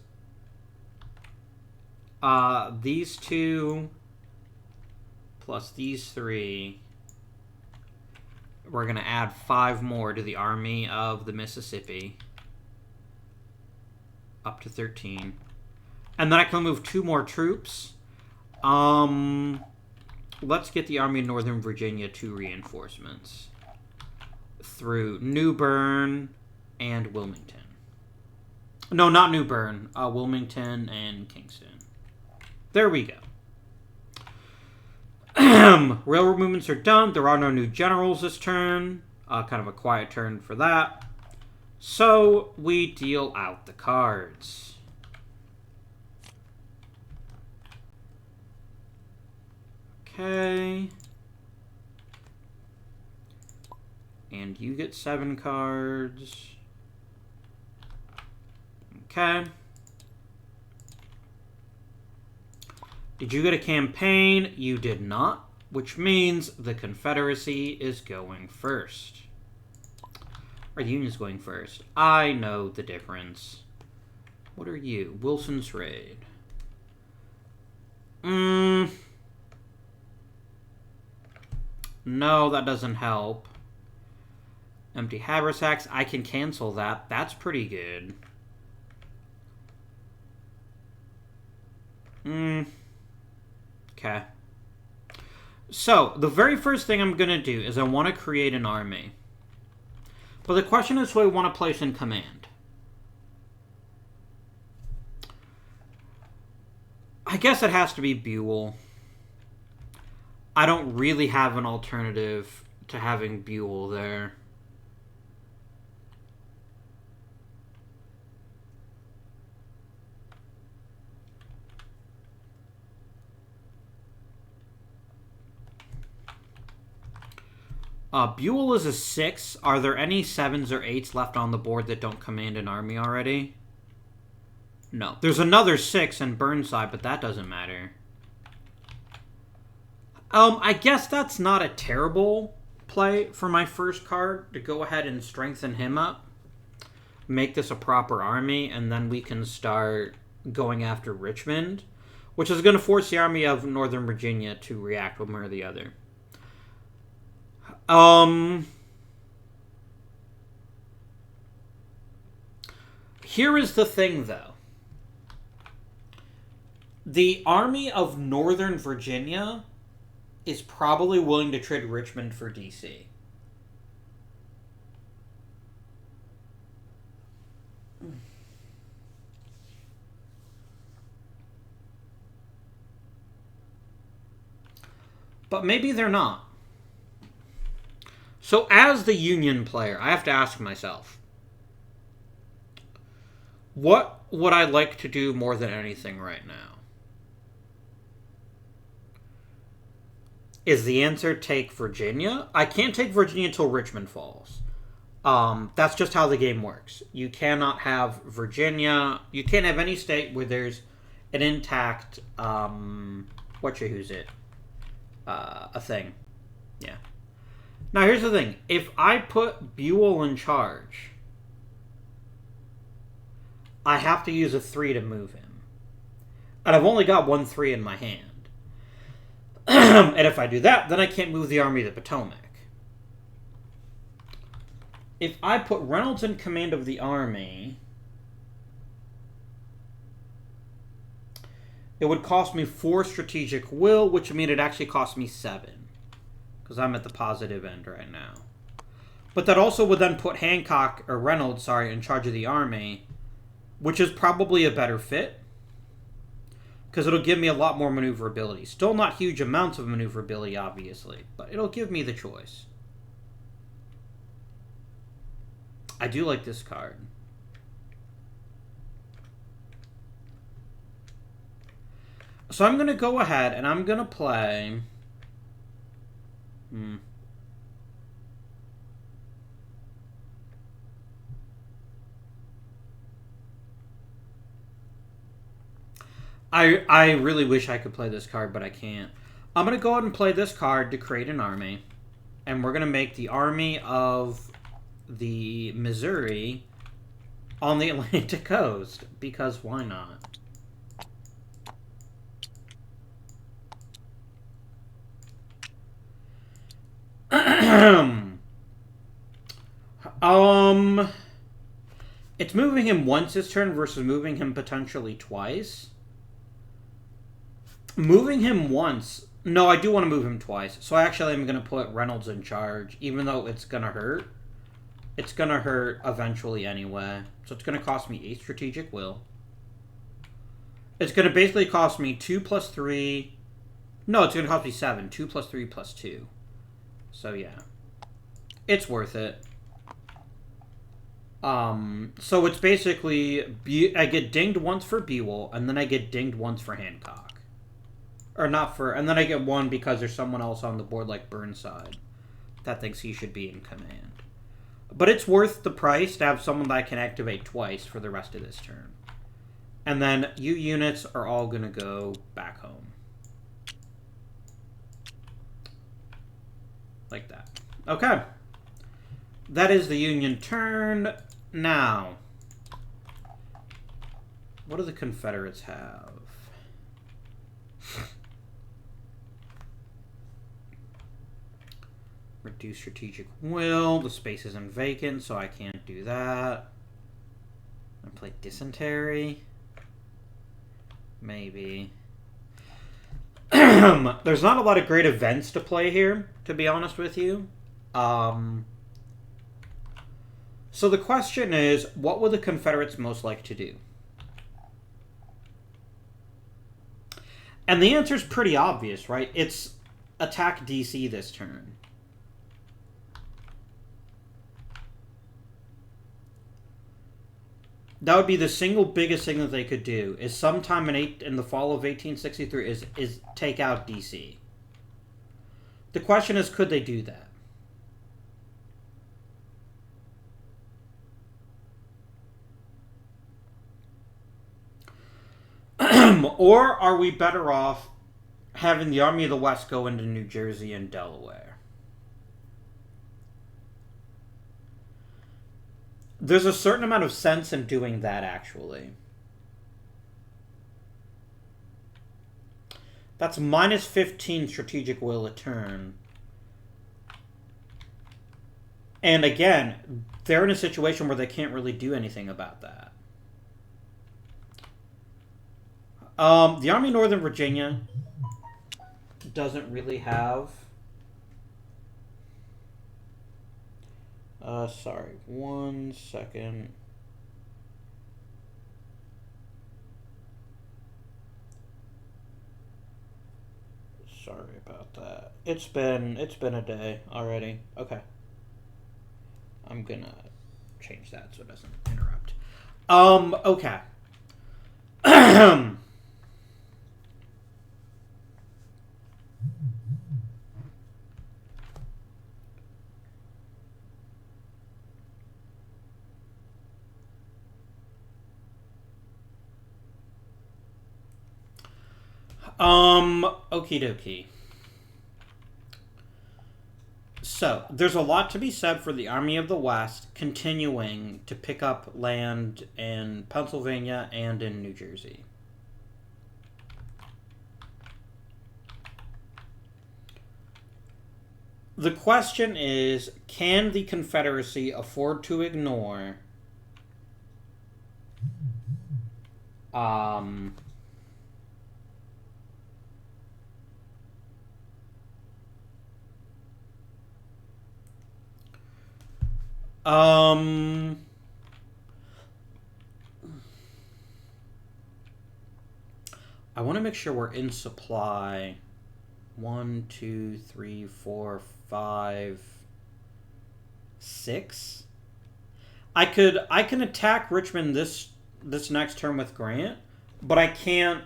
two plus these three. We're going to add 5 more to the Army of the Mississippi. Up to 13. And then I can move 2 more troops. Let's get the Army of Northern Virginia 2 reinforcements. Through New Bern and Wilmington. No, not New Bern. Wilmington and Kingston. There we go. Railroad movements are done. There are no new generals this turn. Kind of a quiet turn for that. So we deal out the cards. Okay. And you get 7 cards. Okay. Did you get a campaign? You did not, which means the Confederacy is going first. Or the Union's going first. I know the difference. What are you? Wilson's Raid. No, that doesn't help. Empty haversacks. I can cancel that. That's pretty good. Okay. So, the very first thing I'm going to do is I want to create an army. But the question is who I want to place in command. I guess it has to be Buell. I don't really have an alternative to having Buell there. Buell is a 6. Are there any 7s or 8s left on the board that don't command an army already? No. There's another 6 in Burnside, but that doesn't matter. I guess that's not a terrible play for my first card, to go ahead and strengthen him up. Make this a proper army, and then we can start going after Richmond, which is going to force the Army of Northern Virginia to react one way or the other. Here is the thing, though. The Army of Northern Virginia is probably willing to trade Richmond for DC. But maybe they're not. So as the Union player, I have to ask myself, what would I like to do more than anything right now? Is the answer take Virginia? I can't take Virginia until Richmond falls. That's just how the game works. You cannot have Virginia. You can't have any state where there's an intact, a thing. Yeah. Now, here's the thing. If I put Buell in charge, I have to use a 3 to move him. And I've only got 1 3 in my hand. And if I do that, then I can't move the Army of the Potomac. If I put Reynolds in command of the army, it would cost me 4 strategic will, which would mean it actually cost me 7. Because I'm at the positive end right now. But that also would then put Reynolds, in charge of the army, which is probably a better fit. Because it'll give me a lot more maneuverability. Still not huge amounts of maneuverability, obviously. But it'll give me the choice. I do like this card. So I'm going to go ahead and I'm going to play... I really wish I could play this card, but I can't. I'm going to go ahead and play this card to create an army. And we're going to make the army of the Missouri on the Atlantic coast. Because why not? It's moving him once this turn versus moving him potentially twice. Moving him once... No, I do want to move him twice. So actually I'm going to put Reynolds in charge, even though it's going to hurt. It's going to hurt eventually anyway. So it's going to cost me 8 strategic will. It's going to basically cost me 2 plus 3... No, it's going to cost me 7. 2 plus 3 plus 2. So yeah. It's worth it. So it's basically... I get dinged once for Buell, and then I get dinged once for Hancock. Or not for... And then I get 1 because there's someone else on the board like Burnside that thinks he should be in command. But it's worth the price to have someone that I can activate twice for the rest of this turn. And then you units are all going to go back home. Like that. Okay. That is the Union turn. Now, what do the Confederates have? Reduce strategic will. The space isn't vacant, so I can't do that. I play dysentery. Maybe. There's not a lot of great events to play here, to be honest with you. So the question is, what would the Confederates most like to do? And the answer is pretty obvious, right? It's attack DC this turn. That would be the single biggest thing that they could do, is sometime in the fall of 1863 is take out DC. The question is, could they do that? Or are we better off having the Army of the West go into New Jersey and Delaware? There's a certain amount of sense in doing that, actually. That's minus 15 strategic will a turn. And again, they're in a situation where they can't really do anything about that. The Army of Northern Virginia doesn't really have... sorry, 1 second. Sorry about that. It's been a day already. Okay. I'm gonna change that so it doesn't interrupt. Okay. Okie dokie. So, there's a lot to be said for the Army of the West continuing to pick up land in Pennsylvania and in New Jersey. The question is, can the Confederacy afford to ignore I want to make sure we're in supply. 1, 2, 3, 4, 5, 6. I can attack Richmond this next turn with Grant, but I can't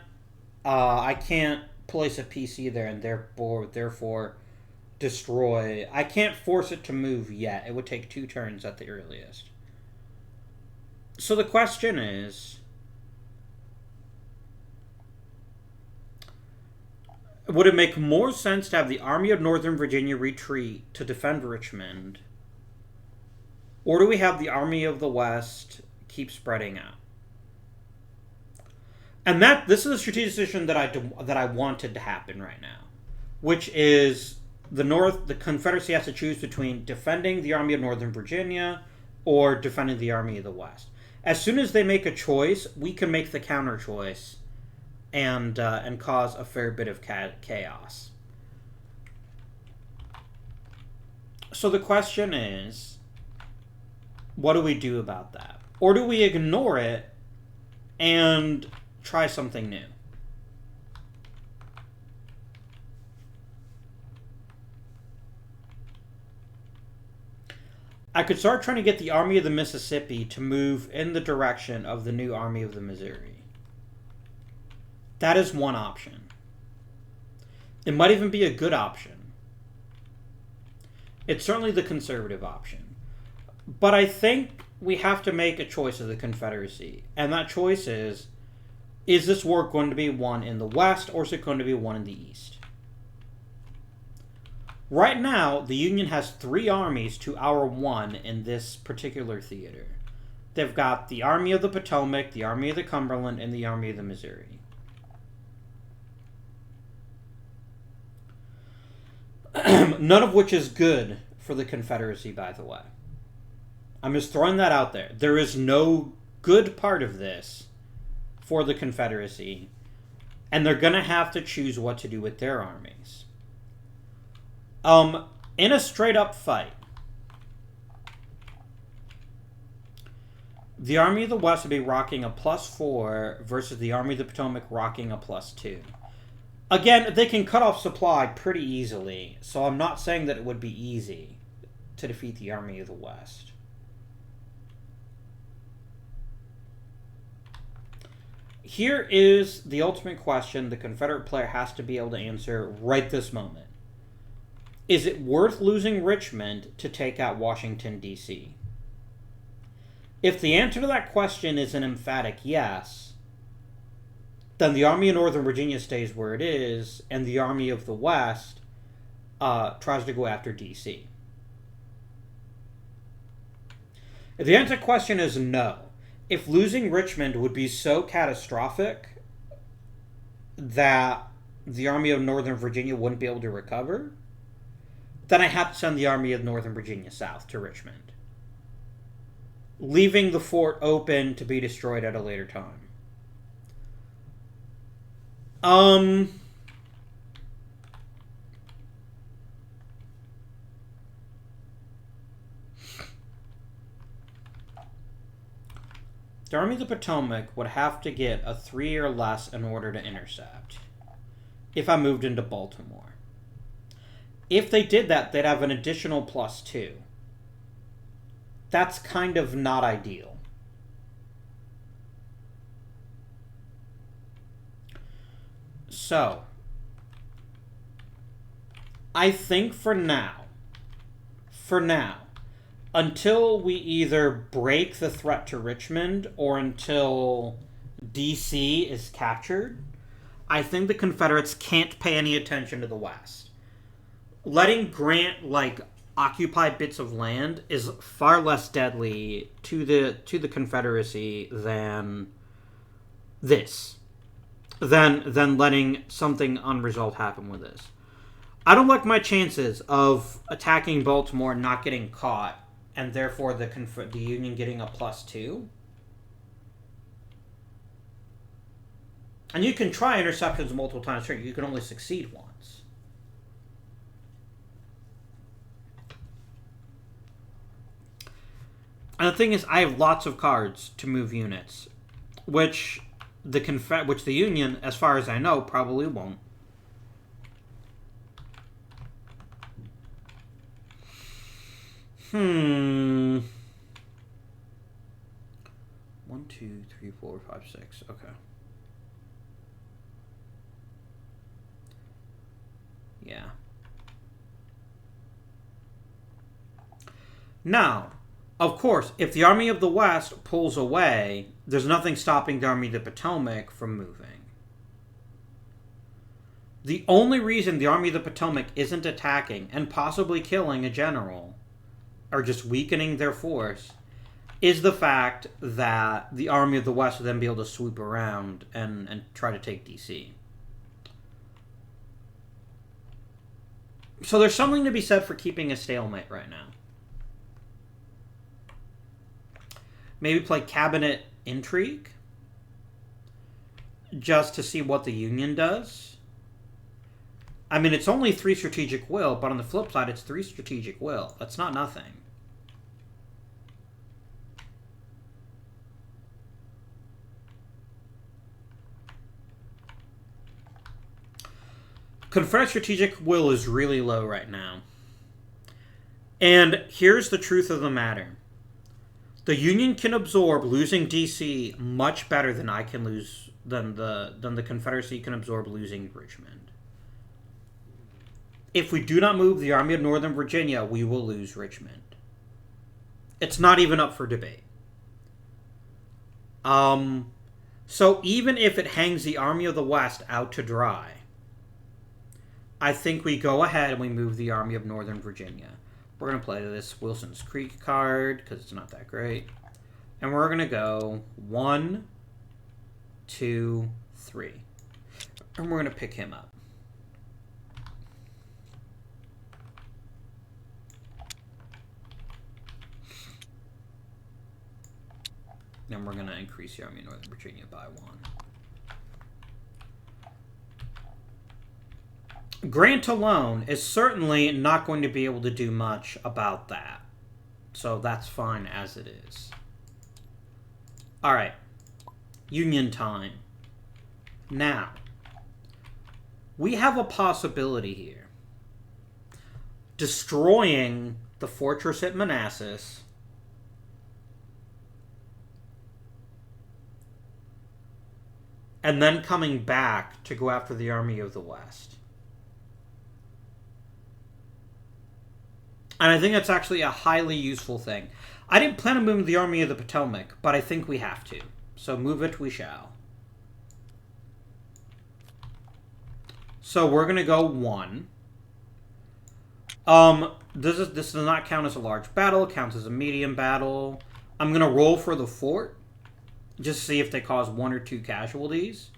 place a PC there and therefore destroy. I can't force it to move yet. It would take 2 turns at the earliest. So the question is, Would it make more sense to have the Army of Northern Virginia retreat to defend Richmond? Or do we have the Army of the West keep spreading out? And this is a strategic decision that I wanted to happen right now, which is the Confederacy has to choose between defending the Army of Northern Virginia or defending the Army of the West. As soon as they make a choice, we can make the counter choice and cause a fair bit of chaos. So the question is, what do we do about that? Or do we ignore it and try something new? I could start trying to get the Army of the Mississippi to move in the direction of the new Army of the Missouri. That is one option. It might even be a good option. It's certainly the conservative option. But I think we have to make a choice as the Confederacy. And that choice is this war going to be won in the West or is it going to be won in the East? Right now, the Union has 3 armies to our 1 in this particular theater. They've got the Army of the Potomac, the Army of the Cumberland, and the Army of the Missouri. None of which is good for the Confederacy, by the way. I'm just throwing that out there. There is no good part of this for the Confederacy, and they're going to have to choose what to do with their armies. In a straight-up fight, the Army of the West would be rocking a +4 versus the Army of the Potomac rocking a +2. Again, they can cut off supply pretty easily, so I'm not saying that it would be easy to defeat the Army of the West. Here is the ultimate question the Confederate player has to be able to answer right this moment. Is it worth losing Richmond to take out Washington, D.C.? If the answer to that question is an emphatic yes, then the Army of Northern Virginia stays where it is, and the Army of the West tries to go after D.C. If the answer to the question is no, if losing Richmond would be so catastrophic that the Army of Northern Virginia wouldn't be able to recover, then I have to send the Army of Northern Virginia south to Richmond, leaving the fort open to be destroyed at a later time. The Army of the Potomac would have to get a 3 or less in order to intercept if I moved into Baltimore. If they did that, they'd have an additional +2. That's kind of not ideal. So, I think for now, until we either break the threat to Richmond or until D.C. is captured, I think the Confederates can't pay any attention to the West. Letting Grant, occupy bits of land is far less deadly to the Confederacy than this. Than letting something unresolved happen with this. I don't like my chances of attacking Baltimore and not getting caught, and therefore the Union getting a +2. And you can try interceptions multiple times. Sure, you can only succeed once. And the thing is, I have lots of cards to move units, which the Union, as far as I know, probably won't. One, 2, 3, 4, 5, 6. Okay. Yeah. Now, of course, if the Army of the West pulls away, there's nothing stopping the Army of the Potomac from moving. The only reason the Army of the Potomac isn't attacking and possibly killing a general, or just weakening their force, is the fact that the Army of the West will then be able to swoop around and try to take DC. So there's something to be said for keeping a stalemate right now. Maybe play Cabinet Intrigue, just to see what the Union does. I mean, it's only 3 strategic will, but on the flip side, it's 3 strategic will. That's not nothing. Confederate strategic will is really low right now. And here's the truth of the matter. The Union can absorb losing DC much better than I can lose than the Confederacy can absorb losing Richmond. If we do not move the Army of Northern Virginia, we will lose Richmond. It's not even up for debate. So even if it hangs the Army of the West out to dry, I think we go ahead and we move the Army of Northern Virginia. We're going to play this Wilson's Creek card because it's not that great. And we're going to go 1, 2, 3. And we're going to pick him up. And we're going to increase the Army of Northern Virginia by 1. Grant alone is certainly not going to be able to do much about that. So that's fine as it is. Alright. Union time. Now, we have a possibility here. Destroying the fortress at Manassas, and then coming back to go after the Army of the West. And I think that's actually a highly useful thing. I didn't plan on moving the Army of the Potomac, but I think we have to. So move it we shall. So we're going to go 1. This does not count as a large battle. It counts as a medium battle. I'm going to roll for the fort. Just see if they cause 1 or 2 casualties.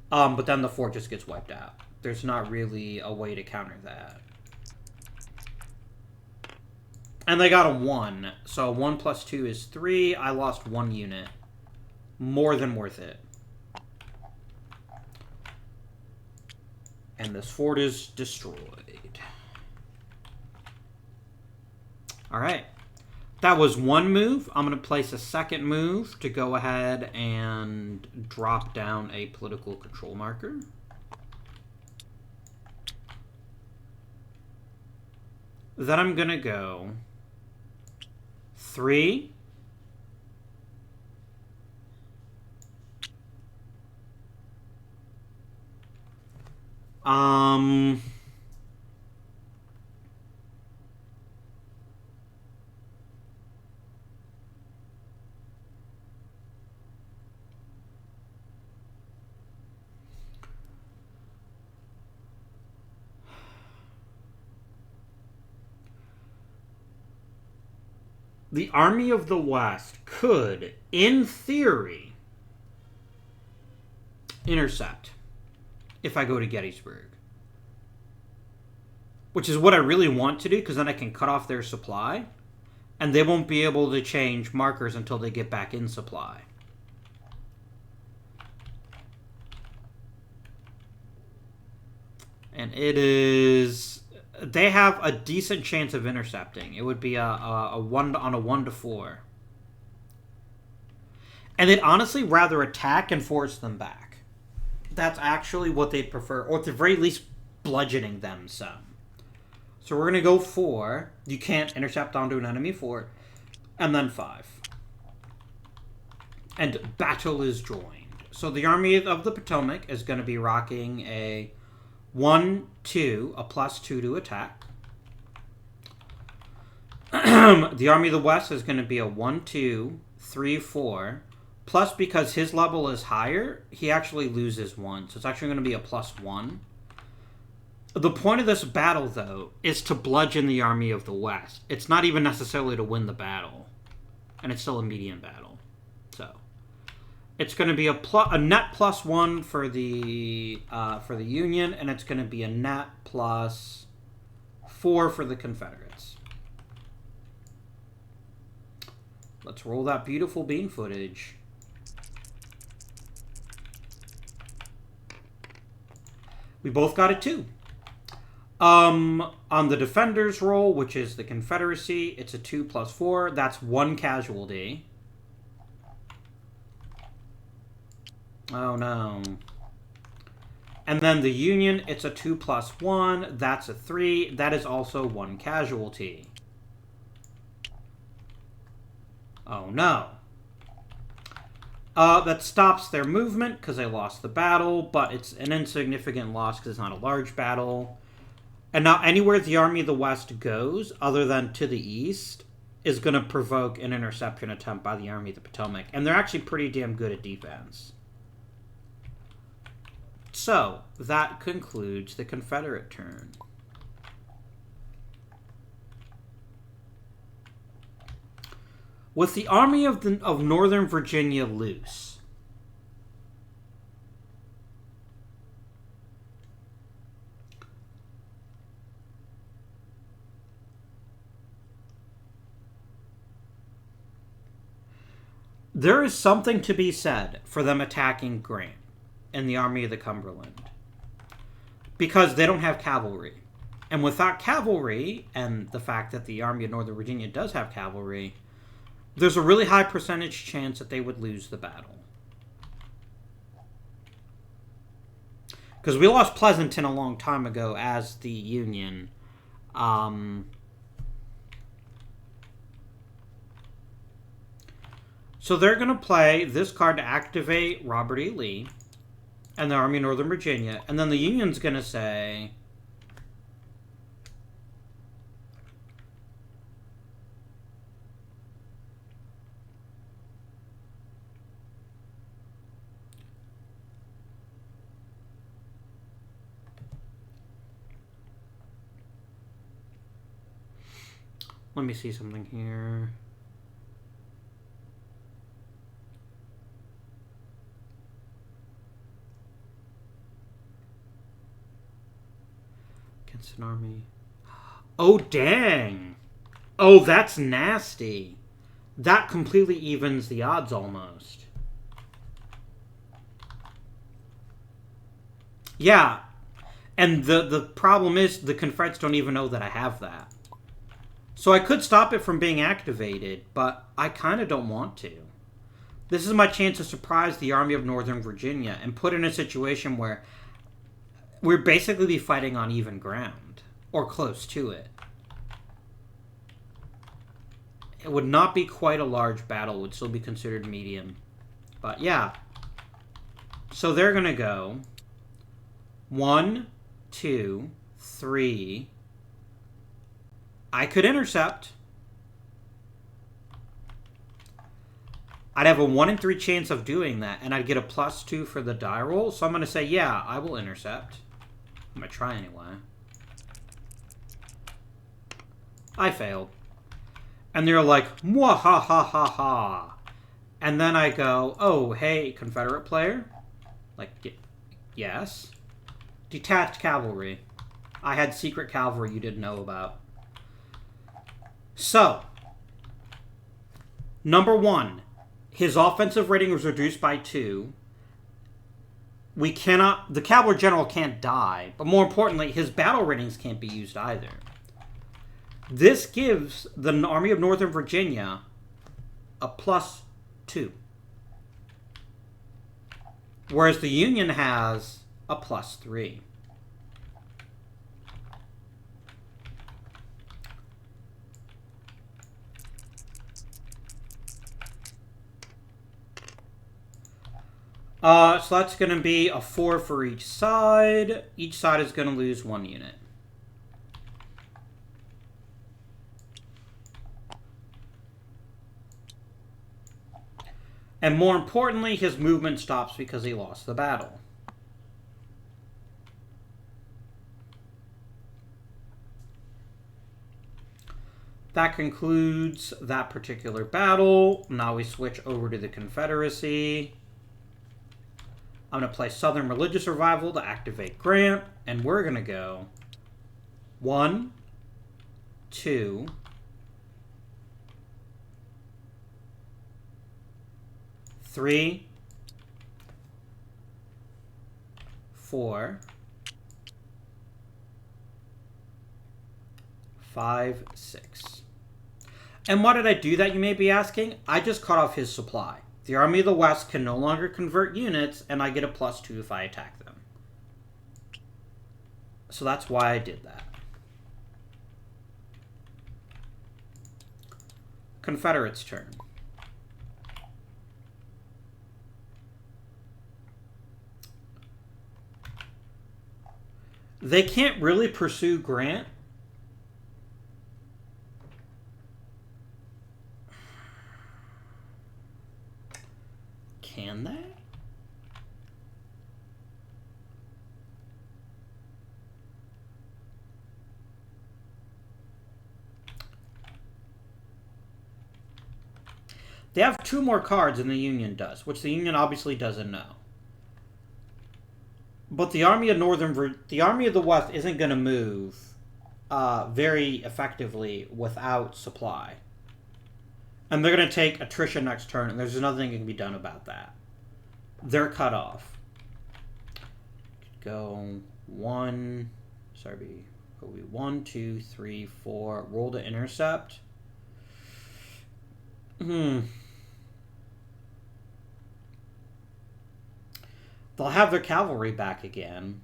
But then the fort just gets wiped out. There's not really a way to counter that. And they got a 1. So 1 plus 2 is 3. I lost 1 unit. More than worth it. And this fort is destroyed. Alright. That was 1 move. I'm going to place a second move to go ahead and drop down a political control marker. Then I'm going to go 3. The Army of the West could, in theory, intercept if I go to Gettysburg. Which is what I really want to do, because then I can cut off their supply, and they won't be able to change markers until they get back in supply. And it is... They have a decent chance of intercepting. It would be a 1 on a 1 to 4. And they'd honestly rather attack and force them back. That's actually what they'd prefer. Or at the very least, bludgeoning them some. So we're going to go 4. You can't intercept onto an enemy fort. And then 5. And battle is joined. So the Army of the Potomac is going to be rocking a 1, 2, a +2 to attack. The Army of the West is going to be a 1, 2, 3, 4. Plus, because his level is higher, he actually loses 1. So it's actually going to be a +1. The point of this battle, though, is to bludgeon the Army of the West. It's not even necessarily to win the battle. And it's still a medium battle. So, it's going to be a net +1 for the Union, and it's going to be a net +4 for the Confederates. Let's roll that beautiful bean footage. We both got a 2. On the defenders roll, which is the Confederacy, it's a 2 + 4. That's 1 casualty. Oh no. And then the Union, it's a 2 + 1. That's a 3. That is also 1 casualty. Oh no. That stops their movement because they lost the battle, but it's an insignificant loss because it's not a large battle. And now anywhere the Army of the West goes, other than to the east, is going to provoke an interception attempt by the Army of the Potomac. And they're actually pretty damn good at defense. So, that concludes the Confederate turn. With the Army of Northern Virginia loose, there is something to be said for them attacking Grant and the Army of the Cumberland. Because they don't have cavalry. And without cavalry, and the fact that the Army of Northern Virginia does have cavalry, there's a really high percentage chance that they would lose the battle. Because we lost Pleasanton a long time ago as the Union. So they're going to play this card to activate Robert E. Lee and the Army of Northern Virginia. And then the Union's going to say, let me see something here. Against an army. Oh, dang. Oh, that's nasty. That completely evens the odds almost. Yeah. And the problem is the Confederates don't even know that I have that. So I could stop it from being activated, but I kind of don't want to. This is my chance to surprise the Army of Northern Virginia and put in a situation where we'd basically be fighting on even ground, or close to it. It would not be quite a large battle, it would still be considered medium. But yeah. So they're going to go 1, 2, 3... I could intercept. I'd have a 1 in 3 chance of doing that, and I'd get a +2 for the die roll. So I'm going to say, yeah, I will intercept. I'm going to try anyway. I failed. And they're like, mwahahaha. And then I go, oh, hey, Confederate player. Like, yes. Detached cavalry. I had secret cavalry you didn't know about. So, number 1, his offensive rating was reduced by 2. The cavalry general can't die, but more importantly, his battle ratings can't be used either. This gives the Army of Northern Virginia a +2. Whereas the Union has a +3. So that's going to be a 4 for each side. Each side is going to lose 1 unit. And more importantly, his movement stops because he lost the battle. That concludes that particular battle. Now we switch over to the Confederacy. I'm going to play Southern Religious Revival to activate Grant. And we're going to go 1, 2, 3, 4, 5, 6. And why did I do that, you may be asking? I just cut off his supply. The Army of the West can no longer convert units, and I get a +2 if I attack them. So that's why I did that. Confederates' turn. They can't really pursue Grant. Can they? They have 2 more cards than the Union does, which the Union obviously doesn't know. But the Army of the West isn't going to move very effectively without supply. And they're going to take attrition next turn, and there's nothing that can be done about that. They're cut off. Go 1, 2, 3, 4. Roll to intercept. They'll have their cavalry back again.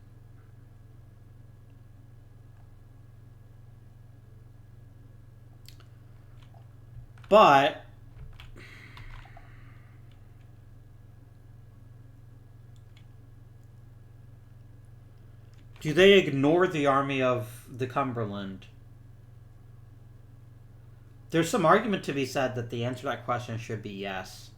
But do they ignore the Army of the Cumberland? There's some argument to be said that the answer to that question should be yes.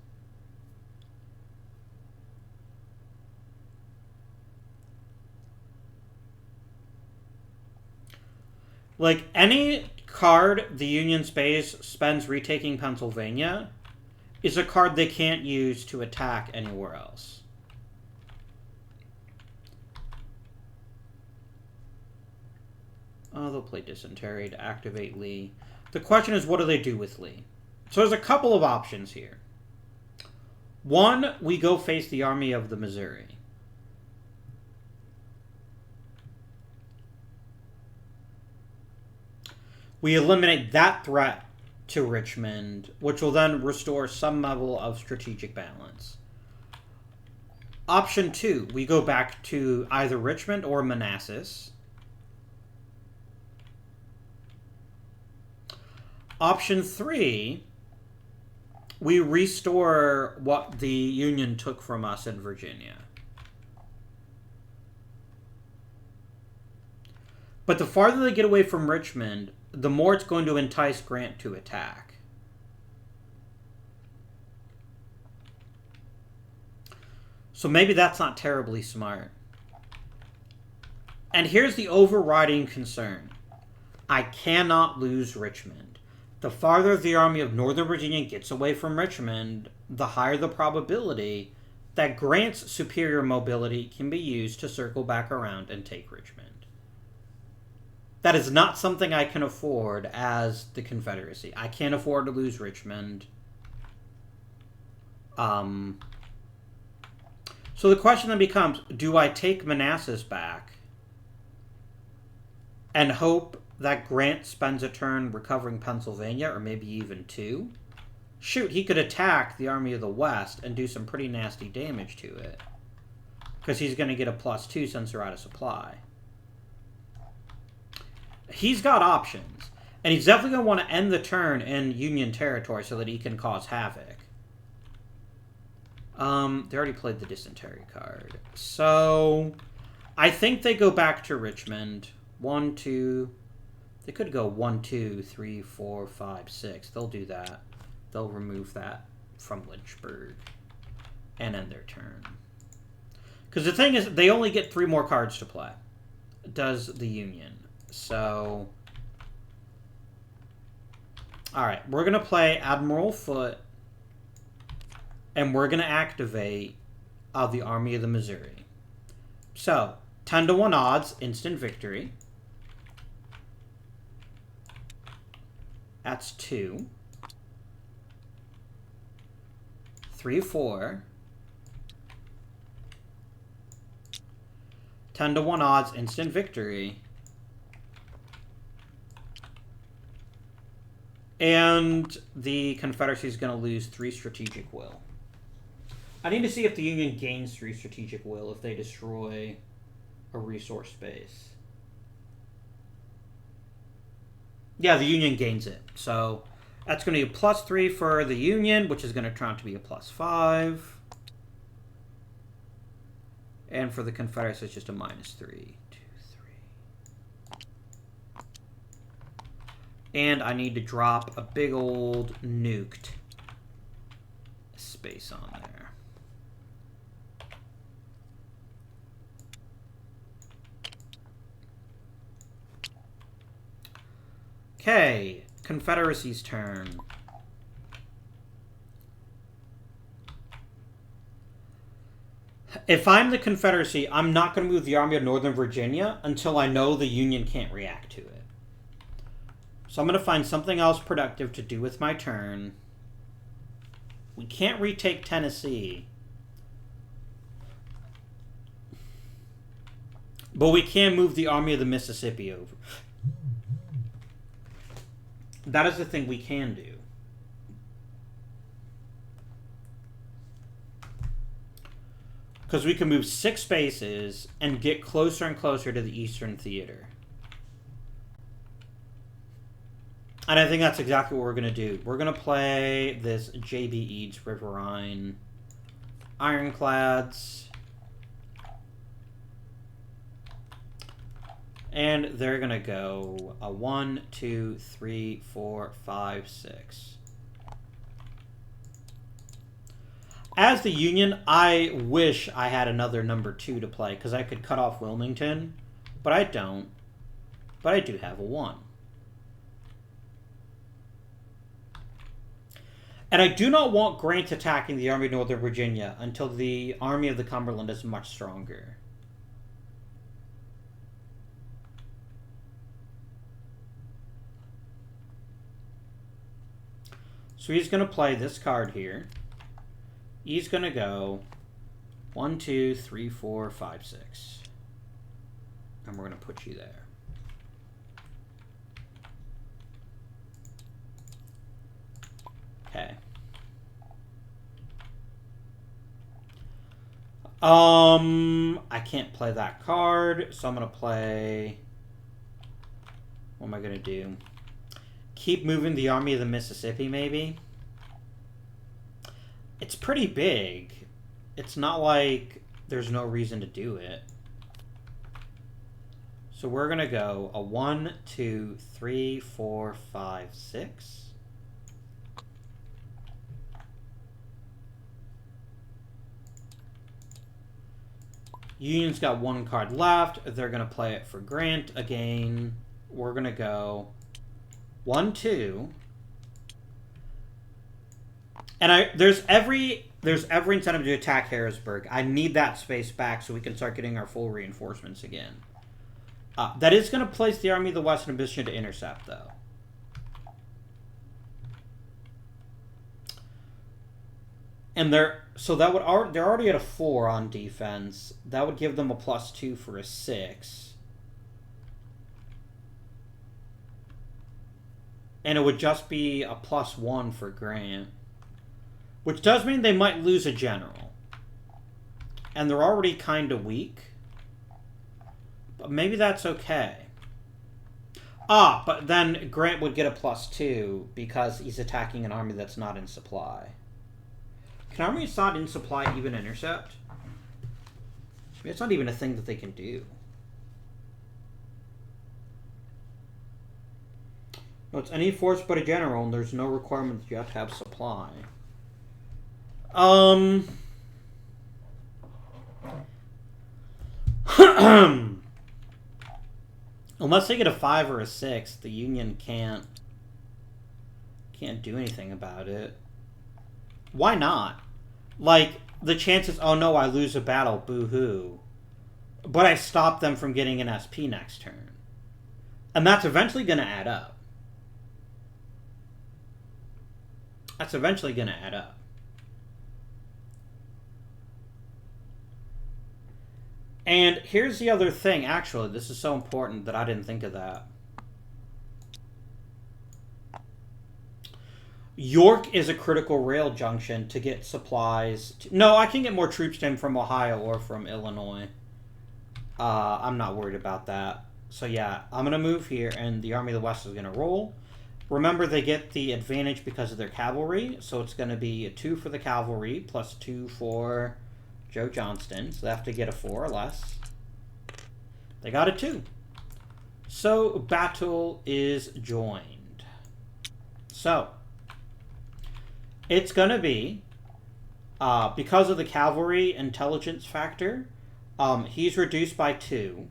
Like, any card the Union spends retaking Pennsylvania is a card they can't use to attack anywhere else. Oh, they'll play Dysentery to activate Lee. The question is, what do they do with Lee? So there's a couple of options here. One, we go face the Army of the Missouri. We eliminate that threat to Richmond, which will then restore some level of strategic balance. Option 2, we go back to either Richmond or Manassas. Option 3, we restore what the Union took from us in Virginia. But the farther they get away from Richmond, the more it's going to entice Grant to attack. So maybe that's not terribly smart. And here's the overriding concern. I cannot lose Richmond. The farther the Army of Northern Virginia gets away from Richmond, the higher the probability that Grant's superior mobility can be used to circle back around and take Richmond. That is not something I can afford as the Confederacy. I can't afford to lose Richmond. So the question then becomes, do I take Manassas back and hope that Grant spends a turn recovering Pennsylvania, or maybe even 2? Shoot, he could attack the Army of the West and do some pretty nasty damage to it, because he's going to get a +2 since they're out of supply. He's got options, and he's definitely going to want to end the turn in Union territory so that he can cause havoc. They already played the Dysentery card. So I think they go back to Richmond. 1, 2... They could go 1, 2, 3, 4, 5, 6. They'll do that. They'll remove that from Lynchburg and end their turn. Because the thing is, they only get 3 more cards to play. Does the Union. So Alright, we're going to play Admiral Foote. And we're going to activate the Army of the Missouri. So, 10 to 1 odds, instant victory. That's 2. 3, 4. 10 to 1 odds, instant victory. And the Confederacy is going to lose 3 strategic will. I need to see if the Union gains 3 strategic will if they destroy a resource base. Yeah, the Union gains it. So that's going to be a +3 for the Union, which is going to turn out to be a +5. And for the Confederacy, it's just a -3. 2, 3. And I need to drop a big old nuked space on there. Okay, Confederacy's turn. If I'm the Confederacy, I'm not going to move the Army of Northern Virginia until I know the Union can't react to it. So I'm going to find something else productive to do with my turn. We can't retake Tennessee. But we can move the Army of the Mississippi over. That is the thing we can do. Because we can move 6 spaces and get closer and closer to the Eastern Theater. And I think that's exactly what we're going to do. We're going to play this J.B. Eads Riverine Ironclads. And they're going to go a 1, 2, 3, 4, 5, 6. As the Union, I wish I had another number 2 to play, because I could cut off Wilmington, but I don't. But I do have a 1. And I do not want Grant attacking the Army of Northern Virginia until the Army of the Cumberland is much stronger. So he's going to play this card here. He's going to go 1, 2, 3, 4, 5, 6. And we're going to put you there. Okay. I can't play that card, so I'm going to play... What am I going to do? Keep moving the Army of the Mississippi, maybe? It's pretty big. It's not like there's no reason to do it. So we're going to go a 1, 2, 3, 4, 5, 6. Union's got 1 card left. They're going to play it for Grant. Again, we're going to go 1, 2. And there's every incentive to attack Harrisburg. I need that space back so we can start getting our full reinforcements again. That is going to place the Army of the West in a position to intercept, though. And they're already at a 4 on defense. That would give them a +2 for a 6. And it would just be a +1 for Grant. Which does mean they might lose a general. And they're already kind of weak. But maybe that's okay. But then Grant would get a +2 because he's attacking an army that's not in supply. Can armies not in supply even intercept? Maybe it's not even a thing that they can do. No, it's any force but a general, and there's no requirement that you have to have supply. Unless they get a 5 or a 6, the Union can't Can't do anything about it. Why not? Like, the chances, oh no, I lose a battle, boo-hoo. But I stop them from getting an SP next turn. And that's eventually going to add up. That's eventually going to add up. And here's the other thing, actually. This is so important that I didn't think of that. York is a critical rail junction to get supplies. No, I can get more troops in from Ohio or from Illinois. I'm not worried about that. So yeah, I'm going to move here, and the Army of the West is going to roll. Remember, they get the advantage because of their cavalry, so it's going to be a 2 for the cavalry, plus 2 for Joe Johnston. So they have to get a 4 or less. They got a 2. So battle is joined. So it's going to be, because of the cavalry intelligence factor, he's reduced by 2.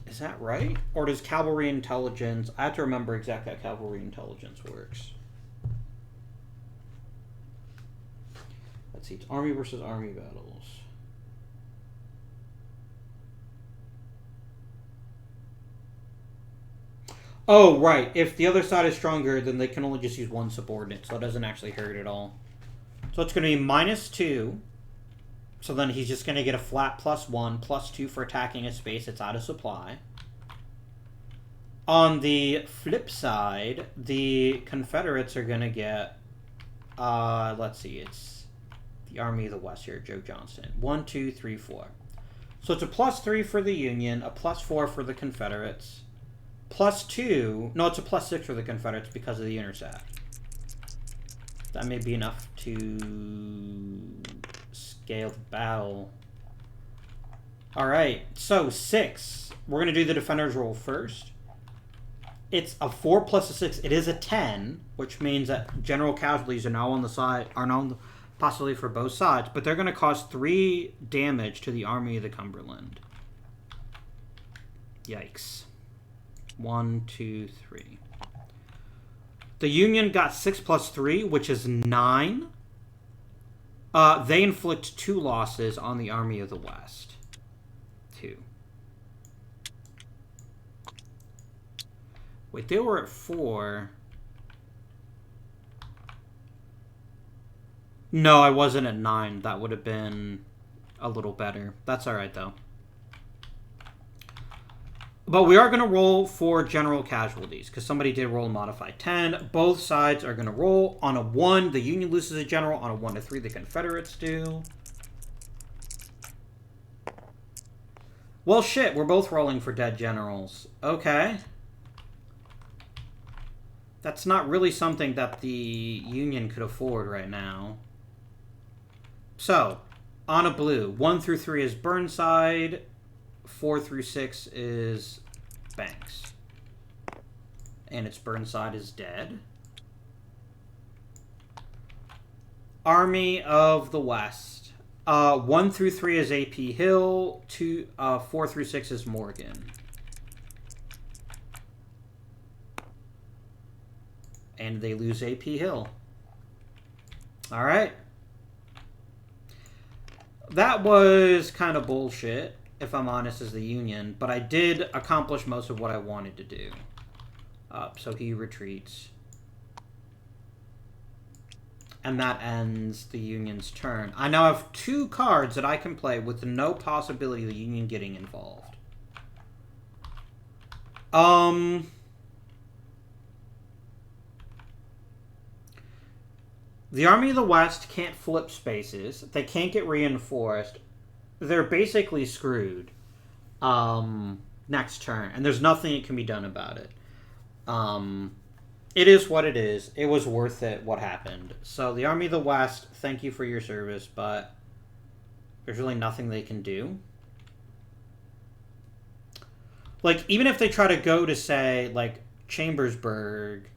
Is that right? Or does cavalry intelligence... I have to remember exactly how cavalry intelligence works. Let's see. It's army versus army battles. Oh, right. If the other side is stronger, then they can only just use one subordinate, so it doesn't actually hurt at all. So it's going to be -2. So then he's just going to get a flat +1, +2 for attacking a space that's out of supply. On the flip side, the Confederates are going to get, let's see, it's the Army of the West here, Joe Johnston. 1, 2, 3, 4. So it's a +3 for the Union, a +4 for the Confederates. +2, no, it's a +6 for the Confederates because of the intercept. That may be enough to scale the battle. Alright, so 6. We're going to do the defender's roll first. It's a 4 plus a 6. It is a 10, which means that general casualties are now on the side, are now on the possibility for both sides, but they're going to cause 3 damage to the Army of the Cumberland. Yikes. 1, 2, 3. The Union got 6 plus 3, which is 9. They inflict 2 losses on the Army of the West. 2. Wait, they were at 4. No, I wasn't at 9. That would have been a little better. That's alright, though. But we are going to roll for general casualties, because somebody did roll a modified 10. Both sides are going to roll. On a 1, the Union loses a general. On a 1 to 3, the Confederates do. Well, shit, we're both rolling for dead generals. Okay. That's not really something that the Union could afford right now. So, on a blue, 1 through 3 is Burnside. 4 through 6 is Banks. And its Burnside is dead. Army of the West. 1 through 3 is AP Hill. 4 through 6 is Morgan. And they lose AP Hill. Alright. That was kind of bullshit, if I'm honest, as the Union. But I did accomplish most of what I wanted to do. So he retreats. And that ends the Union's turn. I now have 2 cards that I can play with no possibility of the Union getting involved. The Army of the West can't flip spaces. They can't get reinforced. They're basically screwed next turn. And there's nothing that can be done about it. It is what it is. It was worth it, what happened. So the Army of the West, thank you for your service, but there's really nothing they can do. Like, even if they try to go to, say, like, Chambersburg,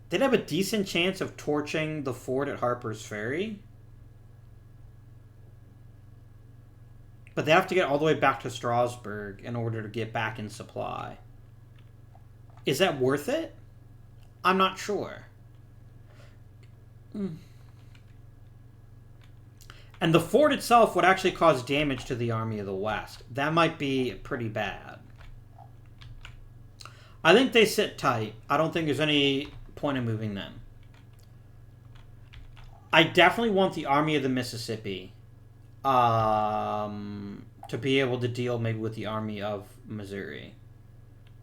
they'd have a decent chance of torching the fort at Harper's Ferry. But they have to get all the way back to Strasbourg in order to get back in supply. Is that worth it? I'm not sure. And the fort itself would actually cause damage to the Army of the West. That might be pretty bad. I think they sit tight. I don't think there's any point in moving them. I definitely want the Army of the Mississippi to be able to deal maybe with the Army of Missouri.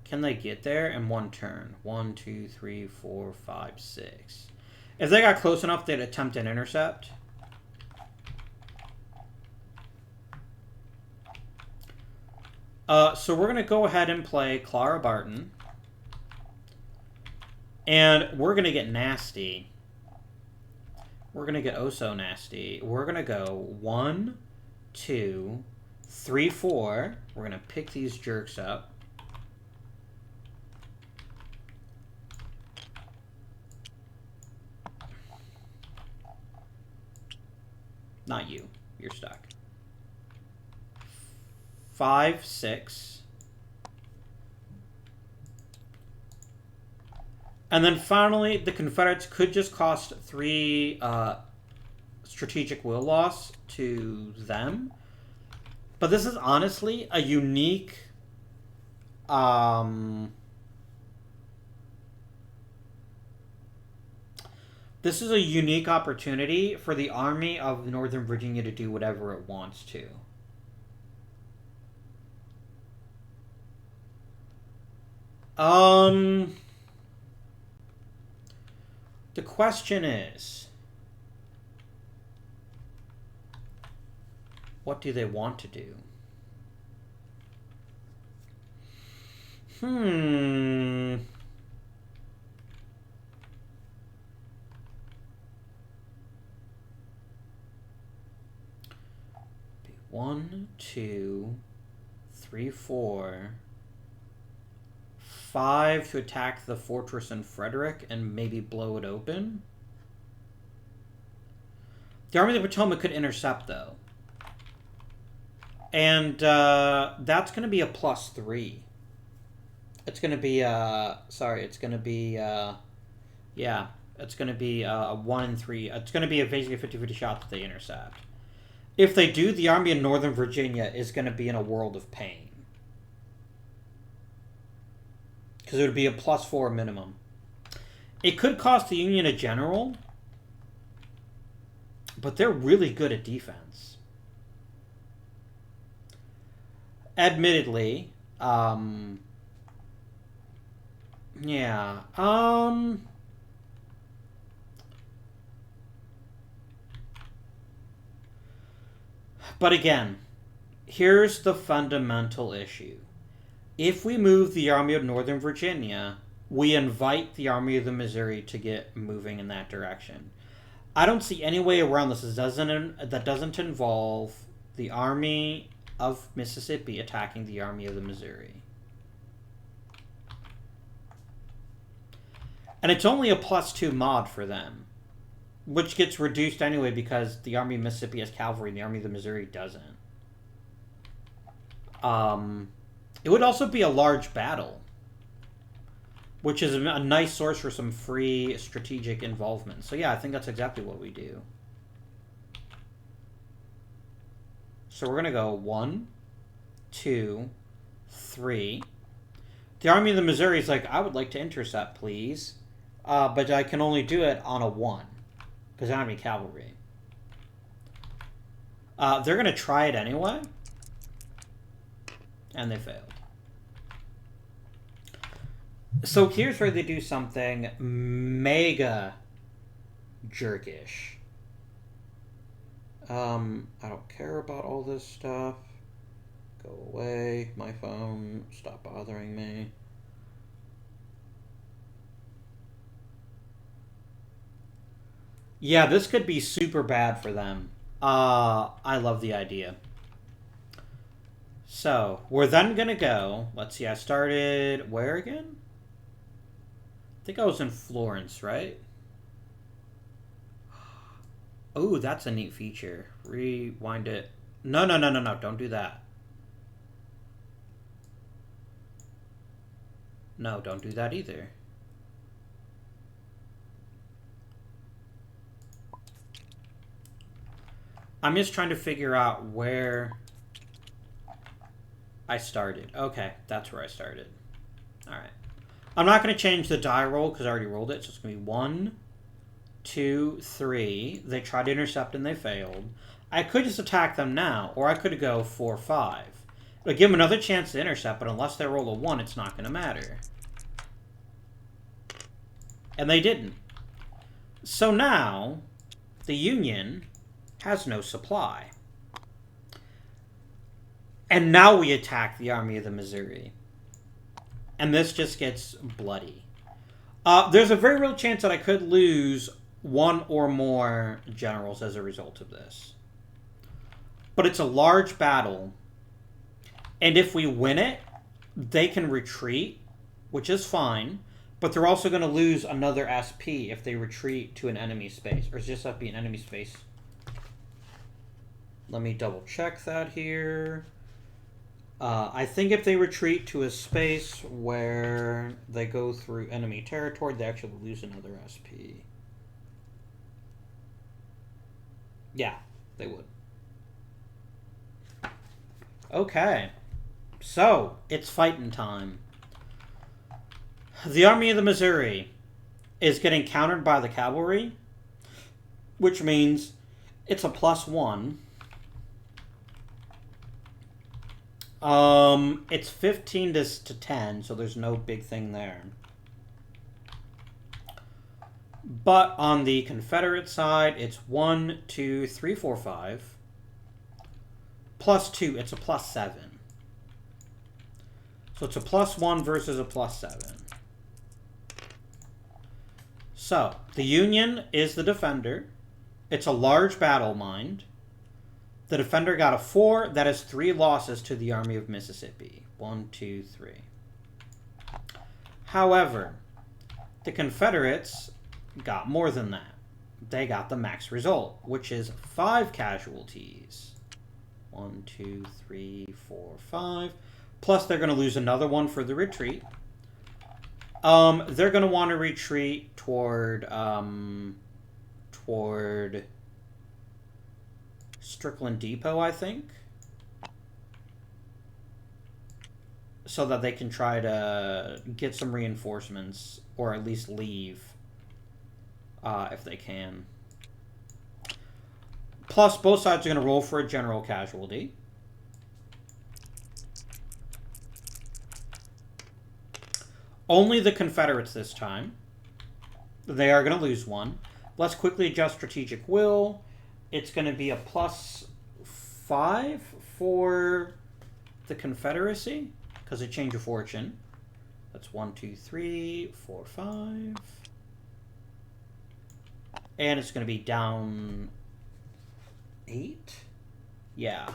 Can they get there in one turn? 1, 2, 3, 4, 5, 6. If they got close enough, they'd attempt an intercept. So we're going to go ahead and play Clara Barton. And we're going to get nasty. We're going to get oh so nasty. We're going to go 1, 2, 3, 4. We're going to pick these jerks up. Not you. You're stuck. 5, 6. And then finally, the Confederates could just cost 3 strategic will loss to them. But this is honestly a unique... this is a unique opportunity for the Army of Northern Virginia to do whatever it wants to. The question is, what do they want to do? One, 2, 3, 4, 5 to attack the fortress in Frederick and maybe blow it open. The Army of the Potomac could intercept, though. And that's going to be a +3. It's going to be, sorry, it's going to be, yeah, it's going to be a 1 in 3. It's going to be basically a 50-50 shot that they intercept. If they do, the Army of Northern Virginia is going to be in a world of pain. Because it would be a +4 minimum. It could cost the Union a general, but they're really good at defense. Admittedly, yeah, but again, here's the fundamental issue. If we move the Army of Northern Virginia, we invite the Army of the Missouri to get moving in that direction. I don't see any way around this that doesn't involve the Army of Mississippi attacking the Army of the Missouri. And it's only a +2 mod for them, which gets reduced anyway because the Army of Mississippi has cavalry and the Army of the Missouri doesn't. It would also be a large battle, which is a nice source for some free strategic involvement. So yeah, I think that's exactly what we do. So we're going to go 1, 2, 3. The Army of the Missouri is like, I would like to intercept, please. But I can only do it on a 1, because I don't have any cavalry. They're going to try it anyway. And they failed. So here's where they do something mega jerkish. I don't care about all this stuff. Go away, my phone. Stop bothering me. Yeah, this could be super bad for them. I love the idea. So, we're then going to go... Let's see, I started... Where again? I think I was in Florence, right? Oh, that's a neat feature. Rewind it. No, no, no, no, no. Don't do that. No, don't do that either. I'm just trying to figure out where I started. Okay, that's where I started. Alright. I'm not going to change the die roll because I already rolled it. So it's going to be 1, 2, 3. They tried to intercept and they failed. I could just attack them now, or I could go 4, 5. It'll give them another chance to intercept, but unless they roll a 1, it's not going to matter. And they didn't. So now, the Union has no supply. And now we attack the Army of the Missouri. And this just gets bloody. There's a very real chance that I could lose one or more generals as a result of this. But it's a large battle. And if we win it, they can retreat, which is fine. But they're also going to lose another SP if they retreat to an enemy space. Or does this have to be an enemy space? Let me double check that here. I think if they retreat to a space where they go through enemy territory, they actually lose another SP. Yeah, they would. Okay. So, it's fighting time. The Army of the Missouri is getting countered by the cavalry, which means it's a +1. It's 15 to 10, so there's no big thing there. But on the Confederate side, it's 1, 2, 3, 4, 5. +2, it's a +7. So it's a +1 versus a +7. So, the Union is the defender. It's a large battle, mind. The defender got a 4. That is 3 losses to the Army of Mississippi. 1, 2, 3. However, the Confederates got more than that. They got the max result, which is 5 casualties. 1, 2, 3, 4, 5. Plus, they're going to lose another one for the retreat. They're going to want to retreat toward Strickland Depot, I think, so that they can try to get some reinforcements, or at least leave, if they can. Plus, both sides are going to roll for a general casualty. Only the Confederates this time. They are going to lose one. Let's quickly adjust strategic will. It's going to be a +5 for the Confederacy, because of change of fortune. That's 1, 2, 3, 4, 5. And it's going to be down 8? Yeah.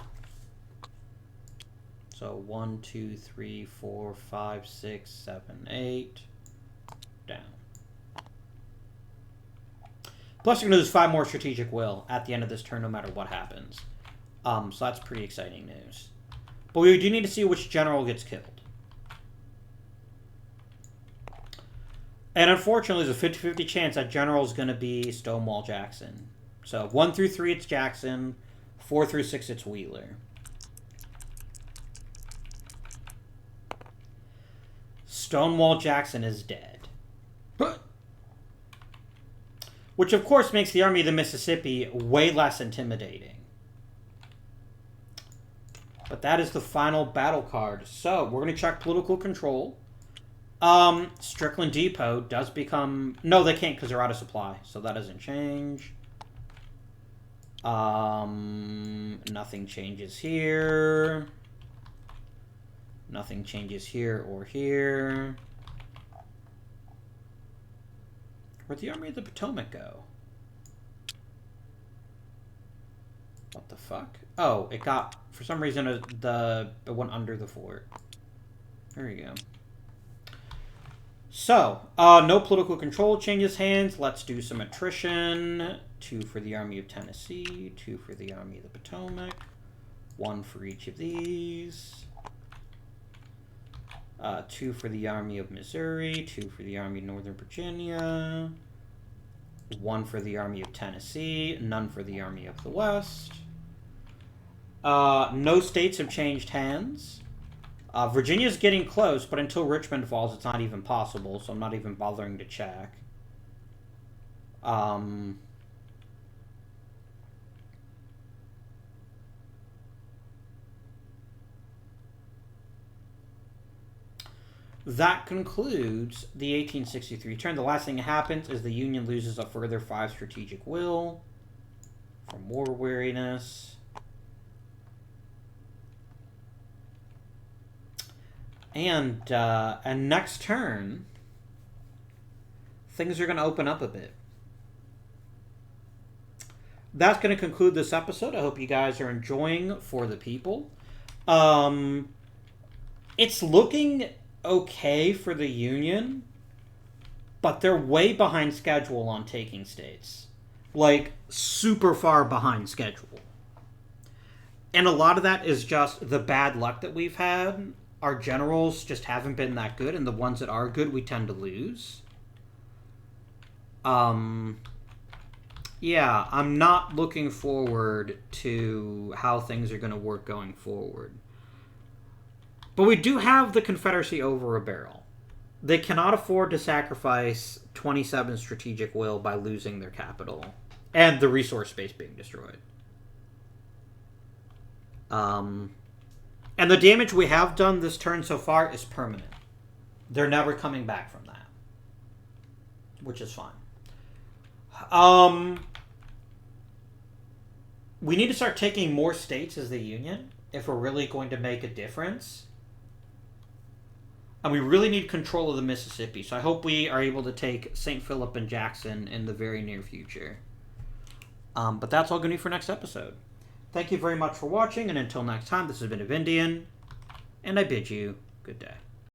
So 1, 2, 3, 4, 5, 6, 7, 8. Down. Plus, you're going to lose 5 more strategic will at the end of this turn, no matter what happens. So that's pretty exciting news. But we do need to see which general gets killed. And unfortunately, there's a 50-50 chance that general is going to be Stonewall Jackson. So 1 through 3, it's Jackson. 4 through 6, it's Wheeler. Stonewall Jackson is dead. Which, of course, makes the Army of the Mississippi way less intimidating. But that is the final battle card. So, we're going to check political control. Strickland Depot does become... No, they can't because they're out of supply. So that doesn't change. Nothing changes here. Nothing changes here or here. Where'd the Army of the Potomac go? What the fuck? Oh, it got... For some reason, it went under the fort. There you go. So, no political control changes hands. Let's do some attrition. 2 for the Army of Tennessee. 2 for the Army of the Potomac. 1 for each of these. 2 for the Army of Missouri, 2 for the Army of Northern Virginia, 1 for the Army of Tennessee, none for the Army of the West. No states have changed hands. Virginia's getting close, but until Richmond falls, it's not even possible, so I'm not even bothering to check. That concludes the 1863 turn. The last thing that happens is the Union loses a further 5 strategic will from war weariness. And next turn, things are going to open up a bit. That's going to conclude this episode. I hope you guys are enjoying For the People. It's looking okay for the Union, but they're way behind schedule on taking states. Like, super far behind schedule. And a lot of that is just the bad luck that we've had. Our generals just haven't been that good, and the ones that are good, we tend to lose. Yeah, I'm not looking forward to how things are going to work going forward. But we do have the Confederacy over a barrel. They cannot afford to sacrifice 27 strategic will by losing their capital and the resource space being destroyed. And the damage we have done this turn so far is permanent. They're never coming back from that, which is fine. We need to start taking more states as the Union if we're really going to make a difference. And we really need control of the Mississippi. So I hope we are able to take St. Philip and Jackson in the very near future. But that's all going to be for next episode. Thank you very much for watching. And until next time, this has been Avindian. And I bid you good day.